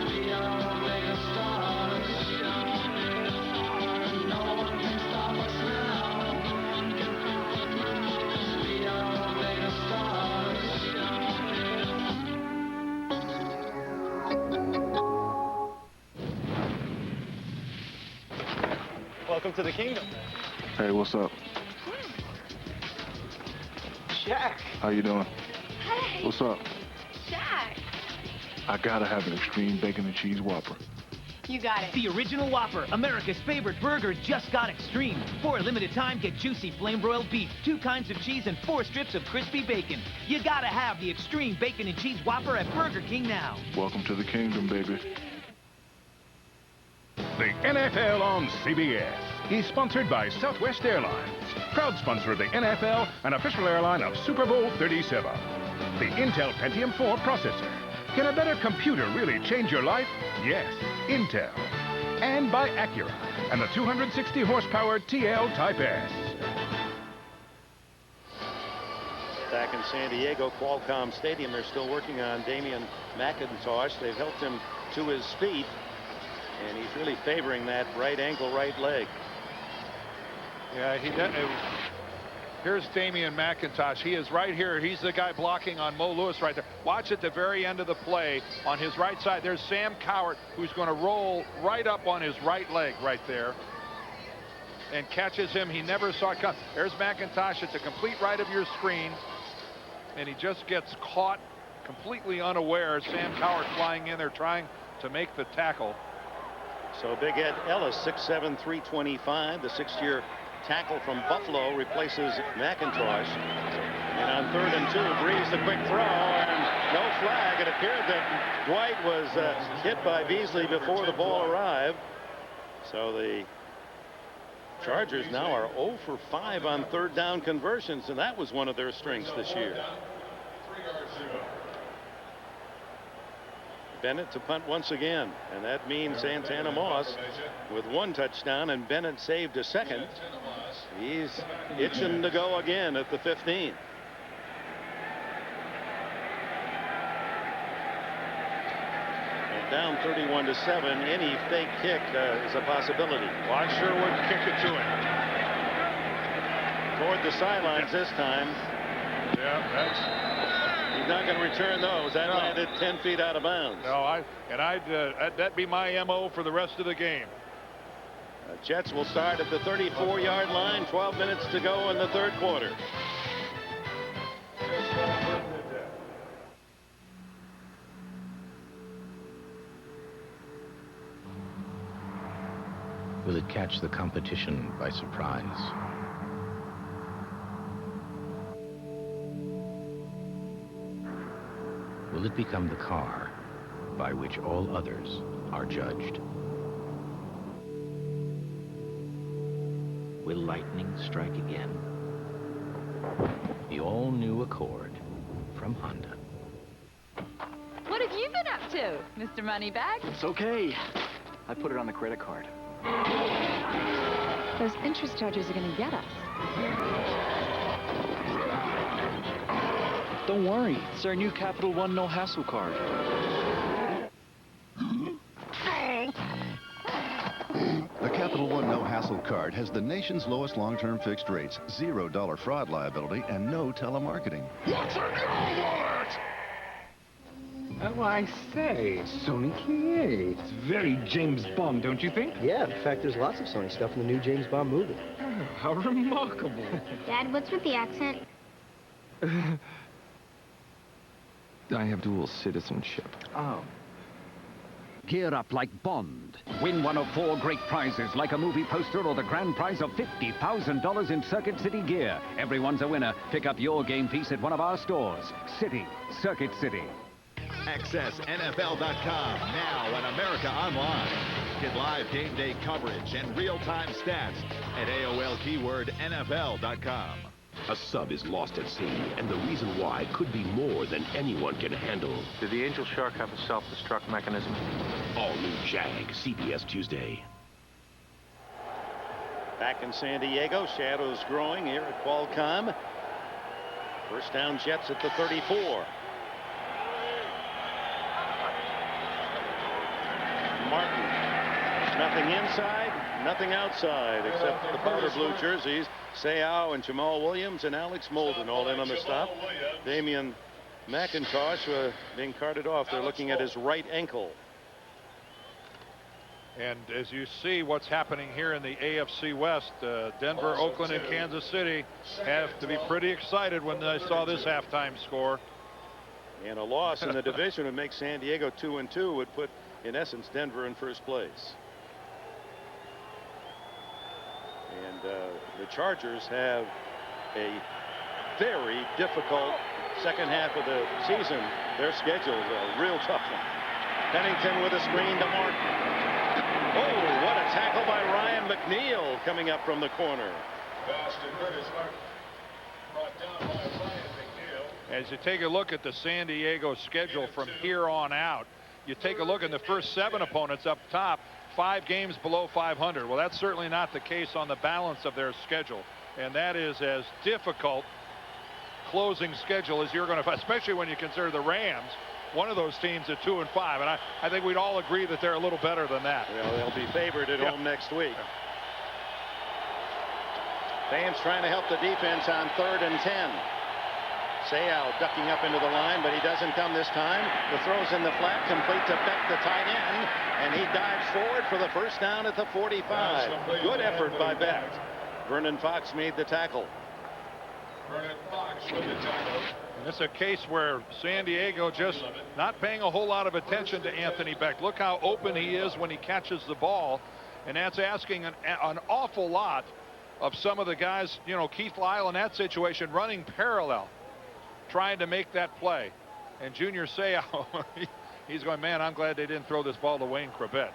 we are mega stars. No one can stop us now. We are mega Welcome to the kingdom. Hey, what's up? Jack. How you doing? Hey. What's up? Jack. I gotta have an extreme bacon and cheese Whopper. You got it. The original Whopper, America's favorite burger, just got extreme. For a limited time, get juicy flame-broiled beef, 2 kinds of cheese, and 4 strips of crispy bacon. You gotta have the extreme bacon and cheese Whopper at Burger King now. Welcome to the kingdom, baby. The NFL on CBS is sponsored by Southwest Airlines, proud sponsor of the NFL and official airline of Super Bowl 37. The Intel Pentium 4 processor. Can a better computer really change your life? Yes, Intel. And by Acura and the 260 horsepower TL Type S. Back in San Diego, Qualcomm Stadium, they're still working on Damian McIntosh. They've helped him to his feet, and he's really favoring that right ankle, right leg. Yeah, he does. Here's Damian McIntosh. He is right here. He's the guy blocking on Mo Lewis right there. Watch at the very end of the play on his right side. There's Sam Cowart, who's going to roll right up on his right leg right there and catches him. He never saw it come. There's McIntosh at the complete right of your screen, and he just gets caught completely unaware. Sam Cowart flying in there trying to make the tackle. So Big Ed Ellis, 6'7", 325, the 6th-year tackle from Buffalo, replaces McIntosh. And on 3rd and 2, Brees the quick throw, and no flag. It appeared that Dwight was hit by Beasley before the ball arrived. So the Chargers now are 0 for 5 on third down conversions, and that was one of their strengths this year. Bennett to punt once again, and that means Santana Moss with 1 touchdown, and Bennett saved a second. He's itching to go again at the 15. And down 31-7. Any fake kick is a possibility. Well, I sure would kick it to him. Toward the sidelines this time. Yeah, that's. He's not going to return those. That landed 10 feet out of bounds. No, that'd be my MO for the rest of the game. Jets will start at the 34-yard line. 12 minutes to go in the third quarter. Will it catch the competition by surprise? Will it become the car by which all others are judged? Will lightning strike again? The all-new Accord from Honda. What have you been up to, Mr. Moneybag? It's okay. I put it on the credit card. Those interest charges are going to get us. Don't worry. It's our new Capital One No Hassle card. The Capital One No Hassle card has the nation's lowest long-term fixed rates, $0 fraud liability, and no telemarketing. What's a go-word? Oh, I say, Sony K8. It's very James Bond, don't you think? Yeah, in fact, there's lots of Sony stuff in the new James Bond movie. Oh, how remarkable. Dad, what's with the accent? I have dual citizenship. Oh. Gear up like Bond. Win one of 4 great prizes, like a movie poster or the grand prize of $50,000 in Circuit City gear. Everyone's a winner. Pick up your game piece at one of our stores. City, Circuit City. Access NFL.com now on America Online. Get live game day coverage and real-time stats at AOL keyword NFL.com. A sub is lost at sea, and the reason why could be more than anyone can handle. Did the Angel Shark have a self-destruct mechanism? All new Jag, CBS Tuesday. Back in San Diego, shadows growing here at Qualcomm. First down, Jets at the 34. Martin. Nothing inside, nothing outside, except the powder blue jerseys. Seau and Jamal Williams and Alex Molden all in on the stop. Damian McIntosh being carted off. They're looking at his right ankle. And as you see what's happening here in the AFC West, Denver, Oakland, and Kansas City have to be pretty excited when they saw this halftime score. And a loss in the division would make San Diego 2-2, would put, in essence, Denver in first place. And the Chargers have a very difficult second half of the season. Their schedule is a real tough one. Pennington with a screen to Martin. Oh, what a tackle by Ryan McNeil coming up from the corner. As you take a look at the San Diego schedule from here on out, you take a look at the first 7 opponents up top, 5 games below 500. Well, that's certainly not the case on the balance of their schedule, and that is as difficult closing schedule as you're going to, especially when you consider the Rams, one of those teams at 2-5, and I think we'd all agree that they're a little better than that. Well, they'll be favored at home next week. Fans trying to help the defense on 3rd and 10. Seau ducking up into the line, but he doesn't come this time. The throw's in the flat, complete to Beck, the tight end, and he dives forward for the first down at the 45. Good effort by Beck. Vernon Fox made the tackle. Vernon Fox with the tackle. And it's a case where San Diego just not paying a whole lot of attention to Anthony Beck. Look how open he is when he catches the ball, and that's asking an awful lot of some of the guys, you know, Keith Lyle in that situation running parallel, trying to make that play. And Junior Seau, He's going, man, I'm glad they didn't throw this ball to Wayne Chrebet.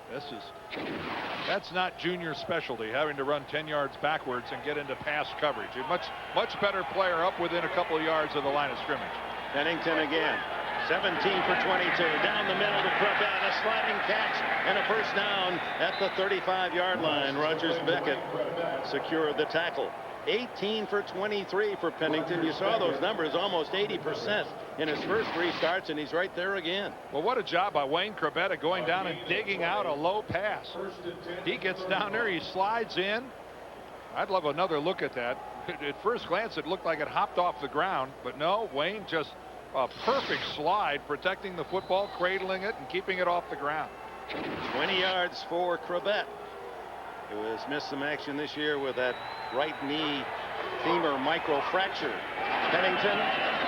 That's not Junior's specialty, having to run 10 yards backwards and get into pass coverage. A much better player up within a couple of yards of the line of scrimmage. Pennington again. 17 for 22. Down the middle to Chrebet. A sliding catch and a first down at the 35-yard line. Rogers Beckett secured the tackle. 18 for 23 for Pennington. You saw those numbers, almost 80% in his first 3 starts, and he's right there again. Well, what a job by Wayne Chrebet going down and digging out a low pass. He gets down there, he slides in. I'd love another look at that. At first glance, it looked like it hopped off the ground, but no, Wayne just a perfect slide, protecting the football, cradling it, and keeping it off the ground. 20 yards for Chrebet, who has missed some action this year with that right knee femur microfracture. Pennington,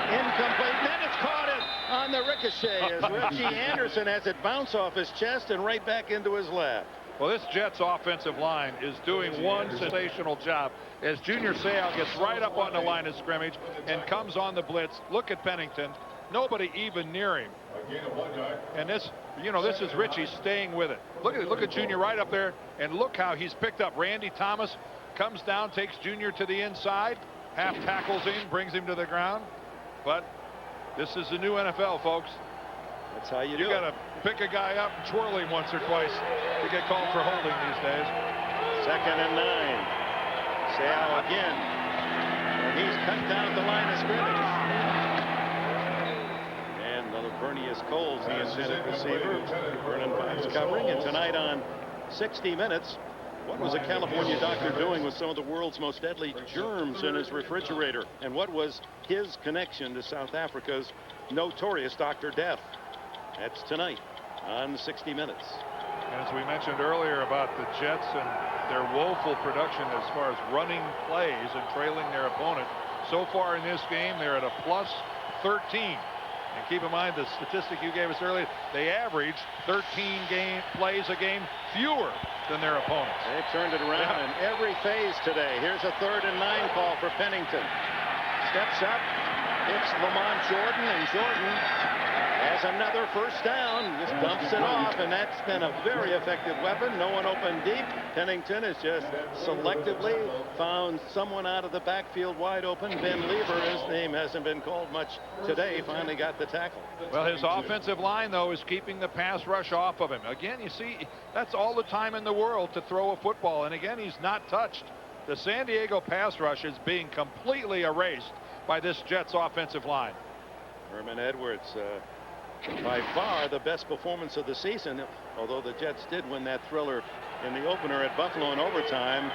incomplete. Then it's caught it on the ricochet as Reggie Anderson has it bounce off his chest and right back into his lap. Well, this Jets offensive line is doing one sensational job as Junior Seau gets right up on the line of scrimmage and comes on the blitz. Look at Pennington. Nobody even near him. And this is Richie staying with it. Look at Junior right up there, and look how he's picked up. Randy Thomas comes down, takes Junior to the inside, half tackles him, brings him to the ground. But this is the new NFL, folks. That's how you do it. You got to pick a guy up and twirl him once or twice to get called for holding these days. 2nd and 9. Seau again. And he's cut down the line of scrimmage. And Lavernius Coles, the intended receiver. Vernon Fox covering. And tonight on 60 Minutes, what was a California doctor doing with some of the world's most deadly germs in his refrigerator? And what was his connection to South Africa's notorious Dr. Death? That's tonight on 60 Minutes. And as we mentioned earlier about the Jets and their woeful production as far as running plays and trailing their opponent, so far in this game they're at a plus 13. And keep in mind the statistic you gave us earlier, they average 13 plays a game fewer than their opponents. They've turned it around in every phase today. Here's a 3rd and 9 call for Pennington. Steps up, hits Lamont Jordan, and Jordan has another first down, just dumps it off, and that's been a very effective weapon. No one open deep. Pennington has just selectively found someone out of the backfield wide open. Ben Lever, his name hasn't been called much today, finally got the tackle. Well, his offensive line, though, is keeping the pass rush off of him. Again, you see, that's all the time in the world to throw a football, and again, he's not touched. The San Diego pass rush is being completely erased by this Jets offensive line. Herman Edwards, by far the best performance of the season, although the Jets did win that thriller in the opener at Buffalo in overtime.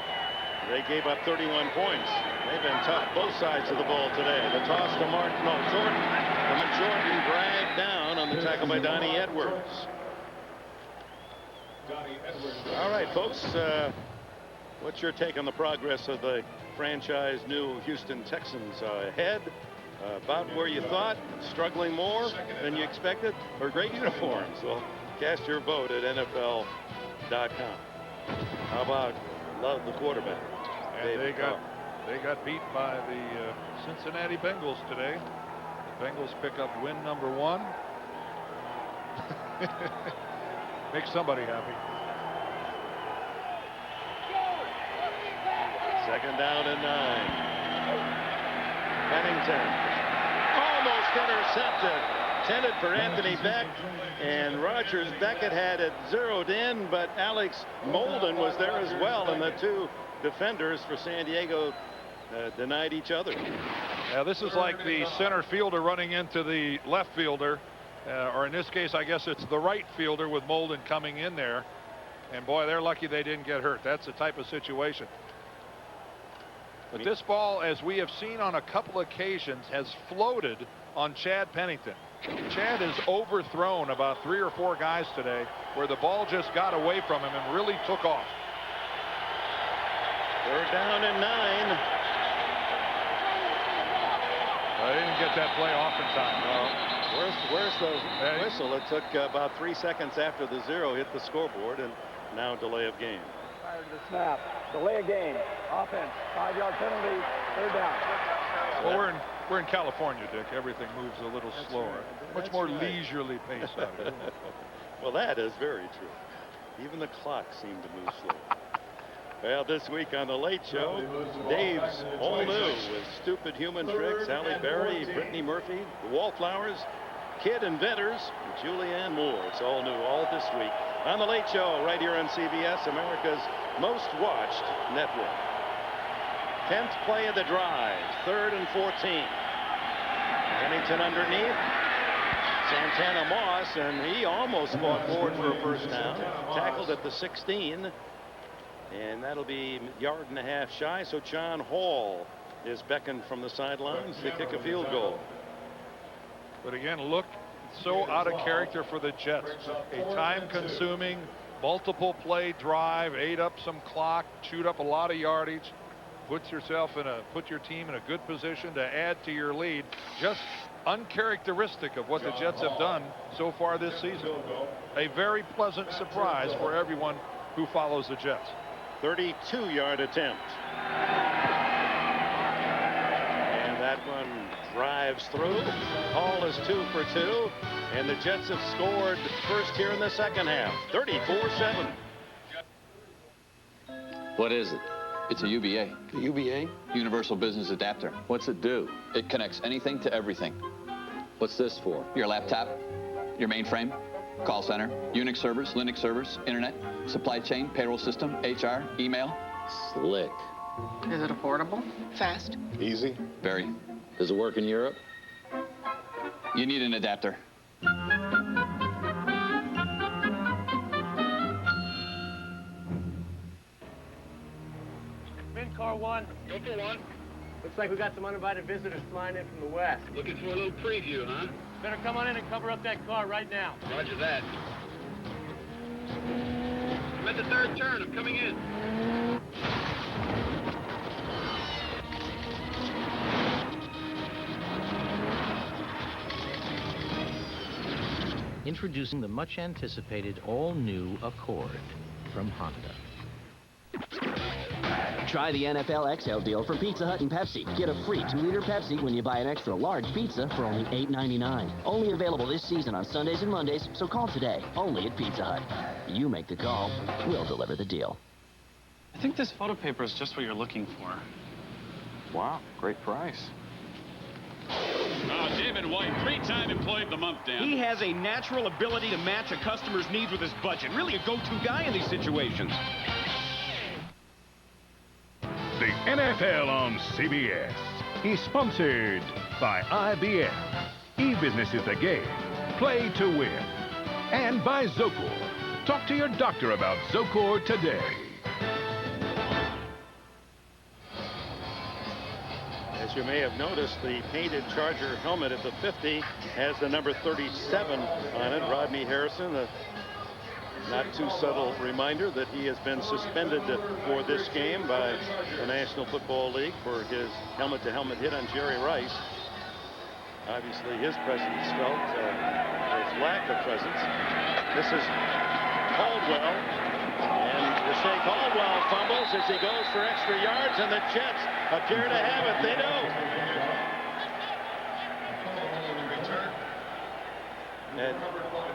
They gave up 31 points. They've been tough both sides of the ball today. The toss to Jordan. Jordan dragged down on the tackle by Donnie Edwards. All right, folks, what's your take on the progress of the franchise new Houston Texans? Ahead, about where you thought, struggling more than you expected, or great uniforms? Well, cast your vote at NFL.com. How about Love, the quarterback? And they got beat by the Cincinnati Bengals today. The Bengals pick up win number 1. Makes somebody happy. 2nd down and 9. Pennington almost intercepted. Intended for Anthony Beck, and Rogers Beckett had it zeroed in, but Alex Molden was there as well, and the two defenders for San Diego denied each other. Now this is like the center fielder running into the left fielder, or in this case I guess it's the right fielder with Molden coming in there, and boy, they're lucky they didn't get hurt. That's the type of situation. But this ball, as we have seen on a couple occasions, has floated on Chad Pennington. Chad has overthrown about 3 or 4 guys today where the ball just got away from him and really took off. 3rd down and 9. I didn't get that play off in time. Where's the whistle? It took about 3 seconds after the 0 hit the scoreboard, and now delay of game. Prior to the snap, delay of game, offense, 5-yard penalty, 3rd down. Well, We're in California, Dick. Everything moves a little slower. Much more leisurely pace out here. Well, that is very true. Even the clock seemed to move slow. Well, this week on The Late Show, Dave's all new with Stupid Human Tricks, Halle Berry, Brittany Murphy, the Wallflowers, Kid Inventors, and Julianne Moore. It's all new all this week on The Late Show right here on CBS, America's most watched network. 10th play of the drive, 3rd and 14. Pennington underneath. Santana Moss, and he almost fought forward for a first down. Tackled at the 16. And that'll be a yard and a half shy. So John Hall is beckoned from the sidelines to kick a field goal. But again, look, so out of character for the Jets. A time-consuming, multiple-play drive, ate up some clock, chewed up a lot of yardage, put your team in a good position to add to your lead. Just uncharacteristic of what the Jets have done so far this season. A very pleasant surprise for everyone who follows the Jets. 32-yard attempt. And that one drives through. Hall is 2 for 2. And the Jets have scored first here in the second half. 34-7. What is it? It's a UBA. A UBA? Universal Business Adapter. What's it do? It connects anything to everything. What's this for? Your laptop, your mainframe, call center, Unix servers, Linux servers, internet, supply chain, payroll system, HR, email. Slick. Is it affordable? Fast? Easy? Very. Does it work in Europe? You need an adapter. In car 1. Go for 1. Looks like we got some uninvited visitors flying in from the west. Looking for a little preview, huh? Better come on in and cover up that car right now. Roger that. I'm at the 3rd turn. I'm coming in. Introducing the much anticipated all-new Accord from Honda. Try the NFL XL deal from Pizza Hut and Pepsi. Get a free 2-liter Pepsi when you buy an extra large pizza for only $8.99. Only available this season on Sundays and Mondays, so call today. Only at Pizza Hut. You make the call. We'll deliver the deal. I think this photo paper is just what you're looking for. Wow, great price. David White, 3-time Employee of the Month, Dan. He has a natural ability to match a customer's needs with his budget. Really a go-to guy in these situations. The NFL on CBS is sponsored by IBM. E-business is the game. Play to win. And by Zocor. Talk to your doctor about Zocor today. As you may have noticed, the painted Charger helmet at the 50 has the number 37 on it. Rodney Harrison, a not too subtle reminder that he has been suspended for this game by the National Football League for his helmet-to-helmet hit on Jerry Rice. Obviously, his presence felt his lack of presence. This is Caldwell, and Rashay Caldwell fumbles as he goes for extra yards, and the Jets appear to have it. They do. An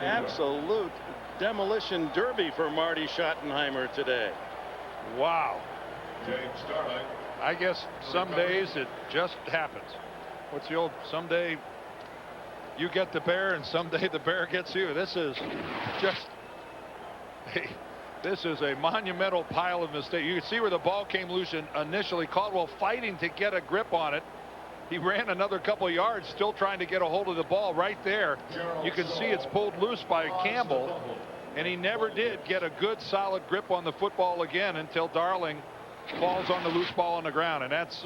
absolute demolition derby for Marty Schottenheimer today. Wow. I guess some days it just happens. What's the old, someday you get the bear and someday the bear gets you. This is just this is a monumental pile of mistakes. You can see where the ball came loose initially. Caldwell fighting to get a grip on it. He ran another couple of yards, still trying to get a hold of the ball right there. You can see it's pulled loose by Campbell, and he never did get a good solid grip on the football again until Darling falls on the loose ball on the ground. And that's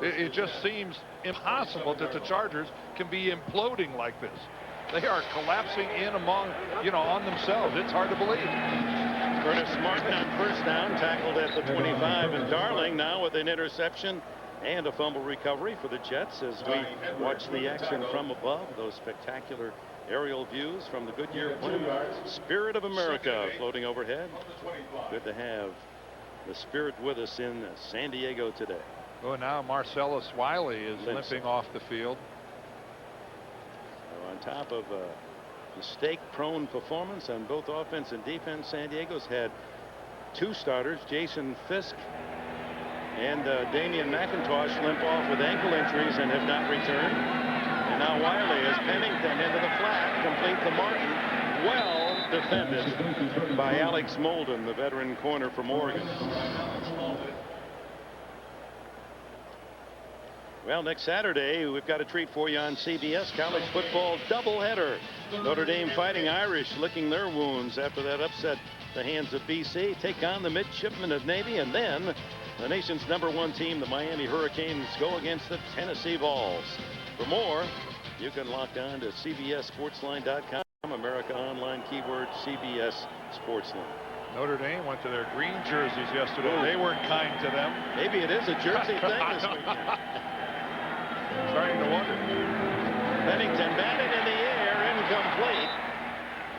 it just seems impossible that the Chargers can be imploding like this. They are collapsing in among, on themselves. It's hard to believe. Curtis Martin on first down, tackled at the 25, and Darling now with an interception and a fumble recovery for the Jets as we watch the action from above. Those spectacular aerial views from the Goodyear plant. Spirit of America floating overhead. Good to have the Spirit with us in San Diego today. Oh, now Marcellus Wiley is limping off the field. So on top of a mistake-prone performance on both offense and defense, San Diego's had 2 starters, Jason Fisk and Damian McIntosh, limp off with ankle injuries and have not returned. And now Wiley as Pennington into the flat, complete to Martin. Well defended by Alex Molden, the veteran corner from Oregon. Well, next Saturday, we've got a treat for you on CBS. College football doubleheader. Notre Dame Fighting Irish licking their wounds after that upset at the hands of BC. Take on the midshipmen of Navy, and then the nation's #1 team, the Miami Hurricanes, go against the Tennessee Vols. For more, you can log on to CBSSportsline.com. America Online, keyword CBS Sportsline. Notre Dame went to their green jerseys yesterday. They weren't kind to them. Maybe it is a jersey thing this weekend. Starting to wonder. Pennington batted in the air, incomplete.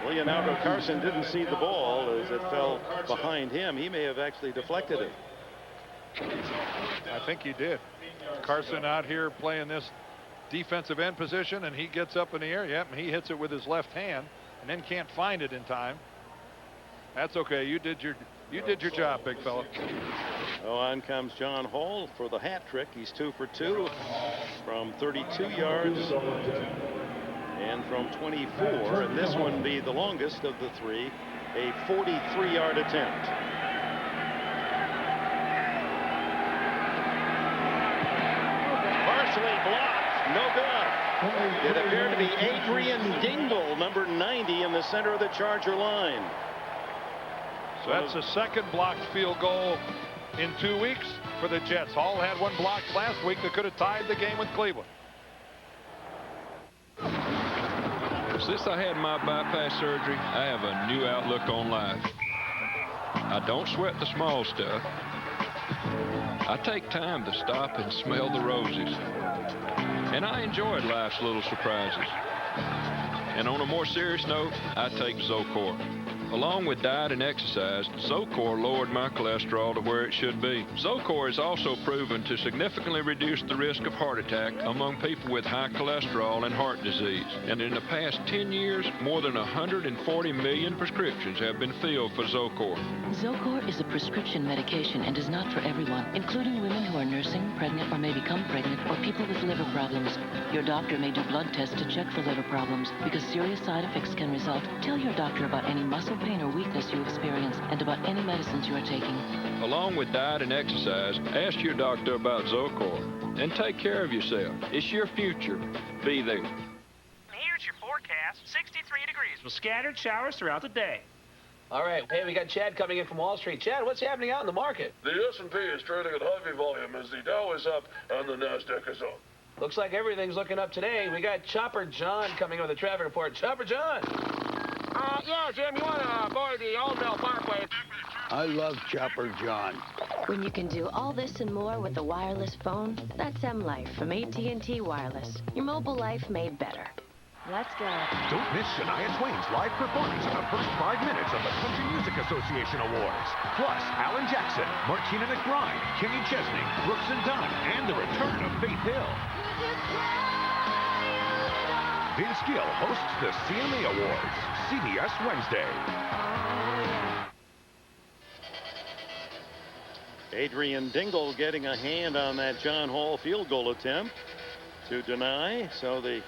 Leonardo Carson didn't see the ball as it fell behind him. He may have actually deflected it. I think he did. Carson out here playing this defensive end position, and he gets up in the air. Yep, and he hits it with his left hand and then can't find it in time. That's okay. You did your job, big fella. Oh, on comes John Hall for the hat trick. He's 2 for 2 from 32 yards and from 24, and this one be the longest of the 3, a 43-yard attempt. Partially blocked, no good. It appeared to be Adrian Dingle, number 90, in the center of the Charger line. So that's the second blocked field goal in 2 weeks for the Jets. Hall had one blocked last week that could have tied the game with Cleveland. Since I had my bypass surgery, I have a new outlook on life. I don't sweat the small stuff. I take time to stop and smell the roses. And I enjoyed life's little surprises. And on a more serious note, I take Zocor. Along with diet and exercise, Zocor lowered my cholesterol to where it should be. Zocor is also proven to significantly reduce the risk of heart attack among people with high cholesterol and heart disease. And in the past 10 years, more than 140 million prescriptions have been filled for Zocor. Zocor is a prescription medication and is not for everyone, including women who are nursing, pregnant, or may become pregnant, or people with liver problems. Your doctor may do blood tests to check for liver problems because serious side effects can result. Tell your doctor about any muscle pain or weakness you experience and about any medicines you are taking. Along with diet and exercise, ask your doctor about Zocor and take care of yourself. It's your future. Be there. Here's your forecast. 63 degrees with scattered showers throughout the day. All right. Hey, we got Chad coming in from Wall Street. Chad, what's happening out in the market? The S&P is trading at heavy volume as the Dow is up and the NASDAQ is up. Looks like everything's looking up today. We got Chopper John coming in with a traffic report. Chopper John. Yeah, Jim, you want to avoid the Old Mill Parkway? I love Chopper John. When you can do all this and more with a wireless phone, that's M-Life from AT&T Wireless. Your mobile life made better. Let's go. Don't miss Shania Twain's live performance in the first 5 minutes of the Country Music Association Awards. Plus, Alan Jackson, Martina McBride, Kenny Chesney, Brooks and Dunn, and the return of Faith Hill. Vince Gill hosts the CMA Awards, CBS Wednesday. Adrian Dingle getting a hand on that John Hall field goal attempt to deny. So the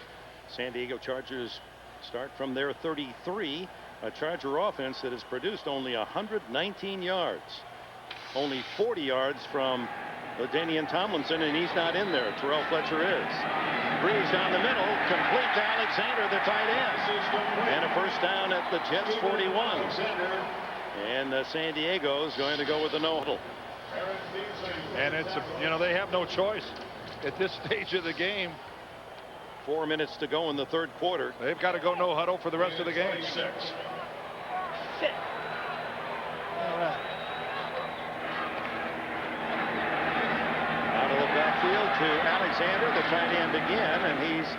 San Diego Chargers start from their 33, a Charger offense that has produced only 119 yards. Only 40 yards from LaDainian Tomlinson, and he's not in there. Terrell Fletcher is. Breeze down the middle, complete to Alexander, the tight end. And a first down at the Jets 41. And San Diego's going to go with the no-huddle. And it's, they have no choice at this stage of the game. 4 minutes to go in the third quarter. They've got to go no huddle for the rest of the game. Sit. All right. Out of the backfield to Alexander, the tight end again, and he's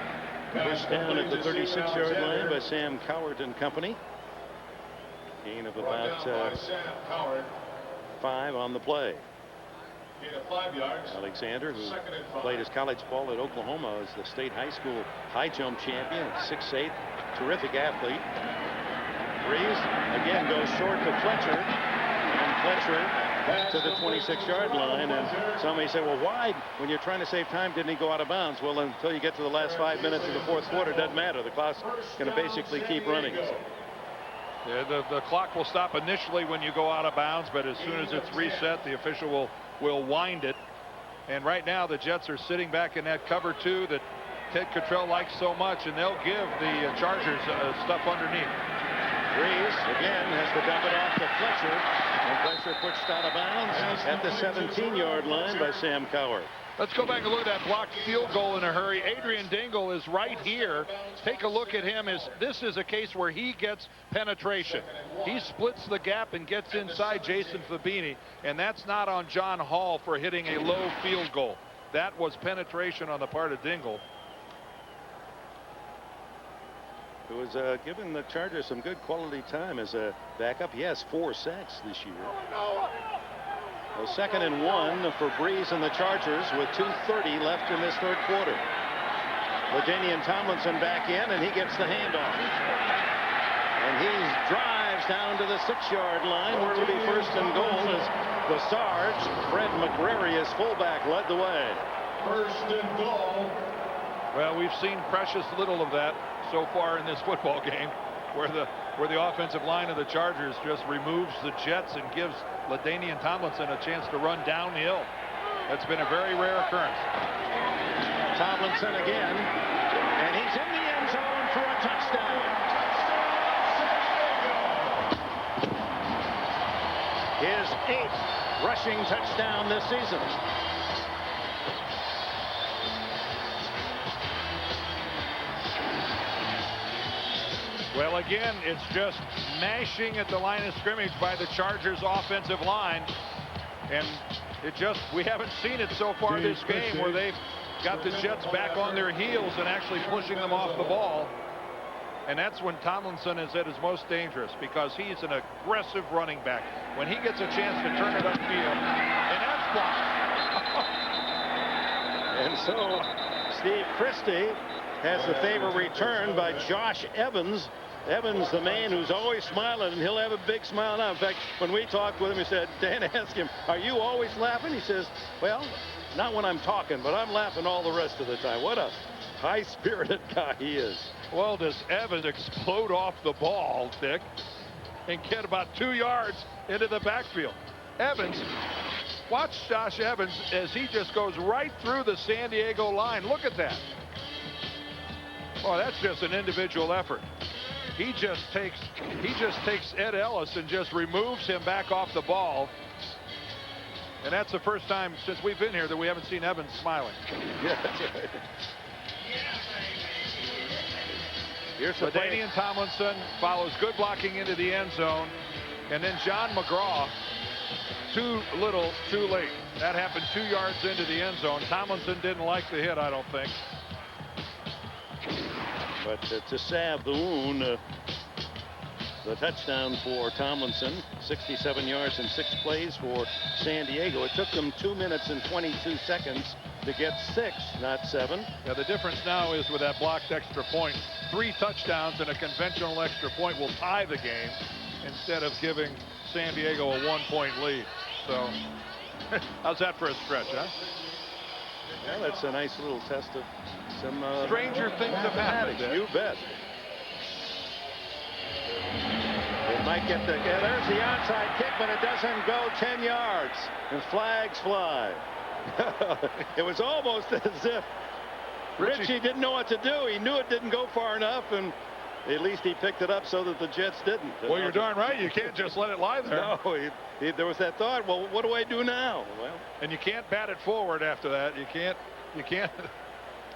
pushed down at the 36-yard line by Sam Cowart and company. Gain of about 5 on the play. Alexander, who played his college ball at Oklahoma, is the state high school high jump champion, 6'8", terrific athlete. Breeze again goes short to Fletcher, and Fletcher to the 26-yard line. And somebody said, well, why, when you're trying to save time, didn't he go out of bounds? Well, until you get to the last 5 minutes of the fourth quarter, it doesn't matter. The clock's going to basically keep running. Yeah, the clock will stop initially when you go out of bounds, but as soon as it's reset, the official will wind it. And right now the Jets are sitting back in that cover 2 that Ted Cottrell likes so much, and they'll give the Chargers stuff underneath. Breeze again has to dump it off to Fletcher, and Fletcher pushed out of bounds at the 17-yard line by Sam Cowher. Let's go back and look at that blocked field goal in a hurry. Adrian Dingle is right here. Take a look at him. This is a case where he gets penetration. He splits the gap and gets inside Jason Fabini, and that's not on John Hall for hitting a low field goal. That was penetration on the part of Dingle. Who was giving the Chargers some good quality time as a backup. He has 4 sacks this year. Well, 2nd and 1 for Breeze and the Chargers with 2:30 left in this third quarter. LaDainian Tomlinson back in, and he gets the handoff. And he drives down to the 6-yard line where it'll be 1st and goal as the Sarge, Fred McGrary, as fullback, led the way. 1st and goal. Well, we've seen precious little of that so far in this football game, where the offensive line of the Chargers just removes the Jets and gives LaDainian Tomlinson a chance to run downhill. That's been a very rare occurrence. Tomlinson again, and he's in the end zone for a touchdown. His 8th rushing touchdown this season. Well, again, it's just mashing at the line of scrimmage by the Chargers offensive line. And we haven't seen it so far this game where they've got the Jets back on their heels and actually pushing them off the ball. And that's when Tomlinson is at his most dangerous, because he's an aggressive running back. When he gets a chance to turn it upfield, and that's blocked. And so Steve Christie has the favor returned by Josh Evans. Evans, the man who's always smiling, and he'll have a big smile now. In fact, when we talked with him, he said, Dan asked him, are you always laughing? He says, well, not when I'm talking, but I'm laughing all the rest of the time. What a high-spirited guy he is. Well, does Evans explode off the ball, Dick, and get about 2 yards into the backfield. Evans, watch Josh Evans as he just goes right through the San Diego line. Look at that. Oh, that's just an individual effort. He just takes Ed Ellis and just removes him back off the ball. And that's the first time since we've been here that we haven't seen Evans smiling. Yeah, that's right. Here's the LaDainian Tomlinson follows good blocking into the end zone. And then John McGraw, too little, too late. That happened 2 yards into the end zone. Tomlinson didn't like the hit, I don't think. But to salve the wound, the touchdown for Tomlinson, 67 yards in 6 plays for San Diego. It took them 2 minutes and 22 seconds to get 6, not 7. Yeah, the difference now is with that blocked extra point, 3 touchdowns and a conventional extra point will tie the game instead of giving San Diego a 1-point lead. So how's that for a stretch, huh? Yeah, that's a nice little test of some stranger things have happened. You bet. It might get the, yeah, there's the onside kick, but it doesn't go 10 yards, and flags fly. It was almost as if Richie didn't know what to do. He knew it didn't go far enough, and at least he picked it up so that the Jets didn't. Well, you're darn right. You can't just let it lie there. No, there was that thought, well, what do I do now? Well, and you can't bat it forward after that. You can't.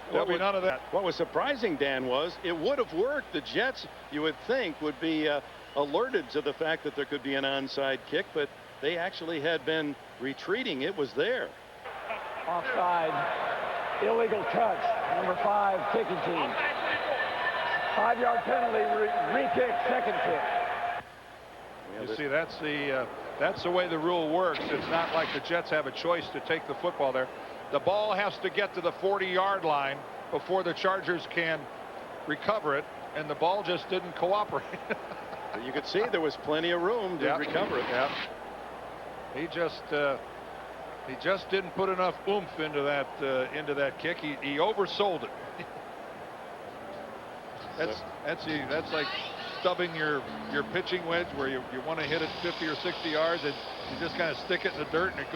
There'll be none of that. What was surprising, Dan, was it would have worked. The Jets, you would think, would be alerted to the fact that there could be an onside kick, but they actually had been retreating. It was there. Offside. Illegal touch. Number 5, kicking team. 5-yard penalty, re-kick, second kick. You see, that's That's the way the rule works. It's not like the Jets have a choice to take the football there. The ball has to get to the 40-yard line before the Chargers can recover it, and the ball just didn't cooperate. You could see there was plenty of room to recover it. Yeah. He just didn't put enough oomph into that kick. He oversold it. That's like stubbing your pitching wedge, where you want to hit it 50 or 60 yards, and you just kind of stick it in the dirt, and it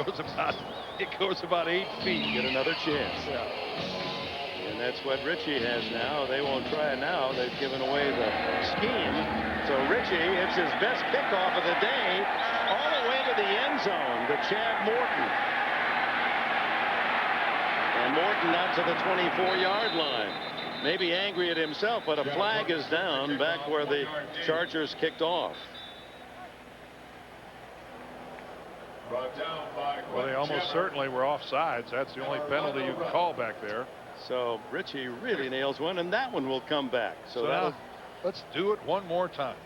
goes about 8 feet. Get another chance. Yeah. And that's what Richie has now. They won't try it now. They've given away the scheme. So Richie hits his best kickoff of the day all the way to the end zone to Chad Morton. And Morton out to the 24-yard line. Maybe angry at himself, but a flag is down back where the Chargers kicked off. Well, they almost certainly were offsides. That's the only penalty you can call back there. So Richie really nails one, and that one will come back. So now, let's do it one more time.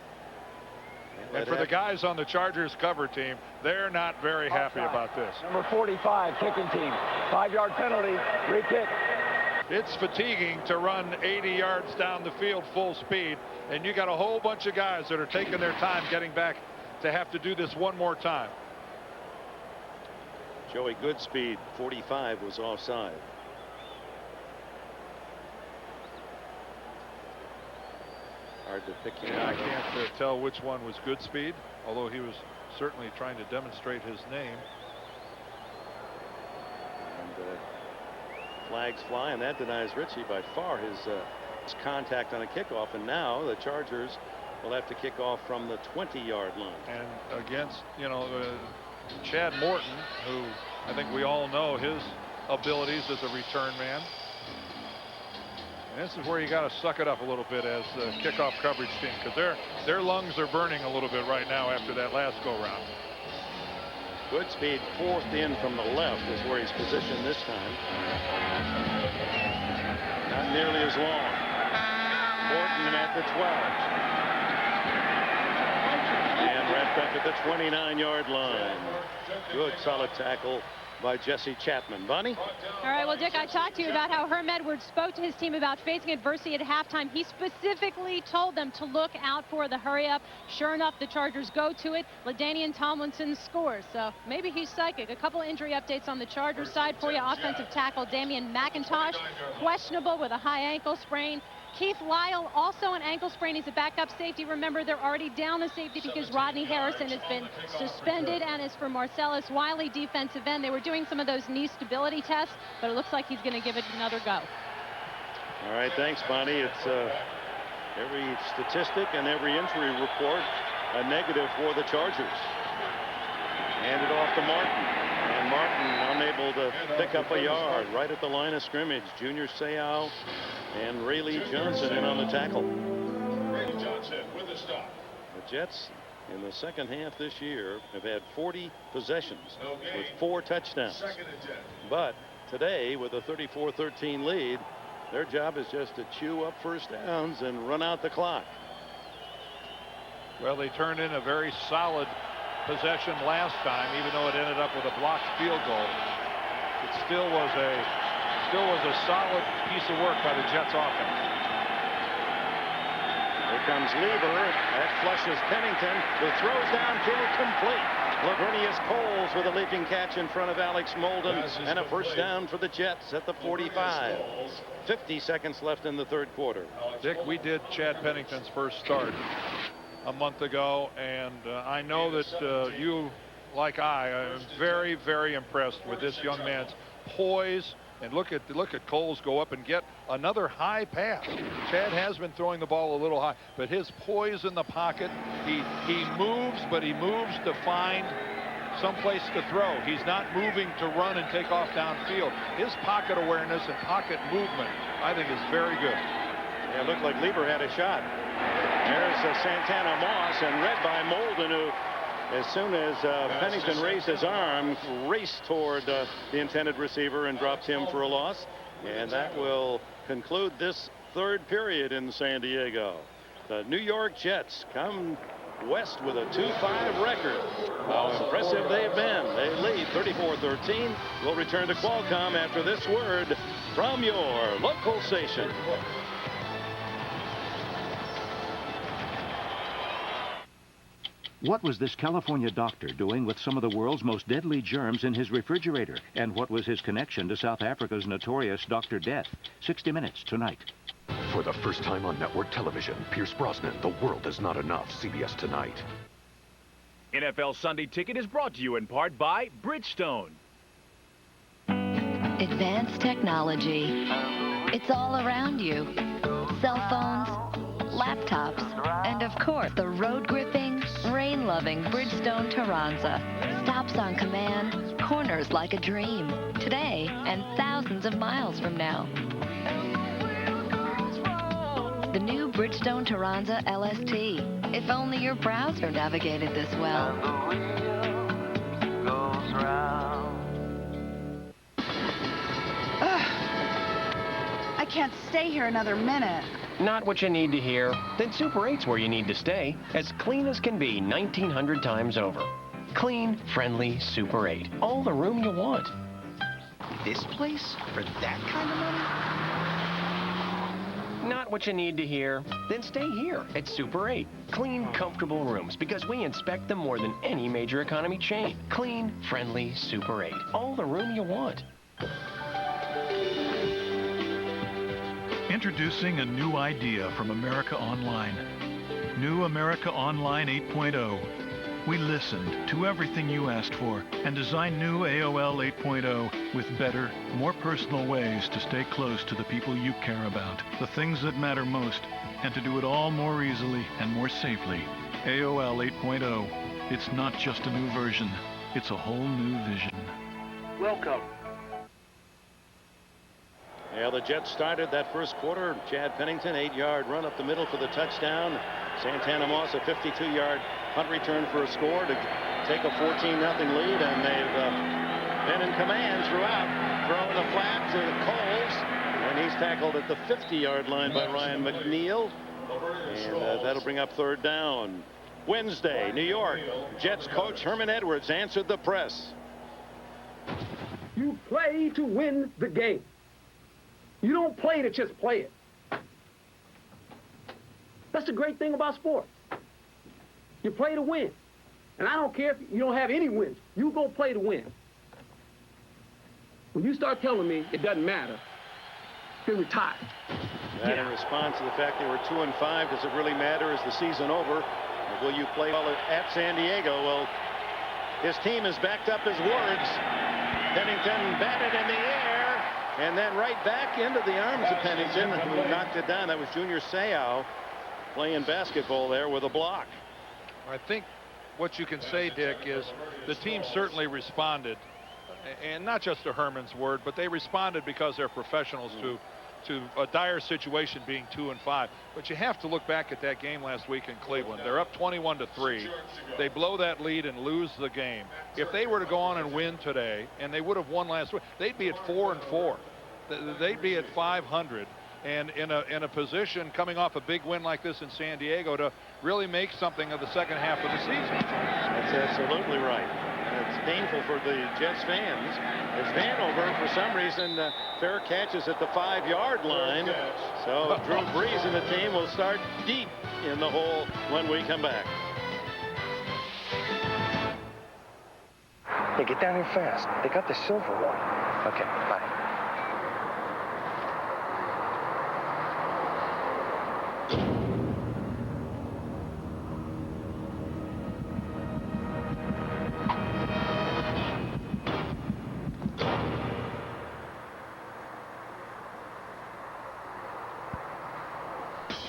And for the guys on the Chargers cover team, they're not very happy about this. Number 45, kicking team. 5-yard penalty, free kick. It's fatiguing to run 80 yards down the field full speed, and you got a whole bunch of guys that are taking their time getting back to have to do this one more time. Joey Goodspeed, 45, was offside. Hard to pick him out. I can't tell which one was Goodspeed, although he was certainly trying to demonstrate his name. And flags fly, and that denies Richie by far his contact on a kickoff. And now the Chargers will have to kick off from the 20-yard line. And against, Chad Morton, who I think we all know his abilities as a return man. And this is where you got to suck it up a little bit as the kickoff coverage team, because their lungs are burning a little bit right now after that last go-round. Goodspeed, fourth in from the left, is where he's positioned this time. Not nearly as long. Morton at the 12. And wrapped up at the 29-yard line. Good solid tackle by Jesse Chapman. Bonnie? All right, well, Dick, I talked to you about how Herm Edwards spoke to his team about facing adversity at halftime. He specifically told them to look out for the hurry up. Sure enough, the Chargers go to it. LaDainian Tomlinson scores. So maybe he's psychic. A couple injury updates on the Chargers side for you. Offensive tackle Damian McIntosh, questionable with a high ankle sprain. Keith Lyle, also an ankle sprain. He's a backup safety. Remember, they're already down a safety because Rodney Harrison has been suspended. And as for Marcellus Wiley, defensive end, they were doing some of those knee stability tests, but it looks like he's going to give it another go. All right, thanks, Bonnie. It's every statistic and every injury report a negative for the Chargers. Handed off to Martin. And Martin unable to pick up a yard right at the line of scrimmage. Junior Seau and Rayleigh Johnson in on the tackle. Rayleigh Johnson with the stop. The Jets in the second half this year have had 40 possessions with 4 touchdowns. But today, with a 34-13 lead, their job is just to chew up first downs and run out the clock. Well, they turned in a very solid possession last time, even though it ended up with a blocked field goal. It still was a solid piece of work by the Jets offense. Here comes Lieber. That flushes Pennington. The throw's downfield complete. Lavernius Coles with a leaping catch in front of Alex Molden, and a first down for the Jets at the 45. 50 seconds left in the third quarter. Dick, we did Chad Pennington's first start a month ago, and I know that you, like I, am very, very impressed with this young man's poise. And look at Coles go up and get another high pass. Chad has been throwing the ball a little high, but his poise in the pocket, he moves, but he moves to find someplace to throw. He's not moving to run and take off downfield. His pocket awareness and pocket movement, I think, is very good. Yeah, it looked like Lieber had a shot. There's Santana Moss, and read by Molden, who, as soon as Pennington raised his arm, raced toward the intended receiver and dropped him for a loss. And that will conclude this third period in San Diego. The New York Jets come West with a 2-5 record. How impressive they've been. They lead 34-13. We'll return to Qualcomm after this word from your local station. What was this California doctor doing with some of the world's most deadly germs in his refrigerator? And what was his connection to South Africa's notorious Dr. Death? 60 Minutes tonight. For the first time on network television, Pierce Brosnan, The World Is Not Enough, CBS Tonight. NFL Sunday Ticket is brought to you in part by Bridgestone. Advanced technology. It's all around you. Cell phones, laptops, and of course, the road-gripping, rain-loving Bridgestone Turanza. Stops on command, corners like a dream. Today and thousands of miles from now. The new Bridgestone Turanza LST. If only your browser navigated this well. I can't stay here another minute. Not what you need to hear? Then Super 8's where you need to stay. As clean as can be 1,900 times over. Clean, friendly Super 8. All the room you want. This place? For that kind of money? Not what you need to hear? Then stay here at Super 8. Clean, comfortable rooms because we inspect them more than any major economy chain. Clean, friendly Super 8. All the room you want. Introducing a new idea from America Online. New America Online 8.0. We listened to everything you asked for and designed new AOL 8.0 with better, more personal ways to stay close to the people you care about, the things that matter most, and to do it all more easily and more safely. AOL 8.0. It's not just a new version, it's a whole new vision. Welcome. Yeah, the Jets started that first quarter. Chad Pennington, 8-yard run up the middle for the touchdown. Santana Moss, a 52-yard punt return for a score to take a 14-0 lead, and they've been in command throughout. Throwing the flat to Coles, and he's tackled at the 50-yard line by Ryan McNeil. And that'll bring up third down. Wednesday, New York. Jets coach Herman Edwards answered the press. You play to win the game. You don't play to just play it. That's the great thing about sports. You play to win. And I don't care if you don't have any wins. You go play to win. When you start telling me it doesn't matter, then retire. That in response to the fact they were 2-5, does it really matter? Is the season over? Or will you play well at San Diego? Well, his team has backed up his words. Pennington batted in the air. And then right back into the arms of Pennington, who knocked it down. That was Junior Seau playing basketball there with a block. I think what you can say, Dick, is the team certainly responded, and not just to Herman's word, but they responded because they're professionals to a dire situation being 2-5. But you have to look back at that game last week in Cleveland. They're up 21-3. They blow that lead and lose the game. If they were to go on and win today, and they would have won last week, they'd be at 4-4. They'd be at 500. And in a position coming off a big win like this in San Diego to really make something of the second half of the season. That's absolutely right. And it's painful for the Jets fans. As Vanover, for some reason, fair catches at the 5-yard line. So Drew Brees and the team will start deep in the hole when we come back. Hey, get down here fast. They got the silver one. Okay, bye.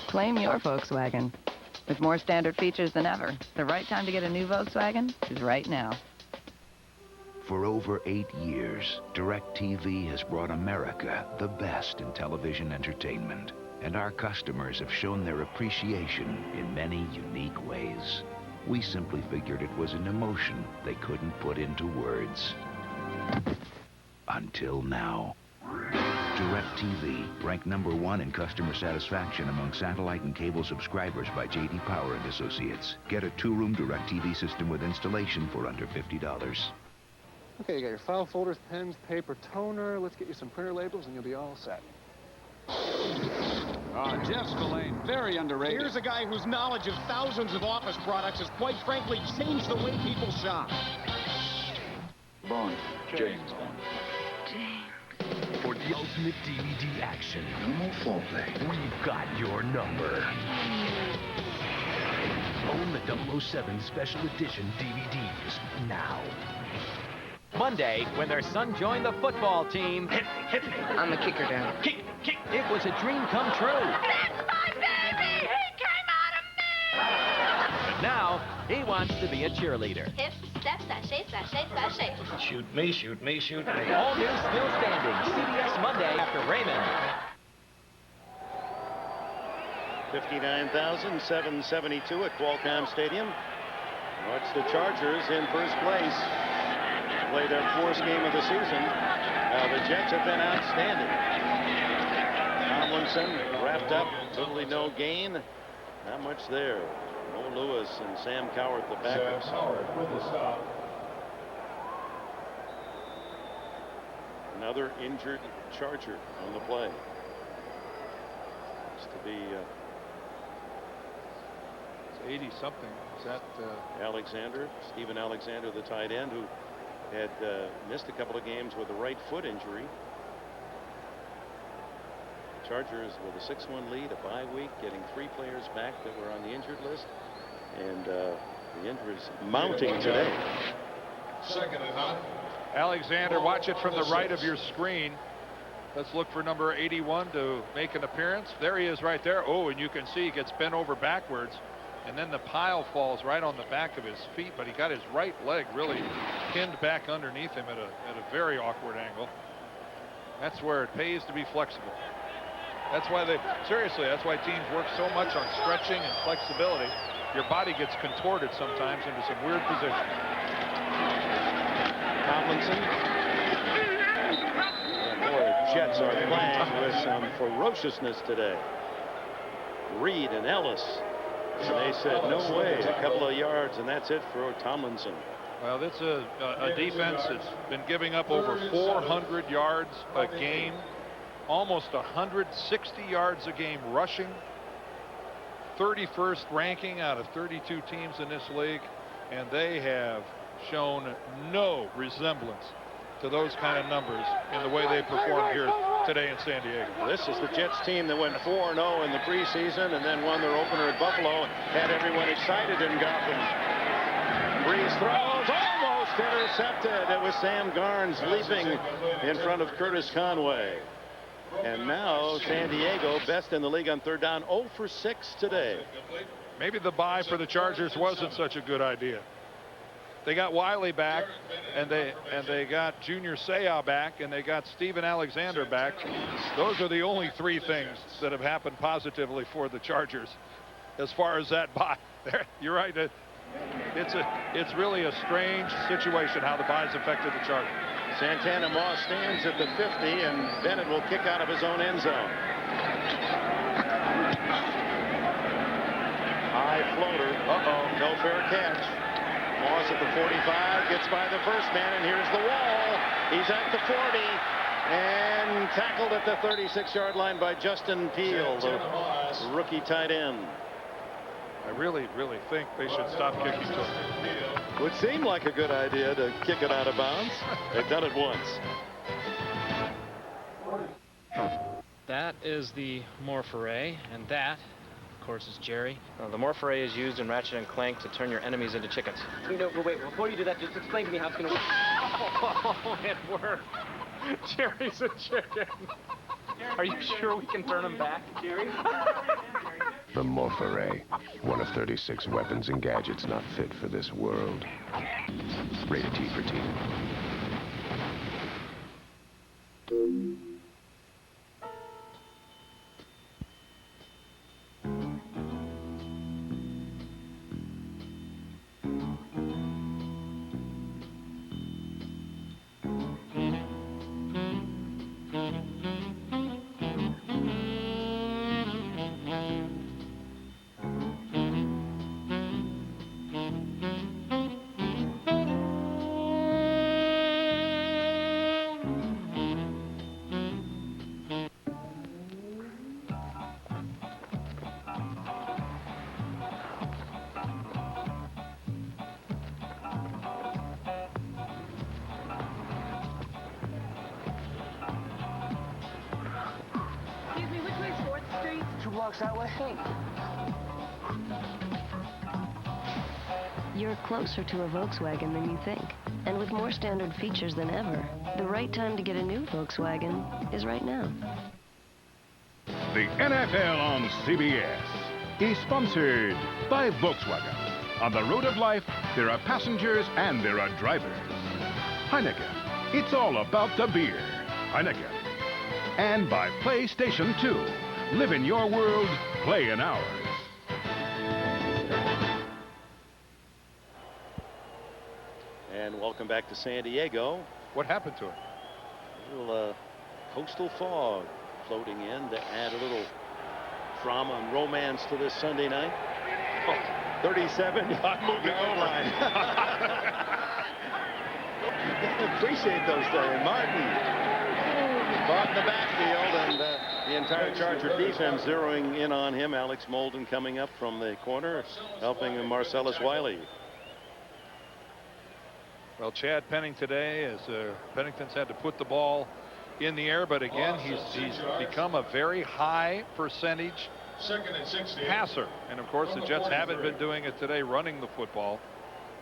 Claim your Volkswagen. With more standard features than ever, the right time to get a new Volkswagen is right now. For over 8 years, DirecTV has brought America the best in television entertainment. And our customers have shown their appreciation in many unique ways. We simply figured it was an emotion they couldn't put into words. Until now. DirecTV, ranked #1 in customer satisfaction among satellite and cable subscribers by J.D. Power and Associates. Get a 2-room DirecTV system with installation for under $50. Okay, you got your file folders, pens, paper, toner. Let's get you some printer labels and you'll be all set. Jeff Spillane, very underrated. Here's a guy whose knowledge of thousands of office products has quite frankly changed the way people shop. Bond. James Bond. For the ultimate DVD action, no more foreplay. We've got your number. Own the 007 Special Edition DVDs now. Monday, when their son joined the football team. Hit me. I'm the kicker down. Kick. It was a dream come true. That's my baby! He came out of me! But now, he wants to be a cheerleader. Hips, steps, sashay, sashay, sashay. Shoot me, shoot me, shoot me. All new Still Standing. CBS Monday after Raymond. 59,772 at Qualcomm Stadium. Watch the Chargers in first place. Play their 4th game of the season. The Jets have been outstanding. Tomlinson wrapped up, totally no gain. Not much there. Mo Lewis and Sam Cowart, the backups. Sam Cowart with the stop. Another injured Charger on the play. It's to be 80-something. Is that Alexander, Stephen Alexander, the tight end, who had missed a couple of games with a right foot injury. Chargers with a 6-1 lead, a bye week, getting 3 players back that were on the injured list, and the injuries mounting today. Second and 9. Alexander, watch it from the right of your screen. Let's look for number 81 to make an appearance. There he is right there. Oh, and you can see he gets bent over backwards, and then the pile falls right on the back of his feet, but he got his right leg really pinned back underneath him at a very awkward angle. That's where it pays to be flexible. That's why that's why teams work so much on stretching and flexibility. Your body gets contorted sometimes into some weird positions. Tomlinson. Boy, the Jets are playing with some ferociousness today. Reed and Ellis. And they said, no way, a couple of yards, and that's it for Tomlinson. Well, that's a defense that's been giving up over 400 yards a game, almost 160 yards a game rushing, 31st ranking out of 32 teams in this league, and they have shown no resemblance to those kind of numbers in the way they performed here today in San Diego. This is the Jets team that went 4-0 in the preseason and then won their opener at Buffalo, had everyone excited in Gotham. Breeze throws, almost intercepted. It was Sam Garnes leaping in front of Curtis Conway. And now San Diego, best in the league on 3rd down, 0 for 6 today. Maybe the bye for the Chargers wasn't such a good idea. They got Wiley back, and they got Junior Seau back, and they got Stephen Alexander back. Those are the only 3 things that have happened positively for the Chargers as far as that bye. You're right. It's really a strange situation how the byes affected the Chargers. Santana Moss stands at the 50, and Bennett will kick out of his own end zone. High floater. Uh-oh, no fair catch. Moss at the 45, gets by the first man, and here's the wall. He's at the 40, and tackled at the 36-yard line by Justin Peel, the rookie tight end. I really think they should stop kicking to him. Would seem like a good idea to kick it out of bounds. They've done it once. That is the Morph-Array, and that, of course, is Jerry. The Morph-Array is used in Ratchet and Clank to turn your enemies into chickens. You know, wait, before you do that, just explain to me how it's going to work. Oh, it worked. Jerry's a chicken. Are you sure we can turn him back, Jerry? The Morph-Array, one of 36 weapons and gadgets not fit for this world. Rated T for teen. walks that way. You're closer to a Volkswagen than you think. And with more standard features than ever, the right time to get a new Volkswagen is right now. The NFL on CBS is sponsored by Volkswagen. On the road of life, there are passengers and there are drivers. Heineken, it's all about the beer. Heineken. And by PlayStation 2. Live in your world, play in ours. And welcome back to San Diego. What happened to it? A little coastal fog floating in to add a little drama and romance to this Sunday night. 37-yard line. Appreciate those days. Martin caught in the backfield, and the entire Charger defense zeroing in on him. Alex Molden coming up from the corner, helping Marcellus Wiley. Well, Chad Penning today, as Pennington's had to put the ball in the air, but again, he's become a very high percentage passer. And of course, the Jets haven't been doing it today, running the football.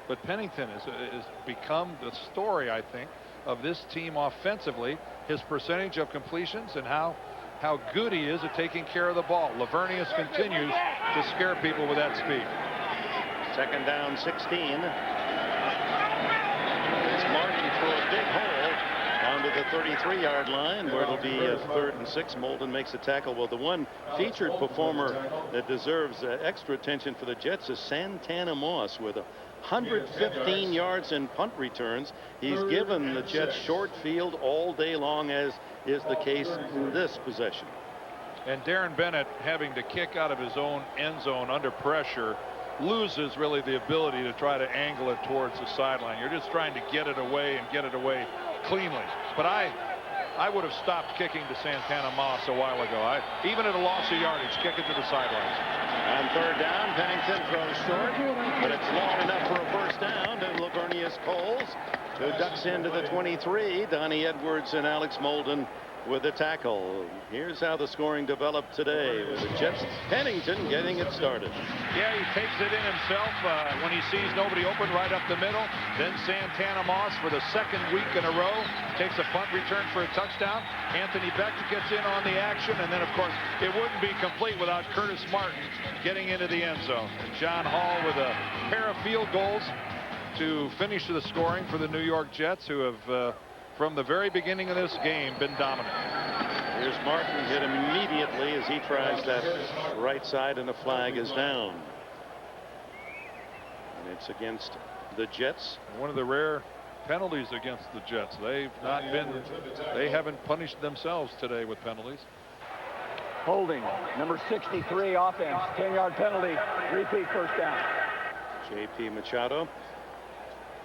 But Pennington has become the story, I think, of this team offensively. His percentage of completions and how good he is at taking care of the ball. Lavernius continues to scare people with that speed. Second down, 16. It's Martin through a big hole onto the 33-yard line, where it'll be 3rd and 6. Molden makes a tackle. Well, the one featured performer that deserves extra attention for the Jets is Santana Moss with 115 yards in punt returns. He's given the Jets short field all day long, as is the case in this possession. And Darren Bennett, having to kick out of his own end zone under pressure, loses really the ability to try to angle it towards the sideline. You're just trying to get it away and get it away cleanly. But I would have stopped kicking to Santana Moss a while ago. Even at a loss of yardage, kick it to the sidelines. On 3rd down, Pennington throws short, but it's long enough for a first down to Lavernius Coles, who ducks into the 23. Donnie Edwards and Alex Molden with the tackle. Here's how the scoring developed today, with the Jets. Pennington getting it started. Yeah, he takes it in himself when he sees nobody open right up the middle. Then Santana Moss, for the 2nd week in a row, takes a punt return for a touchdown. Anthony Beck gets in on the action, and then of course it wouldn't be complete without Curtis Martin getting into the end zone. And John Hall with a pair of field goals to finish the scoring for the New York Jets, who have from the very beginning of this game been dominant. Here's Martin, hit immediately as he tries that right side, and the flag is down. And it's against the Jets. One of the rare penalties against the Jets. They haven't punished themselves today with penalties. Holding, number 63 offense, 10-yard penalty, repeat first down. J.P. Machado.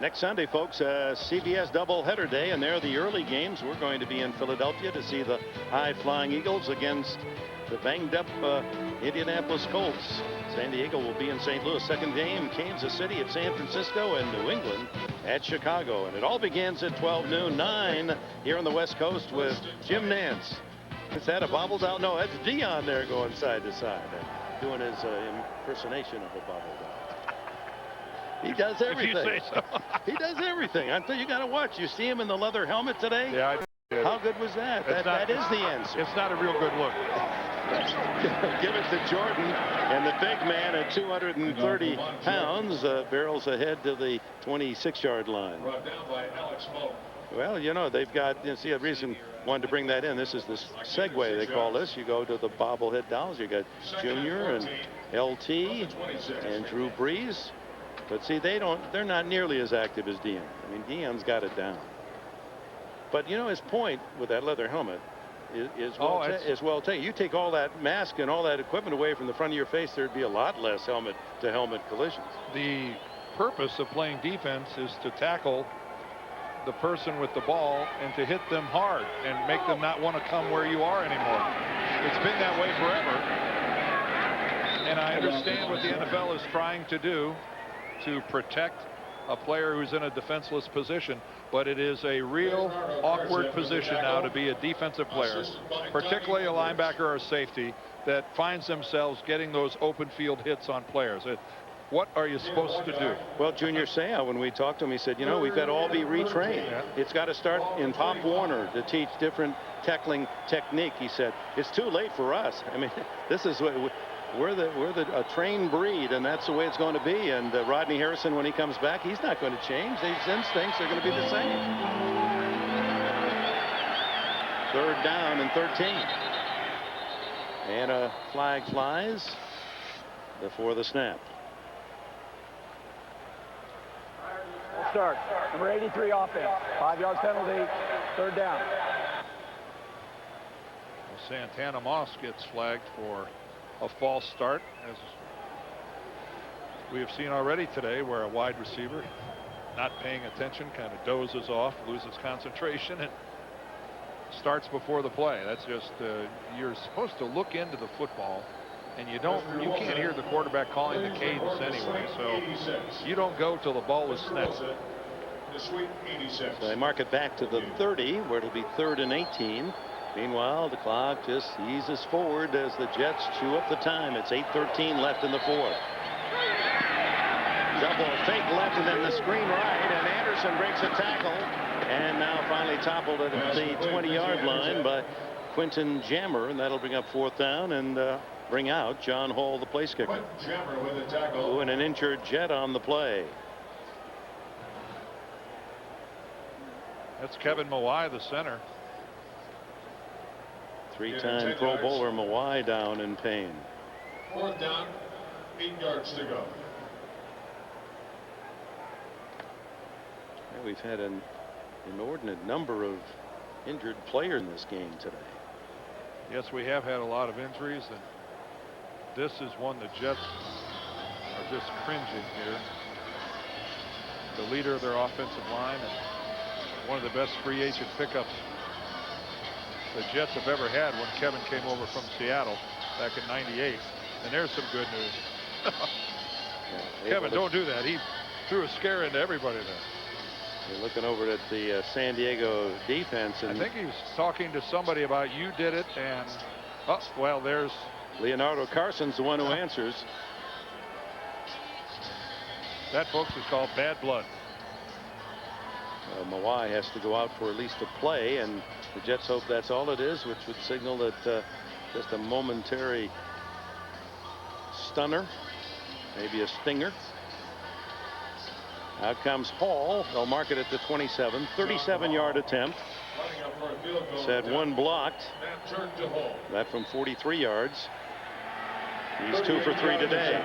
Next Sunday, folks, CBS doubleheader day, and there are the early games. We're going to be in Philadelphia to see the high-flying Eagles against the banged-up Indianapolis Colts. San Diego will be in St. Louis. Second game, Kansas City at San Francisco, and New England at Chicago. And it all begins at 12 noon, 9 here on the West Coast with Jim Nance. Is that a bobbles out? No, that's Dion there going side to side, doing his impersonation of a bobble down. He does everything. If you say so. He does everything. I think you got to watch. You see him in the leather helmet today? Yeah, I did. How good was that? That is the answer. It's not a real good look. Give it to Jordan, and the big man at 230 pounds barrels ahead to the 26-yard line. Well, you know, they've got, see, a reason wanted to bring that in. This is the segue, they call this. You go to the bobblehead dolls. You got Junior and LT and Drew Brees. But see, they're not nearly as active as Dion. I mean, Dion's got it down. But you know, his point with that leather helmet is well taken. You take all that mask and all that equipment away from the front of your face, there'd be a lot less helmet-to-helmet collisions. The purpose of playing defense is to tackle the person with the ball and to hit them hard and make them not want to come where you are anymore. It's been that way forever. And I understand what the NFL is trying to do to protect a player who's in a defenseless position, but it is a real awkward position now to be a defensive player, particularly a linebacker or a safety that finds themselves getting those open field hits on players. What are you supposed to do? Well, Junior Seau, when we talked to him, he said, you know, we've got to all be retrained. Yeah. It's got to start in Pop Warner to teach different tackling technique. He said, it's too late for us. I mean, this is what we're a trained breed, and that's the way it's going to be. And Rodney Harrison, when he comes back, he's not going to change. These instincts are going to be the same. 3rd down and 13. And a flag flies before the snap. Start. Number 83 offense. 5 yards penalty. 3rd down. Santana Moss gets flagged for a false start, as we have seen already today, where a wide receiver not paying attention kind of dozes off, loses concentration, and starts before the play. That's just you're supposed to look into the football, and you can't hear the quarterback calling the cadence anyway, so you don't go till the ball was snapped. So they mark it back to the 30, where it'll be 3rd and 18. Meanwhile, the clock just eases forward as the Jets chew up the time. It's 8:13 left in the 4th. Double fake left and then the screen right, and Anderson breaks a tackle, and now finally toppled at the 20-yard line by Quentin Jammer, and that'll bring up 4th down and bring out John Hall, the place kicker. Jammer with a tackle. And an injured Jet on the play. That's Kevin Mawai, the center. 3-time Pro Bowler Mawai down in pain. 4th down, 8 yards to go. Yeah, we've had an inordinate number of injured players in this game today. Yes, we have had a lot of injuries, and this is one the Jets are just cringing here. The leader of their offensive line and one of the best free agent pickups the Jets have ever had when Kevin came over from Seattle back in '98. And there's some good news. Kevin, don't do that. He threw a scare into everybody there. You're looking over at the San Diego defense. And I think he was talking to somebody about you did it, and well, there's Leonardo Carson's the one who answers. That, folks, is called bad blood. Mawai has to go out for at least a play, and the Jets hope that's all it is, which would signal that just a momentary stunner, maybe a stinger. Out comes Hall. They'll mark it at the 27. 37-yard attempt. Said one blocked. That from 43 yards. He's 2 for 3 today.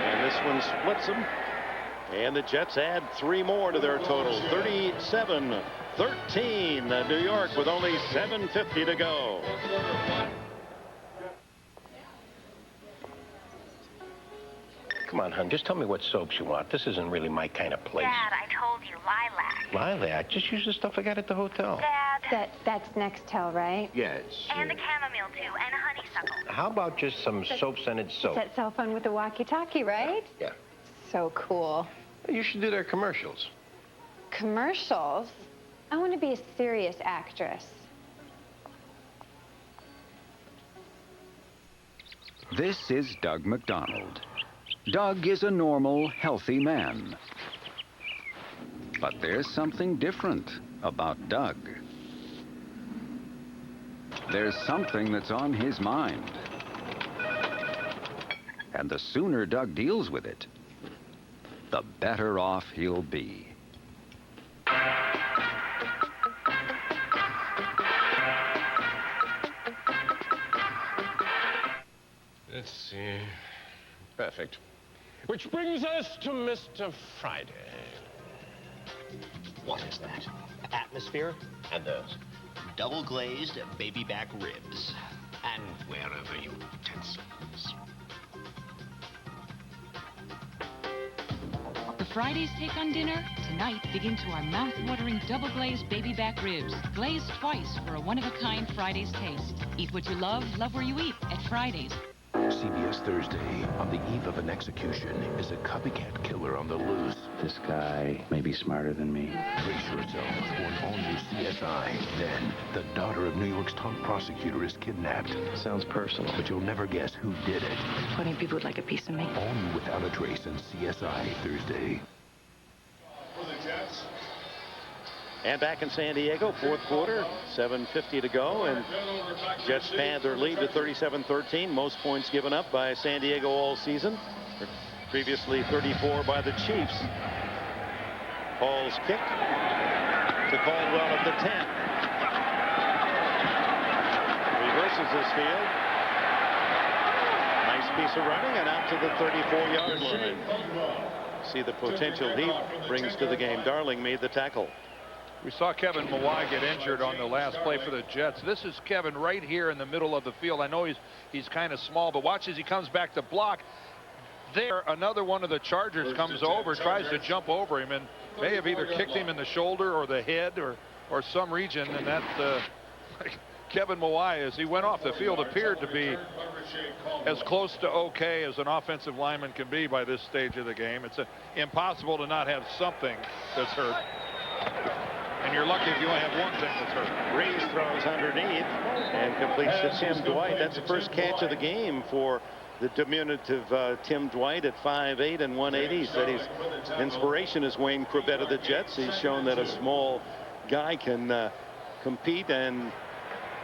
And this one splits them. And the Jets add 3 more to their total. 37-13. New York with only 7:50 to go. Come on, hon, just tell me what soaps you want. This isn't really my kind of place. Dad, I told you, lilac. Lilac? Just use the stuff I got at the hotel. Dad. That's Nextel, right? Yes. And the chamomile, too, and honeysuckle. How about just some soap-scented soap? It's that cell phone with the walkie-talkie, right? Yeah. So cool. You should do their commercials. Commercials? I want to be a serious actress. This is Doug McDonald. Doug is a normal, healthy man. But there's something different about Doug. There's something that's on his mind. And the sooner Doug deals with it, the better off he'll be. Let's see. Perfect. Which brings us to Mr. Friday. What is that? Atmosphere? And those. Double glazed baby back ribs. And wherever you utensils. The Fridays take on dinner. Tonight, dig into our mouth-watering double-glazed baby back ribs. Glazed twice for a one-of-a-kind Fridays taste. Eat what you love where you eat at Fridays. CBS Thursday. On the eve of an execution is a copycat killer on the loose. This guy may be smarter than me. Brace yourself for an all-new CSI. Then, the daughter of New York's top prosecutor is kidnapped. Sounds personal. But you'll never guess who did it. Plenty of people would like a piece of me. All new Without a Trace in CSI Thursday. And back in San Diego, fourth quarter, 7:50 to go, and Jets pad their lead to 37-13. Most points given up by San Diego all season. Previously 34 by the Chiefs. Paul's kick to Caldwell at the 10. Reverses his field. Nice piece of running and out to the 34-yard line. See the potential he brings to the game. Darling made the tackle. We saw Kevin Mawai get injured on the last play for the Jets. This is Kevin right here in the middle of the field. I know he's kind of small, but watch as he comes back to block. There, another one of the Chargers comes over, tries to jump over him, and may have either kicked him in the shoulder or the head or some region, and that Kevin Mawai, as he went off the field, appeared to be as close to okay as an offensive lineman can be by this stage of the game. It's impossible to not have something that's hurt. And you're lucky if you only have one thing that's hurt. Breeze throws underneath and completes to Tim Dwight. That's the first catch of the game for the diminutive Tim Dwight at 5'8" and 180. He said his inspiration is Wayne Corbett of the Jets. He's shown that a small guy can compete and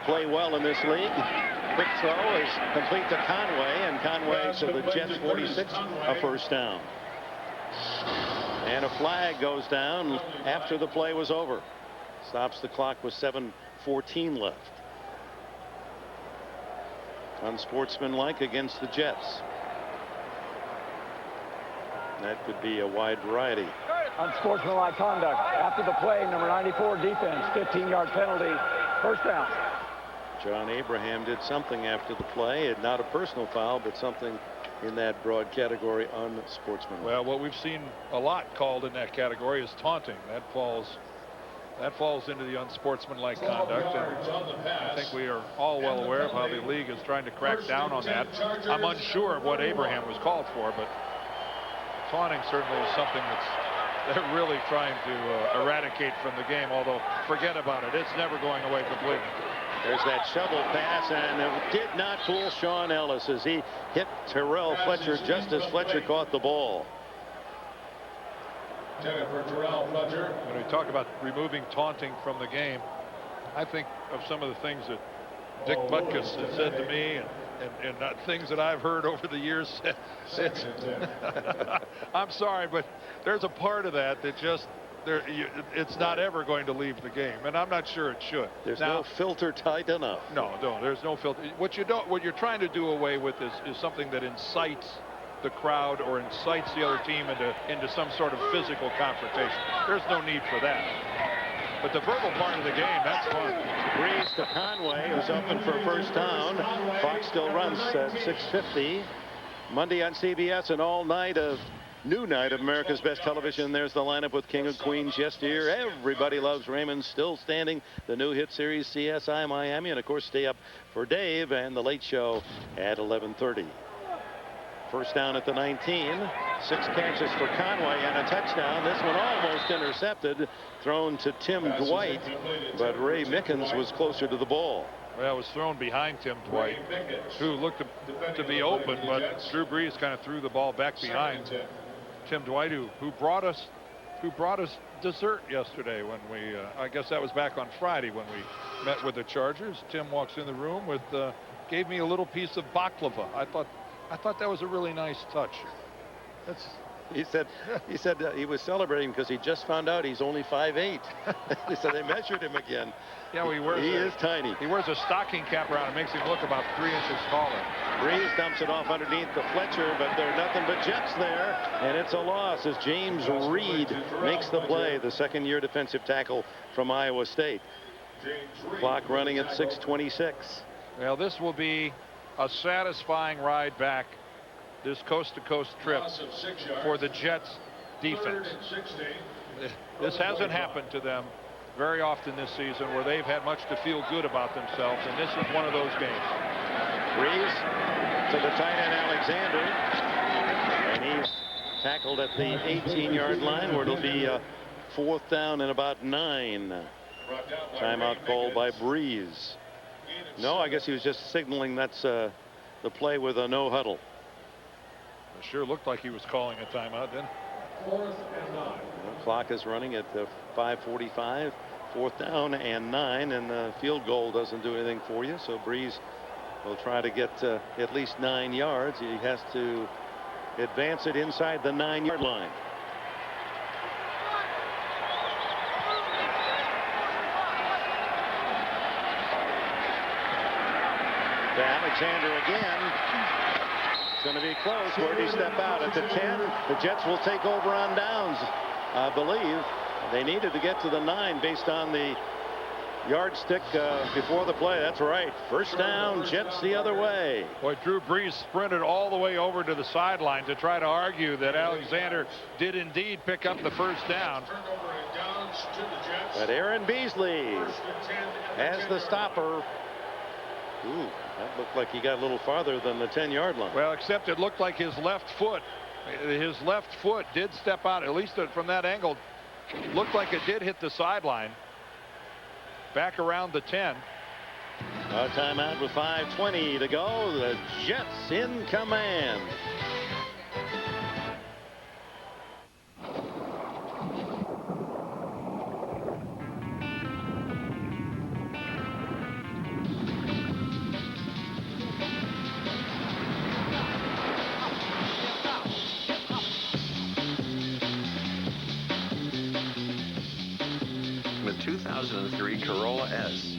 play well in this league. Quick throw is complete to Conway, and Conway to the Jets 46, a first down. And a flag goes down after the play was over. Stops the clock with 7:14 left. Unsportsmanlike against the Jets. That could be a wide variety. Unsportsmanlike conduct. After the play, number 94 defense, 15-yard penalty, first down. John Abraham did something after the play. Not a personal foul, but something in that broad category, unsportsmanlike. Well, what we've seen a lot called in that category is taunting. That falls into the unsportsmanlike conduct, and I think we are all well aware of how the league is trying to crack down on that. I'm unsure of what Abraham was called for, but taunting certainly is something they're really trying to eradicate from the game, although forget about it. It's never going away completely. There's that shovel pass, and it did not fool Sean Ellis as he hit Terrell Fletcher just as Fletcher caught the ball. When we talk about removing taunting from the game, I think of some of the things that Dick Butkus has said to me and things that I've heard over the years. I'm sorry, but there's a part of that just it's not ever going to leave the game, and I'm not sure it should. There's no filter tight enough. No, there's no filter. What you're trying to do away with is something that incites the crowd or incites the other team into some sort of physical confrontation. There's no need for that. But the verbal part of the game, that's fun. Breeze to Conway, who's open for first down. Clock still runs at 6:50. Monday on CBS, an all-night of new night of America's Best Television. There's the lineup with King of Queens yesteryear. Everybody Loves Raymond still standing. The new hit series CSI Miami, and of course stay up for Dave and the Late Show at 11:30. First down at the 19. 6 catches for Conway and a touchdown. This one almost intercepted, thrown to Tim Dwight, but Ray Mickens was closer to the ball. Well, it was thrown behind Tim Dwight, who looked to be open, but Drew Brees kind of threw the ball back behind Tim Dwight, who brought us dessert yesterday when we I guess that was back on Friday when we met with the Chargers. Tim walks in the room with gave me a little piece of baklava. I thought that was a really nice touch. He said he was celebrating because he just found out he's only 5'8". He said they measured him again. Yeah, well, he is tiny. He wears a stocking cap around. It makes him look about 3 inches taller. Breeze dumps it off underneath the Fletcher, but there are nothing but Jets there, and it's a loss as James Reed makes the play, the second-year defensive tackle from Iowa State. Clock running at 6:26. Well, this will be a satisfying ride back this coast-to-coast trip for the Jets defense. This hasn't happened to them very often this season where they've had much to feel good about themselves, and this is one of those games. Breeze to the tight end Alexander. And he's tackled at the 18-yard line, where it'll be 4th down and about 9. Timeout called by Breeze. No, I guess he was just signaling that's the play with a no huddle. It sure looked like he was calling a timeout then. 4th and 9. The clock is running at 5:45. 4th down and 9, and the field goal doesn't do anything for you. So Breeze will try to get at least 9 yards. He has to advance it inside the 9-yard line. To Alexander again. It's going to be close. Where did he step out? At the 10. The Jets will take over on downs, I believe. They needed to get to the 9 based on the yardstick before the play. That's right. 1st down, Jets the other way. Boy, Drew Brees sprinted all the way over to the sideline to try to argue that Alexander did indeed pick up the 1st down. But Aaron Beasley has the stopper. Ooh, that looked like he got a little farther than the 10-yard line. Well, except it looked like his left foot did step out, at least from that angle. Looked like it did hit the sideline. Back around the 10. A timeout with 5:20 to go. The Jets in command. The 2003 Corolla S.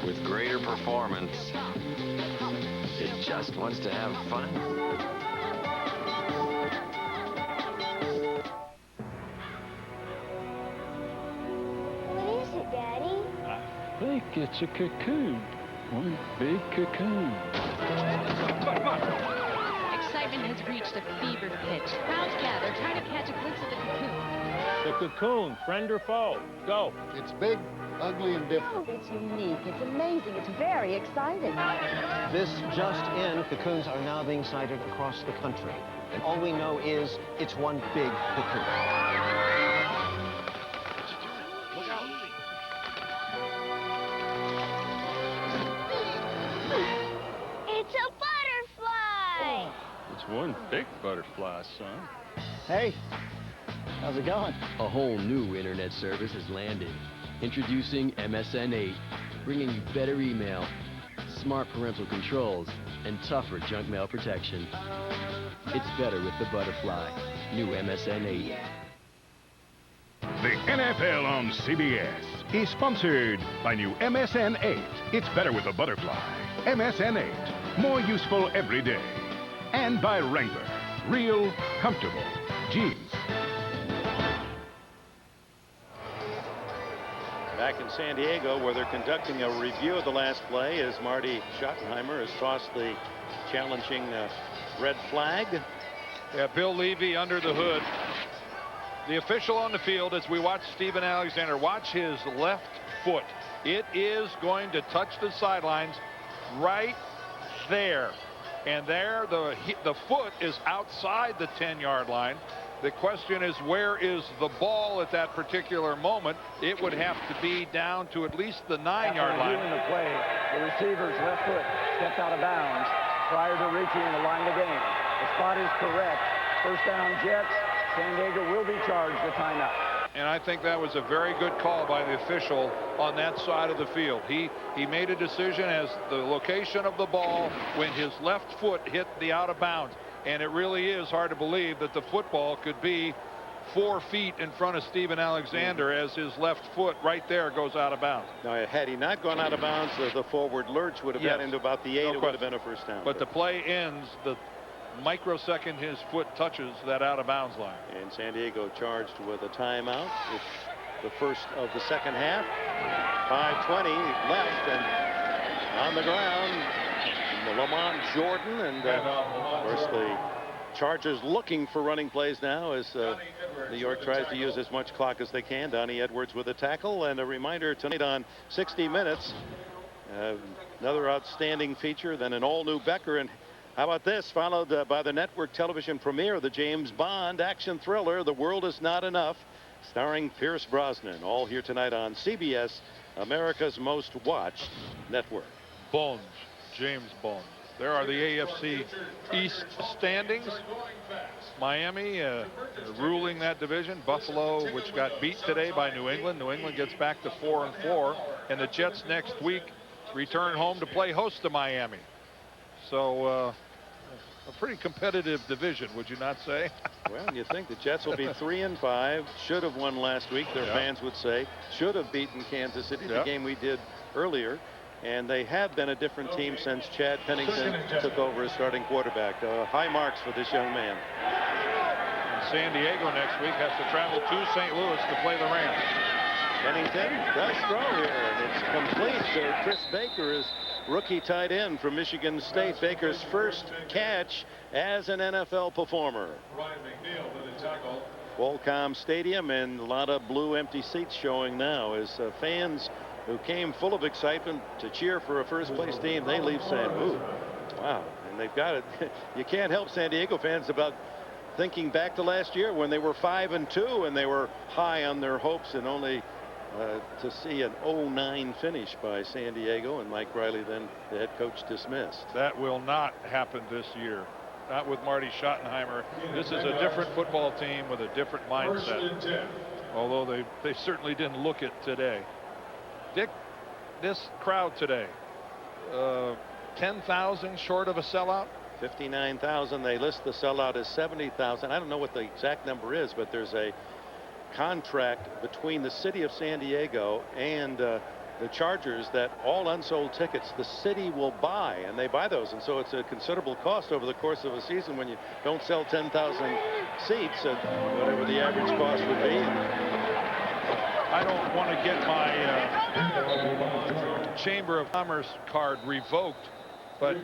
With greater performance, it just wants to have fun. What is it, Daddy? I think it's a cocoon. One big cocoon. Excitement has reached a fever pitch. Crowds gather, trying to catch a glimpse of the cocoon. The cocoon, friend or foe? Go. It's big, ugly, and different. It's unique. It's amazing. It's very exciting. This just in, cocoons are now being sighted across the country. And all we know is it's one big cocoon. Look out. It's a butterfly. It's one big butterfly, son. Hey, how's it going? A whole new internet service has landed. Introducing MSN 8, bringing you better email, smart parental controls, and tougher junk mail protection. It's better with the butterfly. New MSN 8. The NFL on CBS is sponsored by new MSN 8. It's better with the butterfly. MSN 8, more useful every day. And by Wrangler, real, comfortable jeans. Back in San Diego, where they're conducting a review of the last play, as Marty Schottenheimer has tossed the challenging red flag. Yeah, Bill Levy under the hood. The official on the field, as we watch Steven Alexander, watch his left foot. It is going to touch the sidelines right there. And there, the foot is outside the 10-yard line. The question is, where is the ball at that particular moment? It would have to be down to at least the 9-yard line. After the play, the receiver's left foot stepped out of bounds prior to reaching the line of the game. The spot is correct. 1st down, Jets. San Diego will be charged with timeout. And I think that was a very good call by the official on that side of the field. He made a decision as the location of the ball when his left foot hit the out of bounds. And it really is hard to believe that the football could be 4 feet in front of Steven Alexander as his left foot right there goes out of bounds. Now, had he not gone out of bounds, the forward lurch would have got into about the 8. It would have been a 1st down. But the play ends the microsecond his foot touches that out of bounds line. And San Diego charged with a timeout. It's the first of the second half. 5:20 left, and on the ground, Lamont Jordan, and of course the Chargers looking for running plays now as New York tries to use as much clock as they can. Donnie Edwards with a tackle, and a reminder tonight on 60 Minutes, Another outstanding feature, then an all-new Becker. And how about this, followed by the network television premiere of the James Bond action thriller, The World Is Not Enough, starring Pierce Brosnan. All here tonight on CBS, America's most watched network. Bond, James Bond. There are the AFC East standings. Miami ruling that division. Buffalo, which got beat today by New England. New England gets back to 4-4. And the Jets next week return home to play host to Miami. So a pretty competitive division, would you not say? Well, you think the Jets will be 3-5. Should have won last week, their fans would say. Should have beaten Kansas City, the game we did earlier. And they have been a different team since Chad Pennington took over as starting quarterback. High marks for this young man. And San Diego next week has to travel to St. Louis to play the Rams. Pennington does throw here, and it's complete. So Chris Baker is rookie tight end from Michigan State. Baker's first catch as an NFL performer. Qualcomm Stadium, and a lot of blue empty seats showing now as fans who came full of excitement to cheer for a first place team, they leave saying, ooh, wow. And they've got it. You can't help San Diego fans about thinking back to last year when they were 5-2 and they were high on their hopes, and only to see an 0-9 finish by San Diego, and Mike Riley, then the head coach, dismissed. That will not happen this year. Not with Marty Schottenheimer. This is a different football team with a different mindset. Although they certainly didn't look it today. Dick, this crowd today, 10,000 short of a sellout? 59,000. They list the sellout as 70,000. I don't know what the exact number is, but there's a contract between the city of San Diego and the Chargers that all unsold tickets the city will buy, and they buy those, and so it's a considerable cost over the course of a season when you don't sell 10,000 seats at whatever the average cost would be. I don't want to get my Chamber of Commerce card revoked, but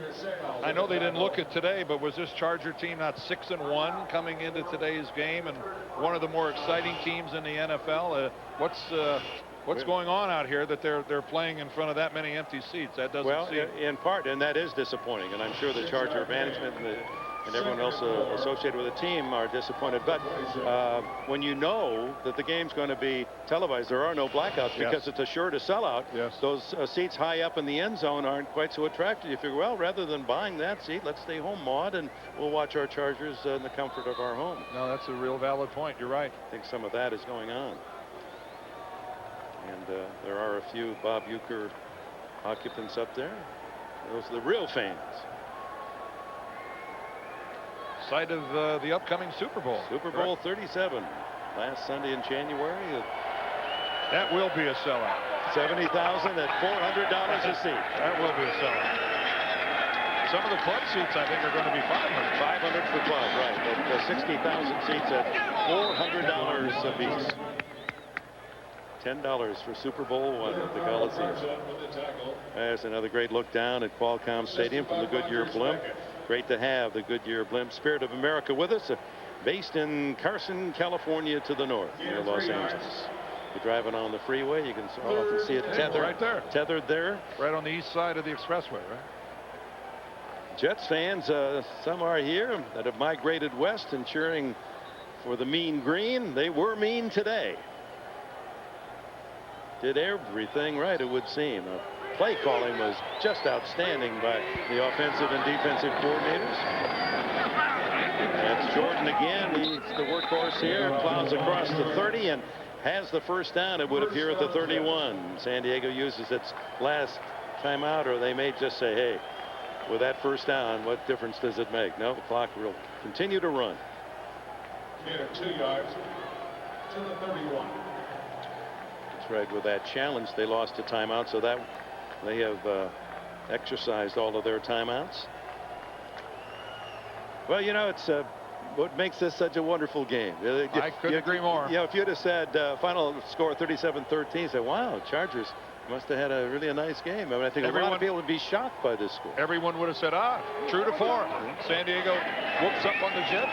I know they didn't look at today, but was this Charger team not 6-1 coming into today's game and one of the more exciting teams in the NFL? What's going on out here that they're playing in front of that many empty seats? That doesn't seem... in part, and that is disappointing, and I'm sure the Charger management and everyone else associated with the team are disappointed. But when you know that the game's going to be televised, there are no blackouts because it's assured to sell out. Those seats high up in the end zone aren't quite so attractive. You figure, well, rather than buying that seat, let's stay home, Maude, and we'll watch our Chargers in the comfort of our home. No, that's a real valid point. You're right. I think some of that is going on. And there are a few Bob Uecker occupants up there. Those are the real fans. Site of the upcoming Super Bowl. Super Bowl 37 last Sunday in January. That will be a sellout. 70,000 at $400 a seat. That will be a sellout. Some of the club seats, I think, are going to be 500. 500 for club, right? But 60,000 seats at $400 a piece. $10 for Super Bowl I at the Coliseum. There's another great look down at Qualcomm Stadium from the Goodyear blimp. Great to have the Goodyear blimp Spirit of America with us, based in Carson, California, to the north near Los Angeles. You're driving on the freeway, you can often see it tethered right there. Tethered there. Right on the east side of the expressway, right? Jets fans, some are here that have migrated west and cheering for the mean green. They were mean today. Did everything right, it would seem. Play calling was just outstanding by the offensive and defensive coordinators. That's Jordan again. He's the workhorse here. Plows across the 30 and has the first down, it would appear, at the 31. San Diego uses its last timeout, or they may just say, hey, with that first down, what difference does it make? No, the clock will continue to run. Here, 2 yards to the 31. That's right. With that challenge, they lost a timeout, so that they have exercised all of their timeouts. Well, you know, it's what makes this such a wonderful game. I couldn't agree more. Yeah, if you'd have said final score 37-13, say, wow, Chargers must have had a really nice game. I mean, I think a lot of people would be shocked by this score. Everyone would have said, true to form. San Diego whoops up on the Jets.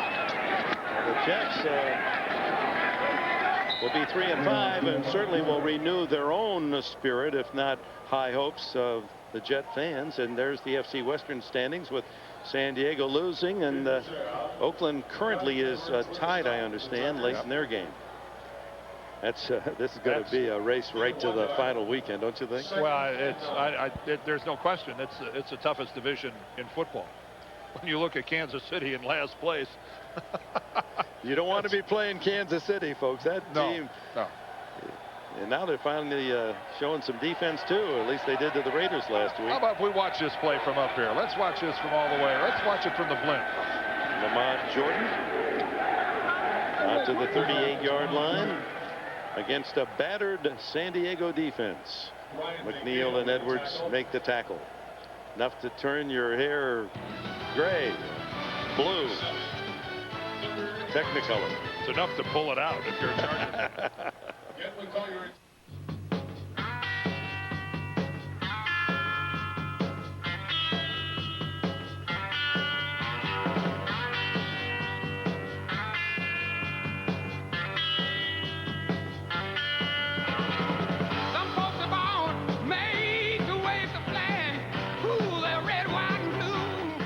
The Jets will be 3-5 and certainly will renew their own spirit, if not high hopes of the Jet fans. And there's the FC Western standings with San Diego losing, and Oakland currently is tied, I understand, late in their game. This is going to be a race right to the final weekend, don't you think? Well, there's no question. It's the toughest division in football. When you look at Kansas City in last place. You don't want to be playing Kansas City, folks. That team. No. And now they're finally showing some defense, too. At least they did to the Raiders last week. How about if we watch this play from up here? Let's watch this from all the way. Let's watch it from the blimp. Lamont Jordan out to the 38-yard line against a battered San Diego defense. McNeil and Edwards make the tackle. Enough to turn your hair gray, blue, Technicolor. It's enough to pull it out if you're a Charger fan.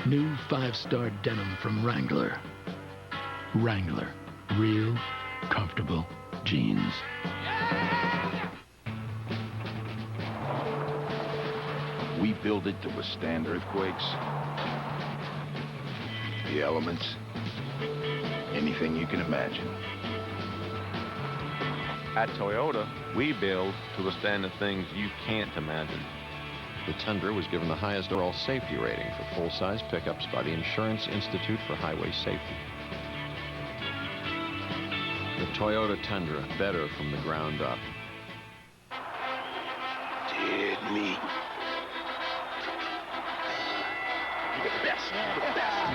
New 5-star denim from Wrangler. Wrangler, real comfortable jeans. We build it to withstand earthquakes, the elements, anything you can imagine. At Toyota, we build to withstand the things you can't imagine. The Tundra was given the highest overall safety rating for full-size pickups by the Insurance Institute for Highway Safety. The Toyota Tundra, better from the ground up. Dead meat. You're the best. You're the best.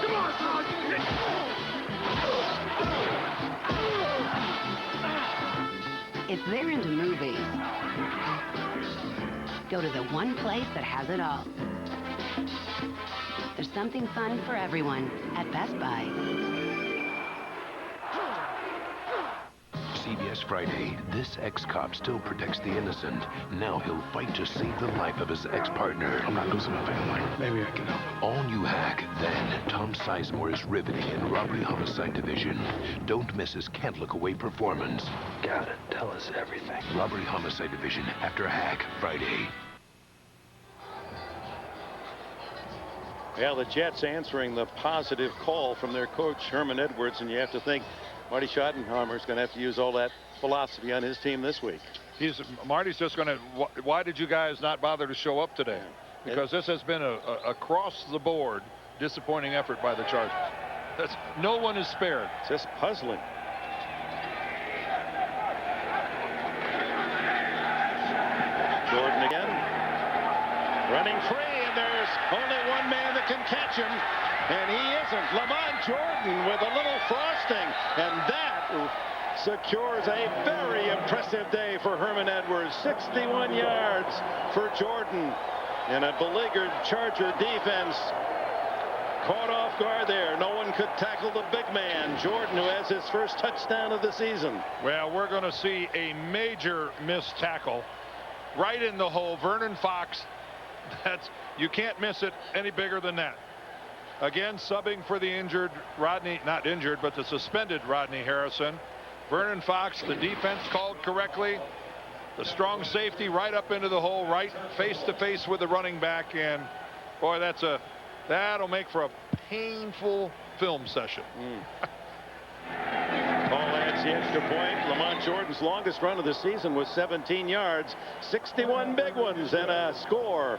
Come on, If they're into movies, go to the one place that has it all. There's something fun for everyone at Best Buy. CBS Friday. This ex-cop still protects the innocent. Now he'll fight to save the life of his ex-partner. I'm not losing my family. Maybe I can help. All new Hack. Then Tom Sizemore is riveting in Robbery Homicide Division. Don't miss his can't look away performance. Gotta tell us everything. Robbery Homicide Division after Hack Friday. Well, the Jets answering the positive call from their coach Herman Edwards, and you have to think Marty Schottenheimer is going to have to use all that philosophy on his team this week. Marty's just going to. Why did you guys not bother to show up today? Because this has been a across the board disappointing effort by the Chargers. No one is spared. It's just puzzling. Jordan again, running free, and there's only one man that can catch him. And he isn't. Lamont Jordan with a little frosting. And that secures a very impressive day for Herman Edwards. 61 yards for Jordan. And a beleaguered Charger defense caught off guard there. No one could tackle the big man. Jordan, who has his first touchdown of the season. Well, we're going to see a major missed tackle right in the hole. Vernon Fox. You can't miss it any bigger than that. Again, subbing for the injured Rodney, not injured, but the suspended Rodney Harrison. Vernon Fox, the defense called correctly. The strong safety right up into the hole, right face to face with the running back. And boy, that'll make for a painful film session. Paul adds the extra point. Lamont Jordan's longest run of the season was 17 yards, 61 big ones, and a score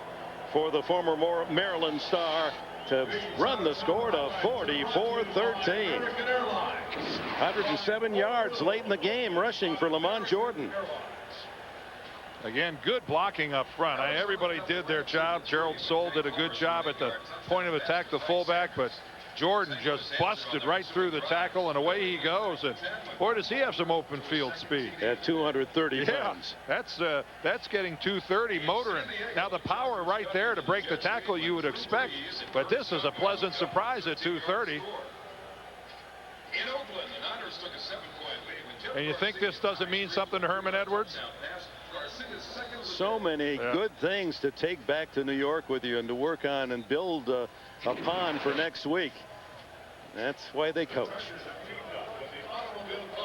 for the former Maryland star to run the score to 44-13. 107 yards late in the game rushing for Lamont Jordan. Again, good blocking up front. Everybody did their job. Gerald Soule did a good job at the point of attack, the fullback, but Jordan just busted right through the tackle, and away he goes. And boy, does he have some open field speed. At 230 pounds. That's getting 230 motoring. Now the power right there to break the tackle you would expect, but this is a pleasant surprise at 230. And you think this doesn't mean something to Herman Edwards? So many good things to take back to New York with you and to work on and build upon for next week. That's why they coach.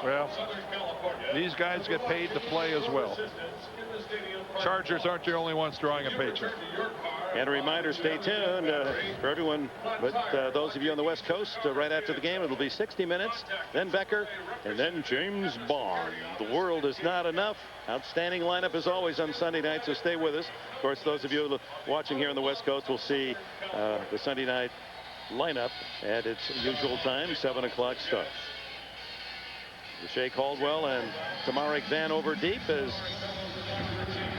Well, these guys get paid to play as well. Chargers aren't the only ones drawing a paycheck. And a reminder, stay tuned for everyone, but those of you on the West Coast, right after the game, it'll be 60 Minutes, then Becker, and then James Bond. The world is not enough. Outstanding lineup as always on Sunday night, so stay with us. Of course, those of you watching here on the West Coast will see the Sunday night lineup at its usual time, 7 o'clock start. Shea Caldwell and Tamarick Van over deep as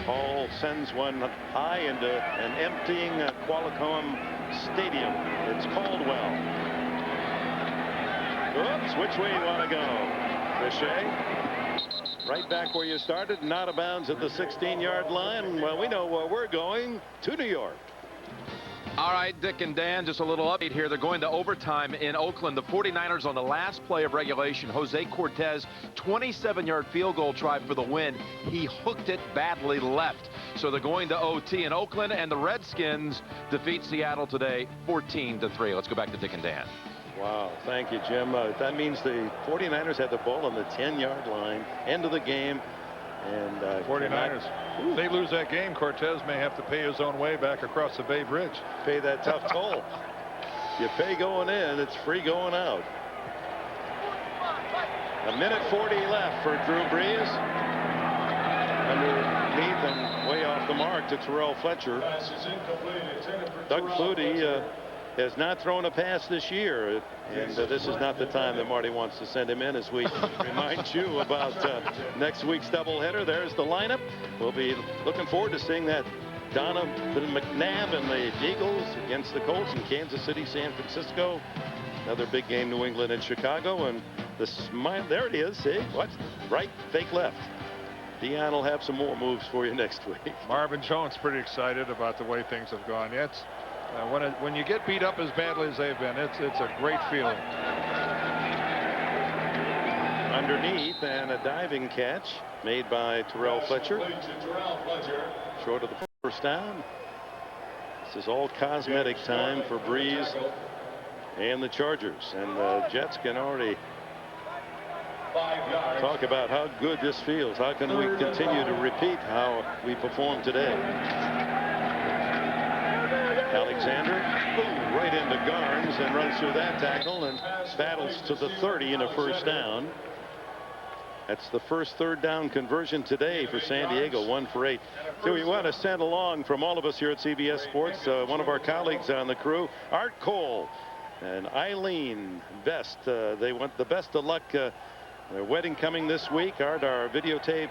Hall sends one high into an emptying Qualcomm Stadium. It's Caldwell. Oops, which way you want to go? Shea, right back where you started, and out of bounds at the 16-yard line. Well, we know where we're going, to New York. All right, Dick and Dan, just a little update here. They're going to overtime in Oakland. The 49ers on the last play of regulation. Jose Cortez, 27-yard field goal try for the win. He hooked it badly left. So they're going to OT in Oakland, and the Redskins defeat Seattle today 14-3. Let's go back to Dick and Dan. Wow, thank you, Jim. That means the 49ers had the ball on the 10-yard line, end of the game. And 49ers, if they lose that game, Cortez may have to pay his own way back across the Bay Bridge. Pay that tough toll. You pay going in, it's free going out. A minute 40 left for Drew Brees. Underneath and way off the mark to Terrell Fletcher. Doug Flutie has not thrown a pass this year, and this is not the time that Marty wants to send him in, as we remind you about next week's doubleheader. There's the lineup. We'll be looking forward to seeing that Donovan McNabb and the Eagles against the Colts in Kansas City, San Francisco. Another big game, New England and Chicago. And the smile, there it is. See, watch, right, fake left. Deion will have some more moves for you next week. Marvin Jones pretty excited about the way things have gone. Yeah, it's when you get beat up as badly as they've been, it's a great feeling. Underneath, and a diving catch made by Terrell Fletcher. Short of the first down. This is all cosmetic time for Brees and the Chargers, and the Jets can already talk about how good this feels. How can we continue to repeat how we performed today? Alexander right into Garnes and runs through that tackle and battles to the 30 in a first down. That's the first third down conversion today for San Diego, 1 for 8. So we want to send along from all of us here at CBS Sports, one of our colleagues on the crew, Art Cole and Eileen Best. They want the best of luck. Their wedding coming this week. Art, our videotape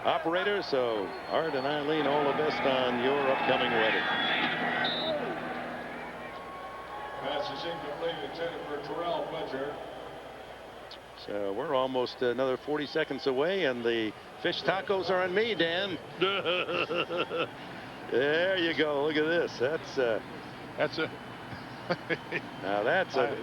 operator. So Art and Eileen, all the best on your upcoming wedding. Pass is incomplete, intended for Terrell Fletcher. So we're almost another 40 seconds away, and the fish tacos are on me, Dan. There you go. Look at this. That's a now that's a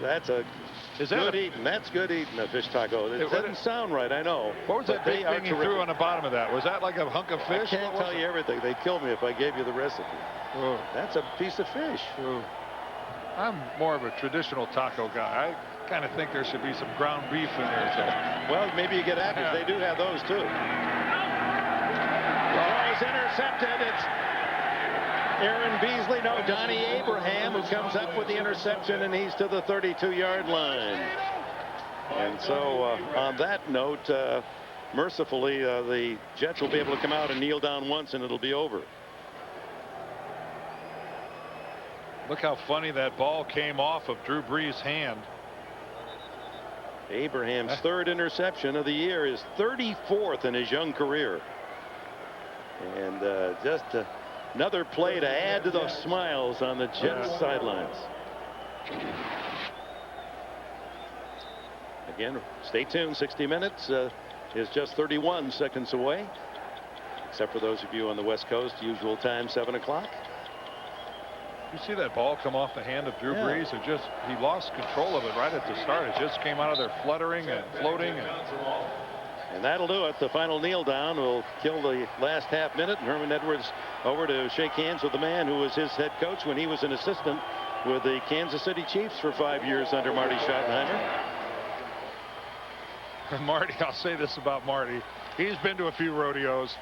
good eating. That's good eating, a fish taco. It doesn't sound right, I know. What was that big thing you threw on the bottom of that? Was that like a hunk of fish? I can't tell you everything. They'd kill me if I gave you the recipe. Oh. That's a piece of fish. Oh. I'm more of a traditional taco guy. I kind of think there should be some ground beef in there. So. Well, maybe you get apples. They do have those too. Oh, he's intercepted. It's Aaron Beasley. No, Donnie Abraham, who comes up with the interception, and he's to the 32-yard line. And so on that note, mercifully, the Jets will be able to come out and kneel down once, and it'll be over. Look how funny that ball came off of Drew Brees' hand. Abraham's third interception of the year, is 34th in his young career. And just another play to add to the smiles on the Jets sidelines. Again, stay tuned. 60 Minutes is just 31 seconds away, except for those of you on the West Coast. Usual time, 7 o'clock. You see that ball come off the hand of Drew Brees? He lost control of it right at the start. It just came out of there fluttering and floating. And that'll do it. The final kneel down will kill the last half minute. And Herman Edwards over to shake hands with the man who was his head coach when he was an assistant with the Kansas City Chiefs for 5 years under Marty Schottenheimer. Marty, I'll say this about Marty. He's been to a few rodeos.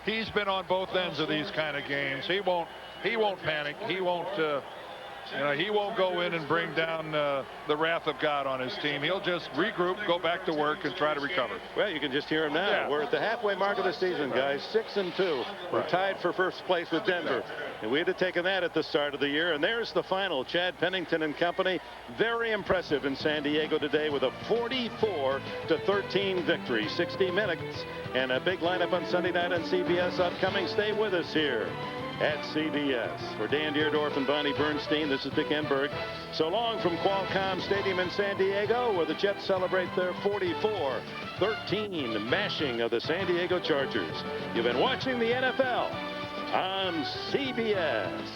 He's been on both ends of these kind of games. He won't panic. He won't he won't go in and bring down the wrath of God on his team. He'll just regroup, go back to work, and try to recover. Well, you can just hear him now. Yeah. We're at the halfway mark of the season, guys. 6-2. We're tied for first place with Denver. And we had taken that at the start of the year. And there's the final. Chad Pennington and company. Very impressive in San Diego today with a 44-13 victory. 60 minutes and a big lineup on Sunday night on CBS upcoming. Stay with us here at CBS. For Dan Deerdorf and Bonnie Bernstein, this is Dick Enberg. So long from Qualcomm Stadium in San Diego, where the Jets celebrate their 44-13 mashing of the San Diego Chargers. You've been watching the NFL on CBS.